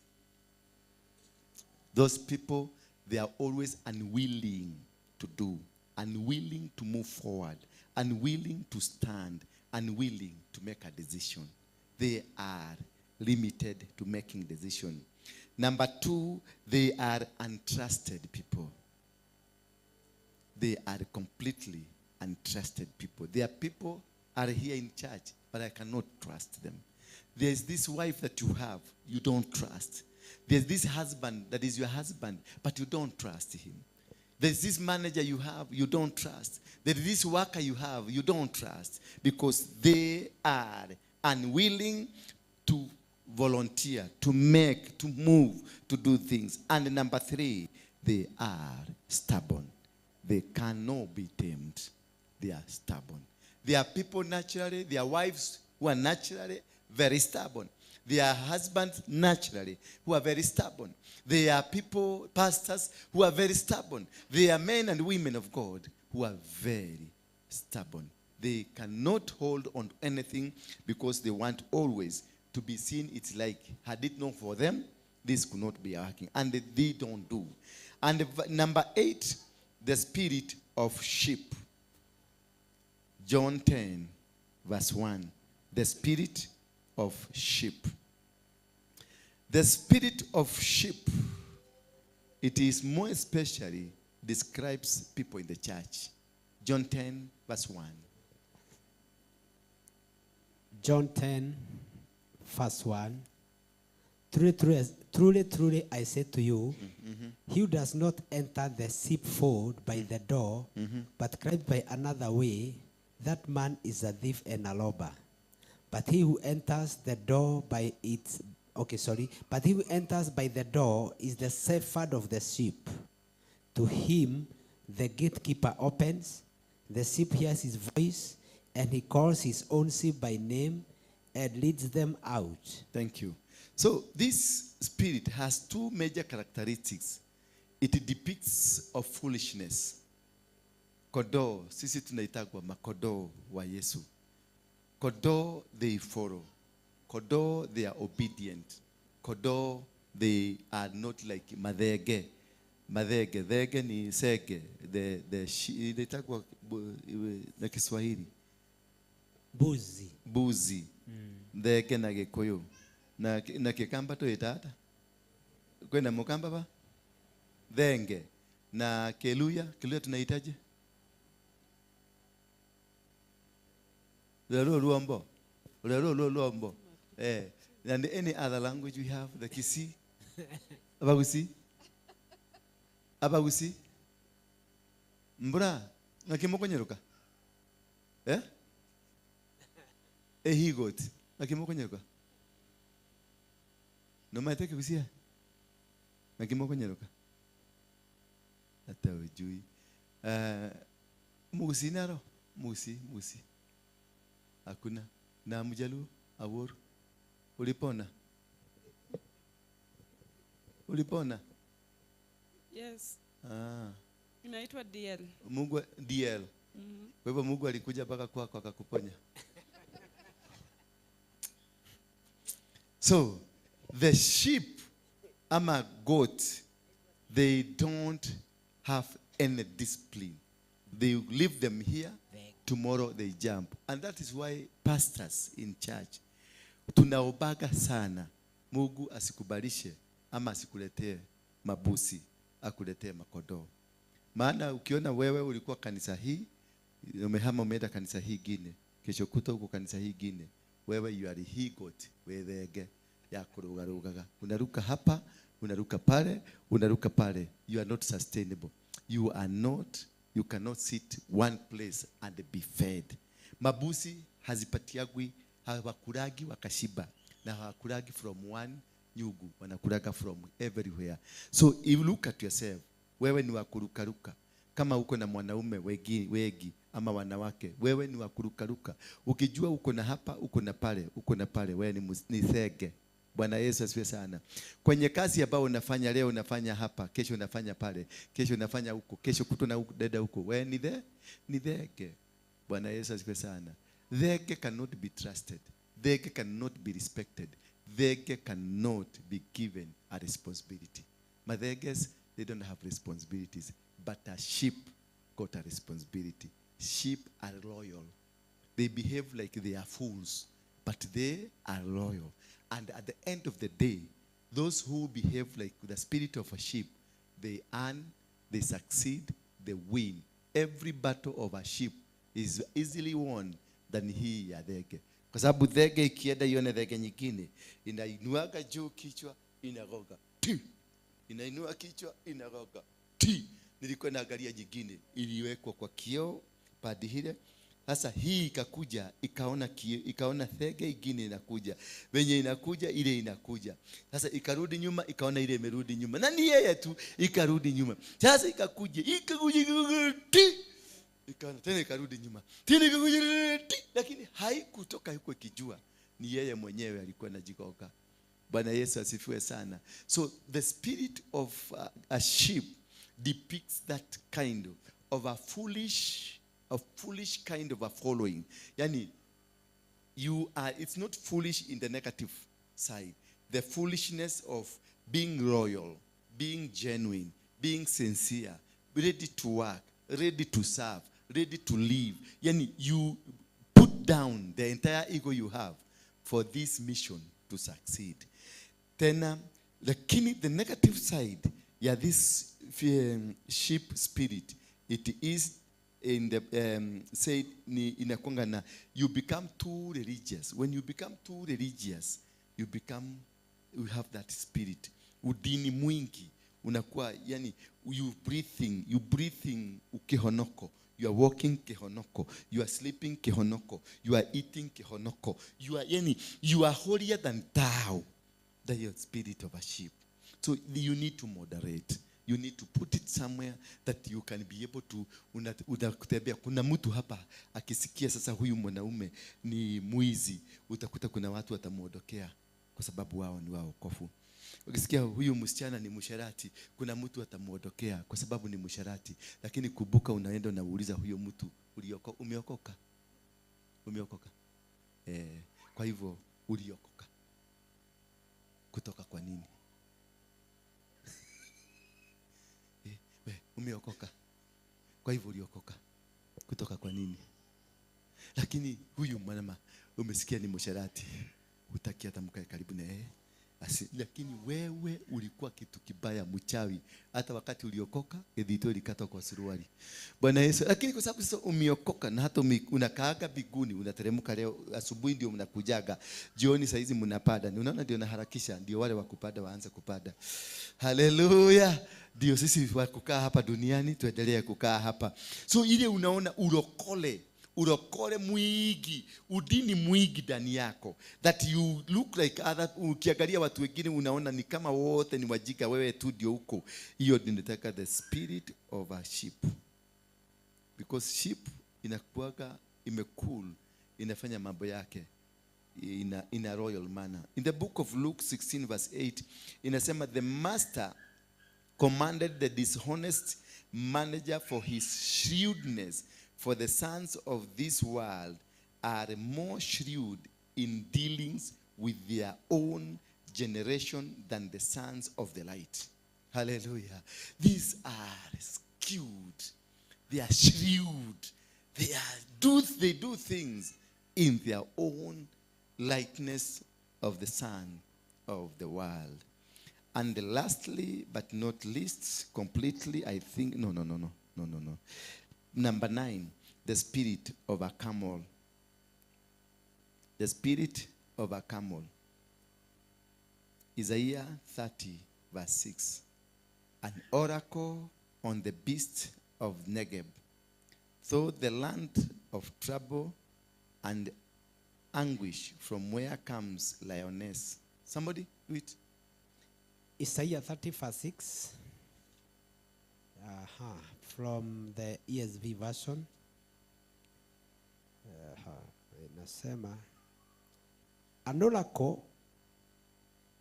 Those people, they are always unwilling to do, unwilling to move forward, unwilling to stand, unwilling to make a decision. They are limited to making decision. Number two, they are untrusted people. They are completely untrusted people. There are people are here in church, but I cannot trust them. There's this wife that you have, you don't trust. There's this husband that is your husband, but you don't trust him. There's this manager you have, you don't trust. There's this worker you have, you don't trust. Because they are unwilling to volunteer, to make, to move, to do things. And number three, they are stubborn. They cannot be tamed. They are stubborn. There are people naturally, their wives who are naturally very stubborn. There are husbands naturally who are very stubborn. There are people, pastors, who are very stubborn. There are men and women of God who are very stubborn. They cannot hold on to anything because they want always to be seen. It's like, had it not for them, this could not be working. And they don't do. And number 8, the spirit of sheep. John 10, verse 1. The spirit of sheep. The spirit of sheep, it is more especially describes people in the church. John 10, verse 1. John 10, verse 1. Truly, I say to you, he who does not enter the sheepfold by the door, but climbs by another way, that man is a thief and a robber. But he who enters the door by its but he who enters by the door is the shepherd of the sheep. To him the gatekeeper opens, the sheep hears his voice, and he calls his own sheep by name and leads them out. Thank you. So this spirit has 2 major characteristics. It depicts of foolishness. Kodoo, sisi tunaitagwa makodoo wa Yesu. Kodoo, they follow. Kodoo, they are obedient. Kodoo, they are not like madhege. Madhege, dhege ni sege. Inaitagwa na Kiswahili. Buzi. Buzi. Dhege na Gikuyu. Na Kikamba to itata. Kwenda Mukamba ba? Dhenge. Na Keluya tunaitaje? Luombo. And any other language we have, the Kisi, Abagusi, Mbra, nakimoko nyeruka. He got, nakimoko nyeruka. No matter Kisia, nakimoko nyeruka. Ata ujui. Musi naro, musi. Hakuna. Na Mjaluo, Aworo. Ulipona? Yes. Ah. Inaitwa DL. Mungu DL. Kwa hivyo Mungu alikuja mpaka kwako akakuponya. So, the sheep ama goat, they don't have any discipline. They leave them here. Tomorrow they jump. And that is why pastors in church tunaobaga sana Mungu asikubalishe ama asikuletee mabusi, akuletee makodoo. Maana ukiona wewe ulikuwa kanisa hii, umehama umeenda kanisa hii gine, kesho kuta uko kanisa hii gine, wewe you are he got wethenge ya kurugarugaga. Unaruka hapa, unaruka pale, unaruka pale. You are not sustainable. You are not, you cannot sit one place and be fed. Mabusi hazipatiagwi, hawakuragi wakashiba, na hawakuragi from one nyugu, wanakuraga from everywhere. So if you look at yourself, wewe ni wakurukaruka. Kama uko na mwanaume wegi ama wanawake, wewe ni wakurukaruka. Ukijua uko na hapa, uko na pale, uko na pale, wewe ni thege. Bwana Yesu asifiwe sana. Kwenye kazi ambayo unafanya leo, unafanya hapa, kesho unafanya pale, kesho unafanya huko, kesho kutuna huko, dada huko, wewe ni thege. Bwana Yesu asifiwe sana. Thege cannot be trusted. Thege cannot be respected. Thege cannot be given a responsibility. Matheges, they don't have responsibilities, but a sheep got a responsibility. Sheep are loyal. They behave like they are fools, but they are loyal. And at the end of the day, those who behave like the spirit of a sheep, they earn, they succeed, they win. Every battle of a sheep is easily won than he ya thege. Kwa sababu thege ikienda ione thege nyingine, inainuaga juu kichwa, inagoga. Ti! Inainua kichwa, inagoga. Ti! Nilikuwa naangalia nyingine, iliwekwa kwa kioo padi hile. Sasa hii ikakuja, ikaona thege ingine inakuja. Wenye inakuja, ile inakuja. Sasa ikarudi nyuma, ikaona ile imerudi nyuma. Na ni yeye tu ikarudi nyuma. Sasa ikakuja, ti! Ikaona tena ikarudi nyuma. Tena ikakuja, ti! Lakini haikutoka huko ikijua ni yeye mwenyewe alikuwa anajigoga. Bwana Yesu asifiwe sana. So the spirit of a sheep depicts that kind of a foolish kind of a following. Yani, it's not foolish in the negative side. The foolishness of being loyal, being genuine, being sincere, ready to work, ready to serve, ready to live. Yani, you put down the entire ego you have for this mission to succeed. Tena, the negative side, this sheep spirit, it is in the said inakwanga na you become too religious. When you become too religious, you have that spirit. Udini mwingi unakuwa, yani you breathing ukihonoko. You are walking kihonoko, you are sleeping kihonoko, you are eating kihonoko. You are holier than thou. That is the spirit of a sheep. So you need to moderate. You need to put it somewhere that you can be able to unakutembea. Kuna mtu hapa akisikia sasa huyu mwanaume ni mwizi, utakuta kuna watu watamuondokea kwa sababu wao ni waokofu. Ukisikia huyu msichana ni msharati, kuna mtu atamuondokea kwa sababu ni msharati. Lakini kumbuka, unaenda na uuliza huyo mtu, umeokoka? Umeokoka? Kwa hivyo uliokoka kutoka kwa nini? Umeokoka. Kwa hivyo uliokoka kutoka kwa nini? Lakini huyu mwanama umesikia ni msharati, hutaki hata mkae karibu na yeye. Lakini wewe ulikuwa kitu kibaya, mchawi. Hata wakati uliokoka, edito ilikata kwa suruali. Bwana Yesu. Lakini kwa sababu sasa umeokoka, na hata unakaaga biguni, unateremka leo asubuhi ndio mnakujaga, jioni saa hizi mnapada. Unaona ndio naharakisha, ndio wale wakupada waanze kupada. Haleluya. Ndio sisi wakukaa hapa duniani tuendelee kukaa hapa. So ile unaona urokole mwingi, udini mwingi ndani yako, that you look like other. Ukiangalia watu wengine unaona ni kama wote ni wajika, wewe tu ndio huko. Hiyo ninataka the spirit of a sheep, because sheep inakuaga imecool, inafanya mambo yake in a royal manner. In the book of Luke 16 verse 8 inasema, the master commanded the dishonest manager for his shrewdness, for the sons of this world are more shrewd in dealings with their own generation than the sons of the light. Hallelujah. These are skewed. They are shrewd. They do things in their own likeness of the Son of the world. And lastly, but not least, completely, I think, no. Number 9, the spirit of a camel. The spirit of a camel. Isaiah 30, verse 6. An oracle on the beast of Negeb. Though the land of trouble and anguish, from where comes lioness? Somebody do it. Isaiah 30 verse 6. From the ESV version. Inasema, an oracle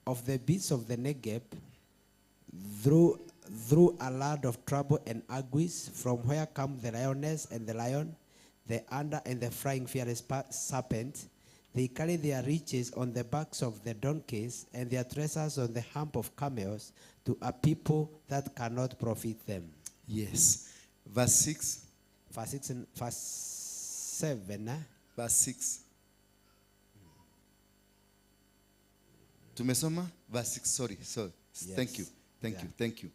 of the beasts of the Negeb, through a land of trouble and anguish, from where come the lioness and the lion, the under and the flying fierce serpent. They carry their riches on the backs of the donkeys and their treasures on the hump of camels, to a people that cannot profit them. Yes. Verse 6. Verse 6 and verse 7. Verse 6. Tumesoma? Verse 6. Sorry. Yes. Thank you.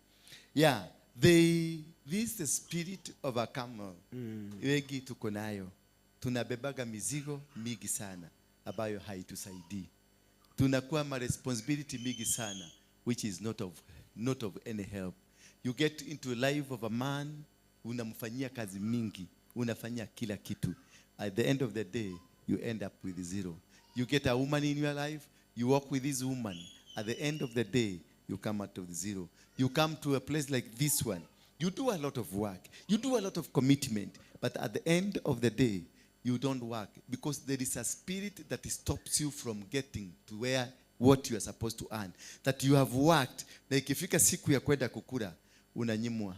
Yeah. This is the spirit of a camel. Wengi tuko nayo. Tunabebaga mizigo mingi sana ambayo haitusaidii. Tunakuwa ma responsibility mingi sana which is not of any help. You get into life of a man, unamfanyia kazi mingi, unafanyia kila kitu. At the end of the day, you end up with zero. You get a woman in your life, you walk with this woman. At the end of the day, you come out of zero. You come to a place like this one. You do a lot of work. You do a lot of commitment. But at the end of the day, you don't work. Because there is a spirit that stops you from getting to what you are supposed to earn. That you have worked. Na ikifika siku ya kwenda kukula, unanyimwa,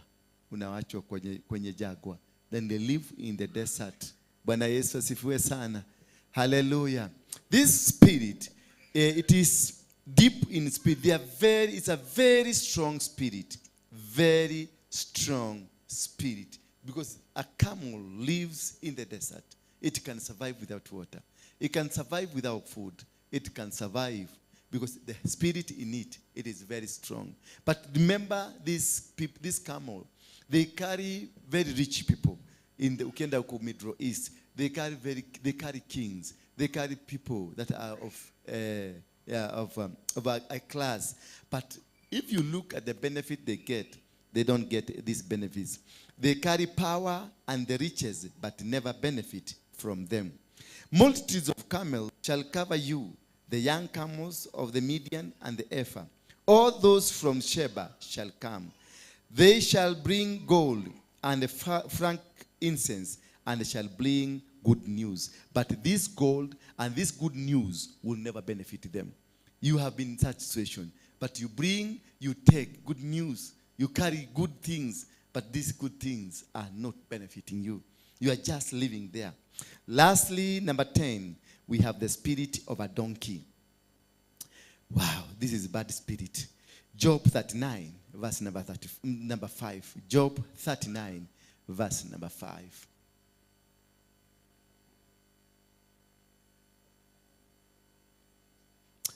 unawachwa kwenye jagwa. Then they live in the desert. Bwana Yesu asifiwe sana. Hallelujah. This spirit, it is deep in spirit. It's a very strong spirit. Very strong spirit. Because a camel lives in the desert. It can survive without water. It can survive without food. It can survive because the spirit in it is very strong. But remember, this camel, they carry very rich people. In the Ukenda huko Middle East, they carry kings. They carry people that are of a class. But if you look at the benefit they get, they don't get these benefits. They carry power and the riches, but never benefit from them. Multitudes of camels shall cover you, the young camels of the Midian and the Ephah. All those from Sheba shall come. They shall bring gold and frankincense, and shall bring good news. But this gold and this good news will never benefit them. You have been in such situation, but you take good news, you carry good things, but these good things are not benefiting you. You are just living there. Lastly, number 10, we have the spirit of a donkey. Wow, this is bad spirit. Job 39, verse number 5. Job 39, verse number 5.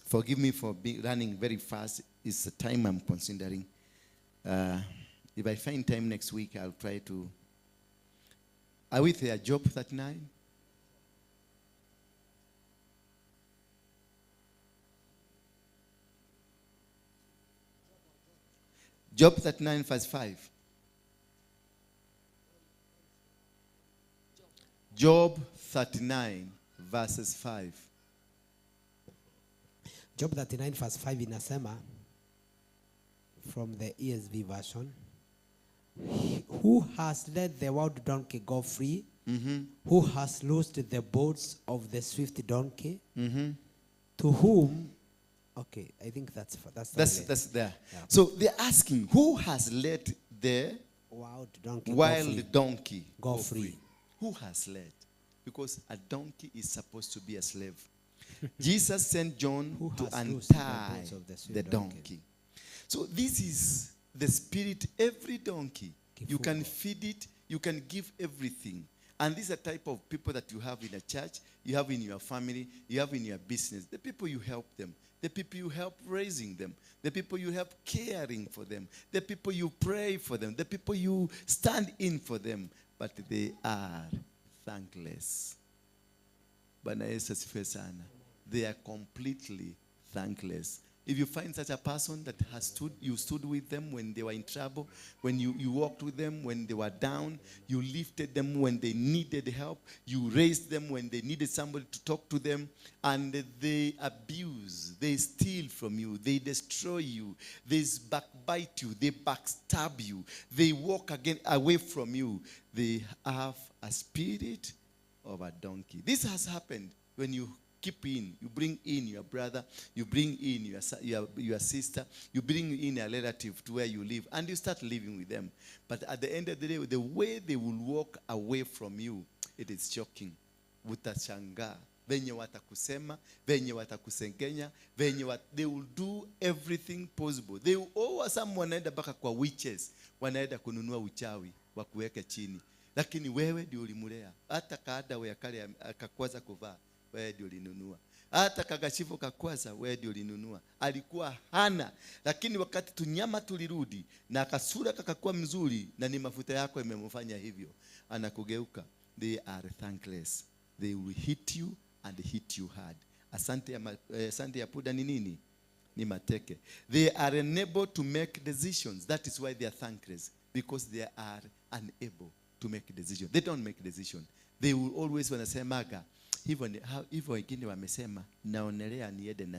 Forgive me for running very fast. It's the time I'm considering. If I find time next week, I'll try to. Are we there? Job 39? Job 39, verse 5. Job 39, verses 5. Job 39 verse 5 inasema, from the ESV version, who has let the wild donkey go free? Mm-hmm. Who has loosed the bolts of the swift donkey? Mm-hmm. To whom? Okay, I think that's there. Yeah. So they're asking, who has let the wild donkey go free? free? Who has led? Because a donkey is supposed to be a slave. Jesus sent John to untie the donkey. So this is the spirit. Every donkey, you can feed it, you can give everything. And these are type of people that you have in a church, you have in your family, you have in your business. The people you help them, the people you help raising them, the people you help caring for them, the people you pray for them, the people you stand in for them, but they are thankless. Bwana Yesu asifiwe sana. They are completely thankless. If you find such a person that you stood with them when they were in trouble, when you walked with them when they were down, you lifted them when they needed help, you raised them when they needed somebody to talk to them, and they abuse, they steal from you, they destroy you, they backbite you, they backstab you, they walk again away from you, they have a spirit of a donkey. This has happened when you keep in, you bring in your brother, you bring in your sister, you bring in a relative to where you live, and you start living with them. But at the end of the day, the way they will walk away from you, it is shocking. Utashangaa venye watakusema, venye watakusengenya, they will do everything possible. They will some wanaenda baka kwa witches, wanaenda kununua uchawi wa kuweka chini. Lakini wewe ndio ulimulea. Hata kaada wewe kale akakwaza kuvaa, wewe ndio ulinunua. Hata kagashifu kakwaza, wewe ndio ulinunua. Alikuwa hana, lakini wakati tunyama tulirudi na kasura kakakuwa mzuri na ni mafuta yako imemfanya hivyo, anakugeuka. They are thankless. They will hit you and hit you hard. Asante ya puda ni nini? Ni mateke. They are unable to make decisions. That is why they are thankless, because they are unable to make decisions. They don't make decisions. They will always wanasemaga hivyo wengine wamesema, naonelea niende na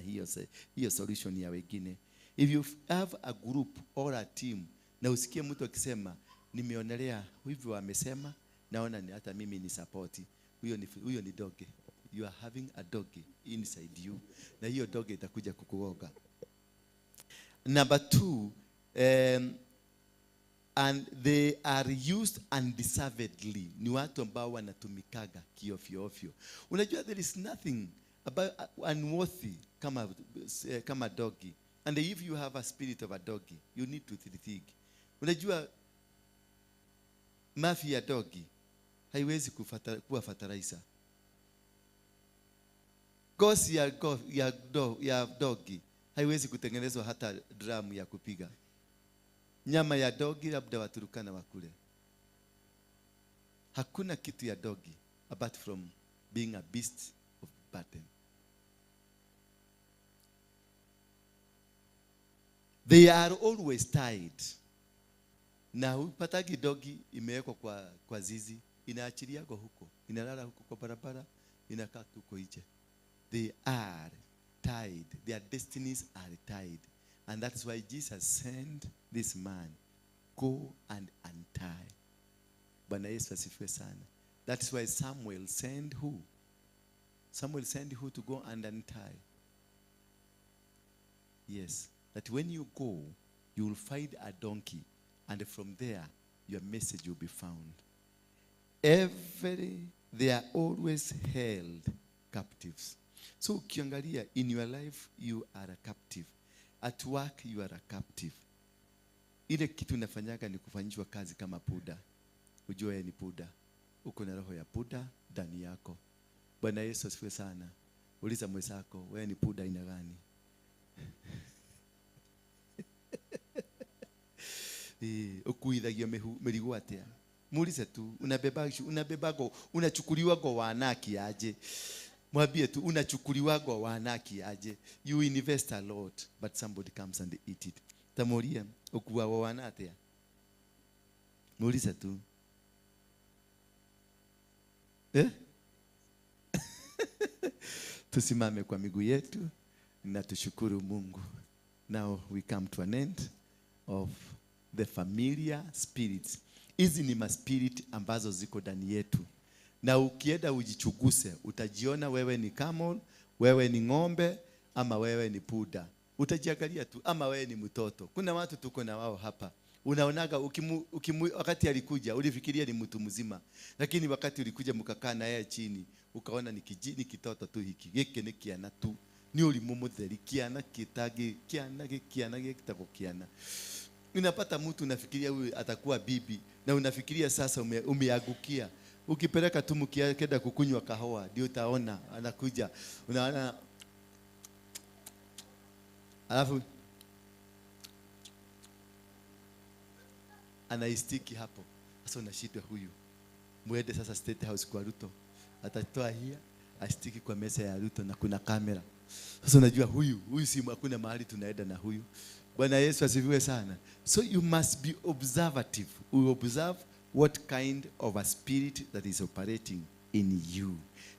hiyo solution ya wengine. If you have a group or a team na usikie mtu akisema nimeonelea hivyo wamesema, naona ni hata mimi ni support, huyo ni dog. You are having a dog inside you, na hiyo dog itakuja kukuoga. Number 2, and they are used undeservedly. Ni watu ambao wanatumikaga kiofyo. Unajua there is nothing about unworthy kama doggy. And if you have a spirit of a doggy, you need to think. Unajua mafi ya doggy haiwezi kuwa fertilizer. Gosi ya doggy haiwezi kutengenezwa hata drum ya kupiga. Nyama ya dogi labda Waturukana wakule. Hakuna kitu ya dogi apart from being a beast of burden. They are always tied. Na upatagi dogi imewekwa kwa zizi, inaachilia huko, inalala huko kwa barabara, inakaa huko nje. They are tied. Their destinies are tied. And that is why Jesus sent this man, go and untie. Bwana Yesu asifiwe sana. That is why Samuel sent who? Samuel sent who to go and untie? Yes, that when you go, you will find a donkey, and from there, your message will be found. They are always held captives. So ukiangalia, in your life, you are a captive. At work, you are a captive. Ile kitu unafanyaga ni kufanyishwa kazi kama puda. Ujue ni puda. Uko na roho ya puda ndani yako. Bwana Yesu asifiwe sana. Uliza mwenzako, wewe ni puda aina gani? Ukuithagio merigo atia. Muulize tu, unabebago, unachukuliwago wanaki aje? Mwambie tu, unachukuliwago wanaki aje? You invest a lot, but somebody comes and eat it. Tamoria, ukuwa wanatia. Muulize tu. Tusimame kwa miguu yetu na tushukuru Mungu. Now we come to an end of the familiar spirits. Hizi ni maspirit ambazo ziko ndani yetu. Na ukienda ujichuguse, utajiona wewe ni camel, wewe ni ng'ombe, ama wewe ni puda. Utajiangalia tu, ama wewe ni mtoto. Kuna watu tuko na wao hapa. Unaonaga wakati alikuja ulifikiria ni mtu mzima, lakini wakati ulikuja mkakaa na yeye chini ukaona ni kitoto tu hiki. Geke ni kiana tu. Ni ulimumutheri kiana kiana kitako kiana. Unapata mtu unafikiria huyu atakuwa bibi na unafikiria sasa umeagukia. Ukipeleka tu mkienda kukunywa kahawa ndio utaona anakuja. Unaona Alafu anaistiki hapo. Sasa unashindwa huyu. Mwende sasa State House kwa Ruto. Atatoa hia, astiki kwa meza ya Ruto na kuna kamera. Sasa unajua huyu si hakuna mahali tunaenda na huyu. Bwana Yesu asifiwe sana. So you must be observative. We observe what kind of a spirit that is operating in you.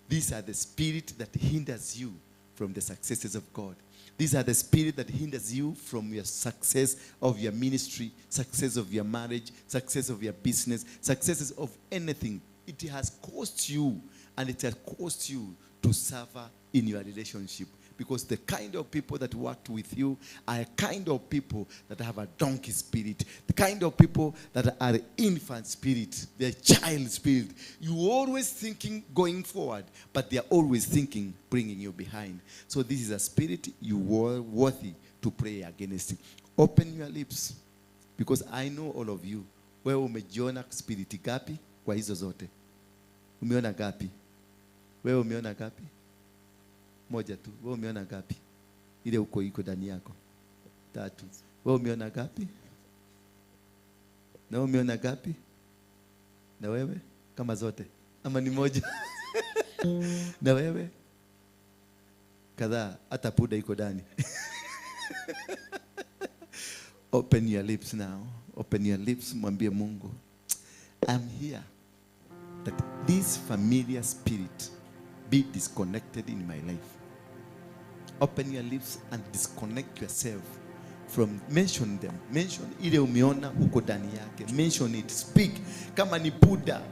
These are the spirit that hinders you from the successes of God. These are the spirit that hinders you from your success of your ministry, success of your marriage, success of your business, successes of anything. It has cost you, and it has cost you to suffer in your relationship. Because the kind of people that worked with you are a kind of people that have a donkey spirit. The kind of people that are infant spirit. They're child spirit. You're always thinking going forward, but they're always thinking bringing you behind. So this is a spirit you were worthy to pray against. Open your lips. Because I know all of you. Wewe umejiona spirit gapi kwa hizo zote? Umeona gapi? Wewe umeona gapi? Moja tu. Wewe umeona gapi? Ile uko iko ndani yako. 3. Wewe umeona gapi? Na wewe umeona gapi? Na wewe kama zote ama ni moja? Na wewe kadhaa, hata puda iko ndani. Open your lips now. Open your lips, mwambie Mungu, I'm here that this familiar spirit be disconnected in my life. Open your lips and disconnect yourself from, mention them. Mention ile umeona uko ndani yake. Mention it, speak. Kama ni puda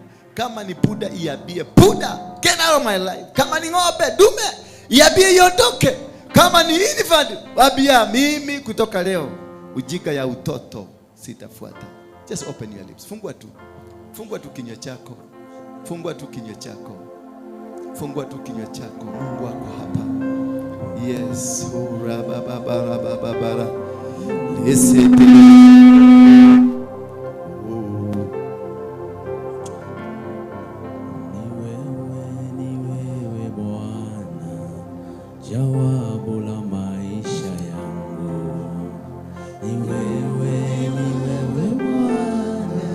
iambie puda, get out of my life. Kama ni ng'ombe dume iambie iondoke. Kama ni infant waambia mimi kutoka leo ujika ya utoto sitafuata. Just open your lips. Fungua tu kinywa chako. Fungua tu kinywa chako. Fungua tu kinywa chako. Mungu wako hapa. Yes. Ni wewe Bwana, jawabu la maisha yangu. Ni wewe Bwana,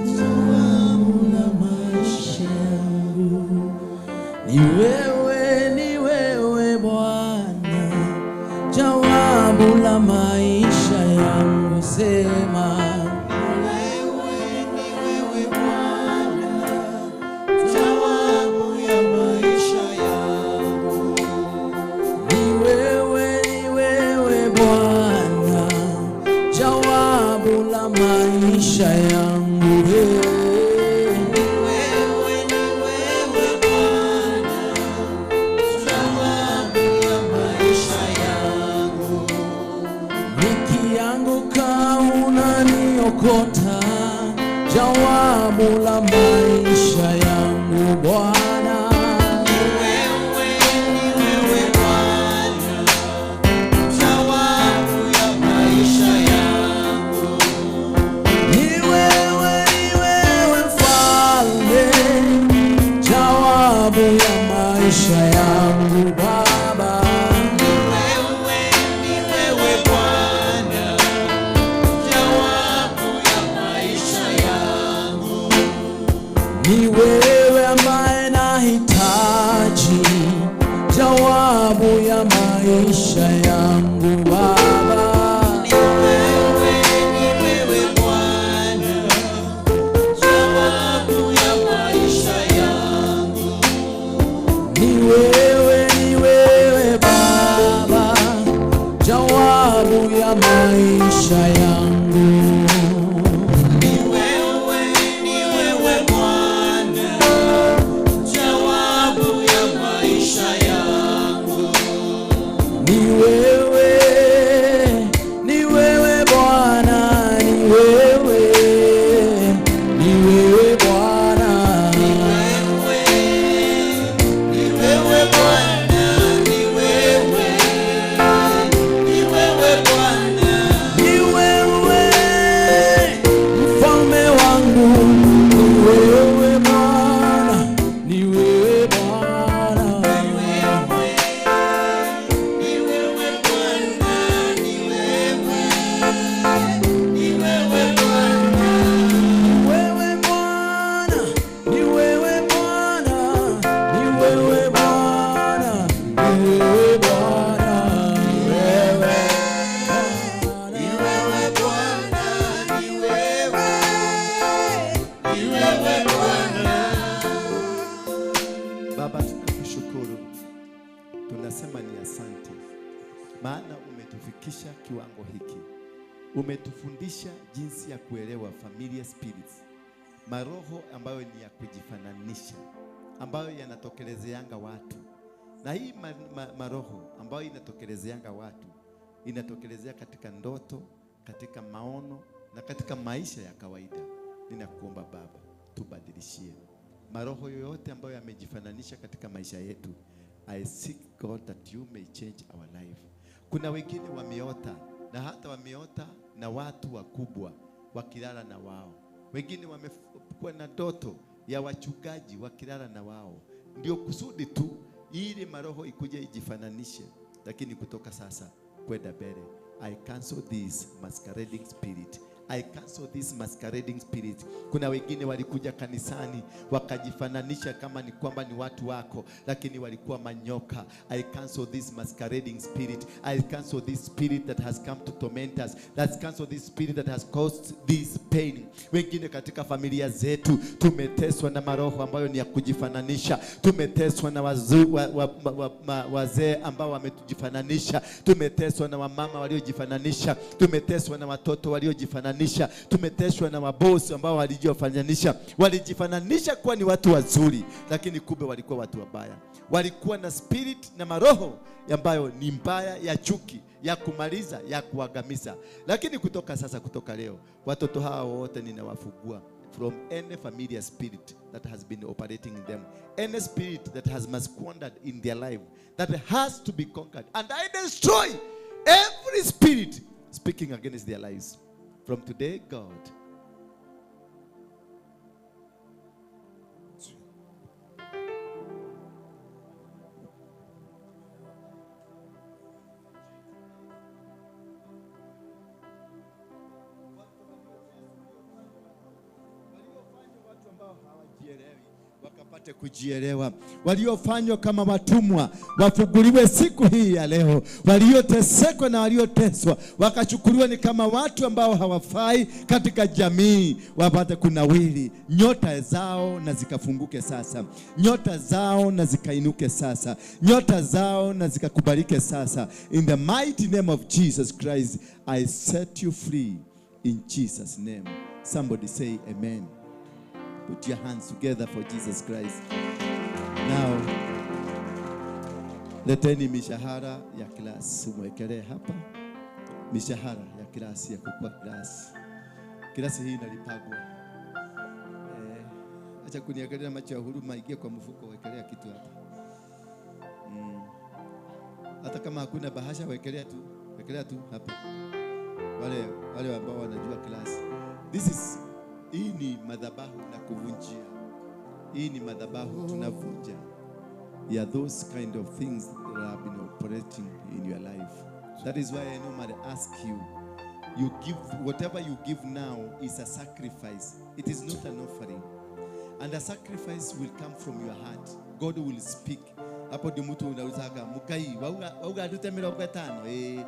jawabu la maisha yangu. Ni wewe Bwana, jawabu la maisha yangu. Sema ni wewe Bwana, jawabu ya maisha yangu. Ni wewe Bwana, jawabu la maisha yangu. Kota jawabu la maisha yangu Bwana. Ni wewe Bwana, jawabu ya maisha yangu. Ni wewe Mfalme, jawabu ya maisha yangu Baba. Ni wewe Bwana, ni wewe ambaye nahitaji jawabu ya maisha yangu Baba. Ni wewe Bwana, jawabu ya maisha yangu. Ni wewe Baba, jawabu ya maisha yangu. Ni wewe tunasema ni asante, maana umetufikisha kiwango hiki. Umetufundisha jinsi ya kuelewa familiar spirits, maroho ambayo ni ya kujifananisha, ambayo yanatokelezeanga watu. Na hii maroho ambayo inatokelezeanga watu, inatokelezea katika ndoto, katika maono na katika maisha ya kawaida. Ninakuomba Baba, tubadilishie maroho yoyote ambayo yamejifananisha katika maisha yetu. I seek God that you may change our life. Kuna wengine wameota, na hata wameota na watu wakubwa wakilala na wao. Wengine wamekuwa na ndoto ya wachungaji wakilala na wao. Ndio kusudi tu ili maroho ikuje ijifananishe. Lakini kutoka sasa kwenda mbele, I cancel this masquerading spirit. I cancel this masquerading spirit. Kuna wengine walikuja kanisani wakajifananisha kama ni kwamba ni watu wako, lakini walikuwa manyoka. I cancel this masquerading spirit. I cancel this spirit that has come to torment us. Let's cancel this spirit that has caused this pain. Wengine katika familia zetu tumeteswa na maroho ambayo ni ya kujifananisha. Tumeteswa na wazee ambao wametujifananisha. Tumeteswa na wamama waliojifananisha. Tumeteswa na watoto waliojifananisha. Tumeteswa na mabosi ambao walijifananisha kuwa ni watu wazuri, lakini kumbe walikuwa watu wabaya. Walikuwa na spirit na maroho ambayo ni mbaya, ya chuki, ya kumaliza, ya kuangamiza. Lakini kutoka sasa, kutoka leo, watoto hao wote ninawafungua from any familiar spirit that has been operating in them, any spirit that has squandered in their life, that has to be conquered. And I destroy every spirit speaking against their lives. From today, God, wakapate kujielewa. Waliofanywa kama watumwa wafunguliwe siku hii ya leo. Walioteseka na walioteswa wakachukuliwa ni kama watu ambao hawafai katika jamii, wapate kunawiri. Nyota zao na zikafunguke sasa. Nyota zao na zikainuke sasa. Nyota zao na zikakubalike sasa. In the mighty name of Jesus Christ, I set you free in Jesus' name. Somebody say amen. Put your hands together for Jesus Christ. Now, leteni mishahara ya klasi umwekelee hapa. Mishahara ya klasi ya kukua klasi. Klasi hii inalipagwa. Acha kuniangalia macho ya huruma, ingia kwa mfuko wekelea kitu hapa. Hata kama hakuna bahasha wekelea tu hapa. Wale ambao wanajua klasi. Hii ni madhabahu na kuvunjia. Hii ni madhabahu tunavunja. Yeah, those kind of things that have been operating in your life. That is why I normally ask you, you give, whatever you give now is a sacrifice. It is not an offering. And a sacrifice will come from your heart. God will speak. Hapo ndio mtu unauzaga mukai wauga atutemera kwa 5.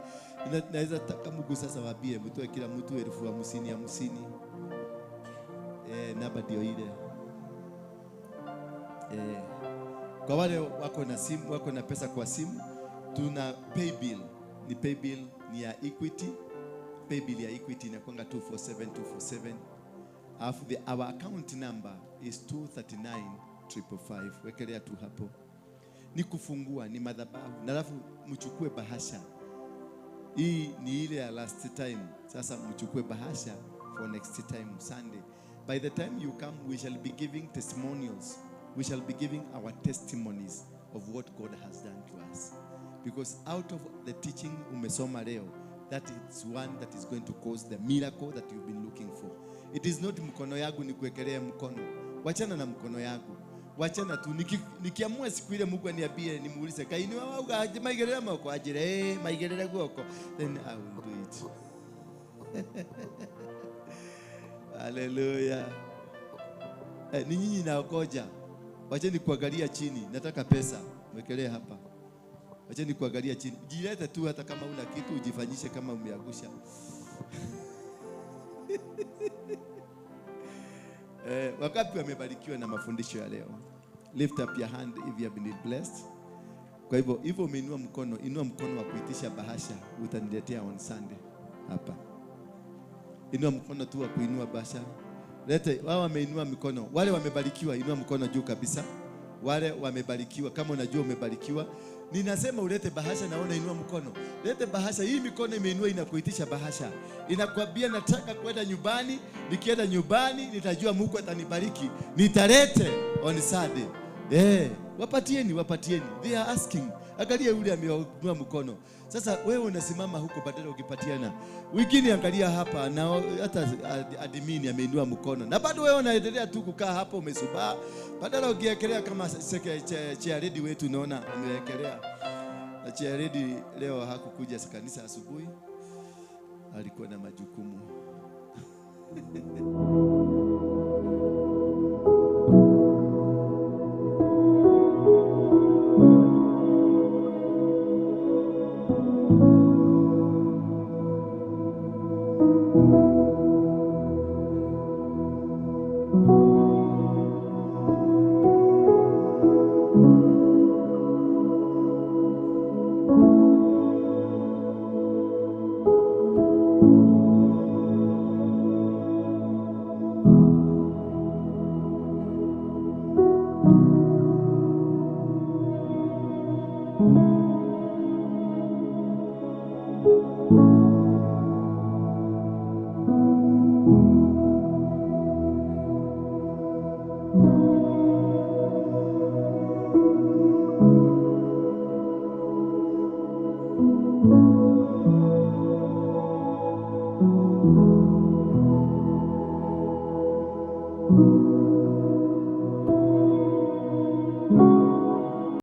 Naweza taka Mungu sasa wabie mtu kila mtu 50,050. Namba ndio ile. Kwa wale wako na simu, wako na pesa kwa simu, tuna pay bill. Ni pay bill ni ya Equity. Pay bill ya Equity inakuanga 247247. Our account number is 239555. Wekelea tu hapo. Ni kufungua, ni madhabahu. Na alafu mchukue bahasha. Hii ni ile ya last time. Sasa mchukue bahasha for next time Sunday. By the time you come, we shall be giving testimonials. We shall be giving our testimonies of what God has done to us. Because out of the teaching umesoma leo, that is one that is going to cause the miracle that you've been looking for. It is not mkono yangu nikuwekelea mkono. Wachana na mkono yangu. Wachana tu. Nikiamua siku ile Mungu aniambie nimuulize kainiwa wauga aje maigerera moko ajire maigerera guoko, then I will do it. Hallelujah. Ni nyinyi naokoja. Wacheni kuangalia chini. Nataka pesa. Mwekelee hapa. Wacheni kuangalia chini. Jilete tu hata kama una kitu ujifanyishe kama umeangusha. Wakapi wamebarikiwa na mafundisho ya leo? Lift up your hand if you have been blessed. Kwa hivyo umeinua mkono, inua mkono wa kuitisha bahasha, utaniletea on Sunday hapa. Inua mkono tu wa kuinua bahasha. Lete, wao wameinua mikono. Wale wamebarikiwa, inua mkono juu kabisa. Wale wamebarikiwa, kama unajua umebarikiwa. Ninasema ulete bahasha, naona inua mkono. Lete bahasha, hii mikono imeinua inakuitisha bahasha. Inakwambia nataka kwenda nyumbani, nikienda nyumbani nitajua Mungu atanibariki. Nitalete on Sunday. Wapatieni. They are asking. Angalia yule ameinua mkono. Sasa wewe unasimama huko badala ukipatiana. Wengine angalia hapa na hata admin ameinua mkono. Na bado wewe unaendelea tu kukaa hapo umesubaa. Badala ukiekelea kama chair lady wetu unaona amewekelea. Na chair lady leo hakukuja kanisa asubuhi. Alikuwa na majukumu.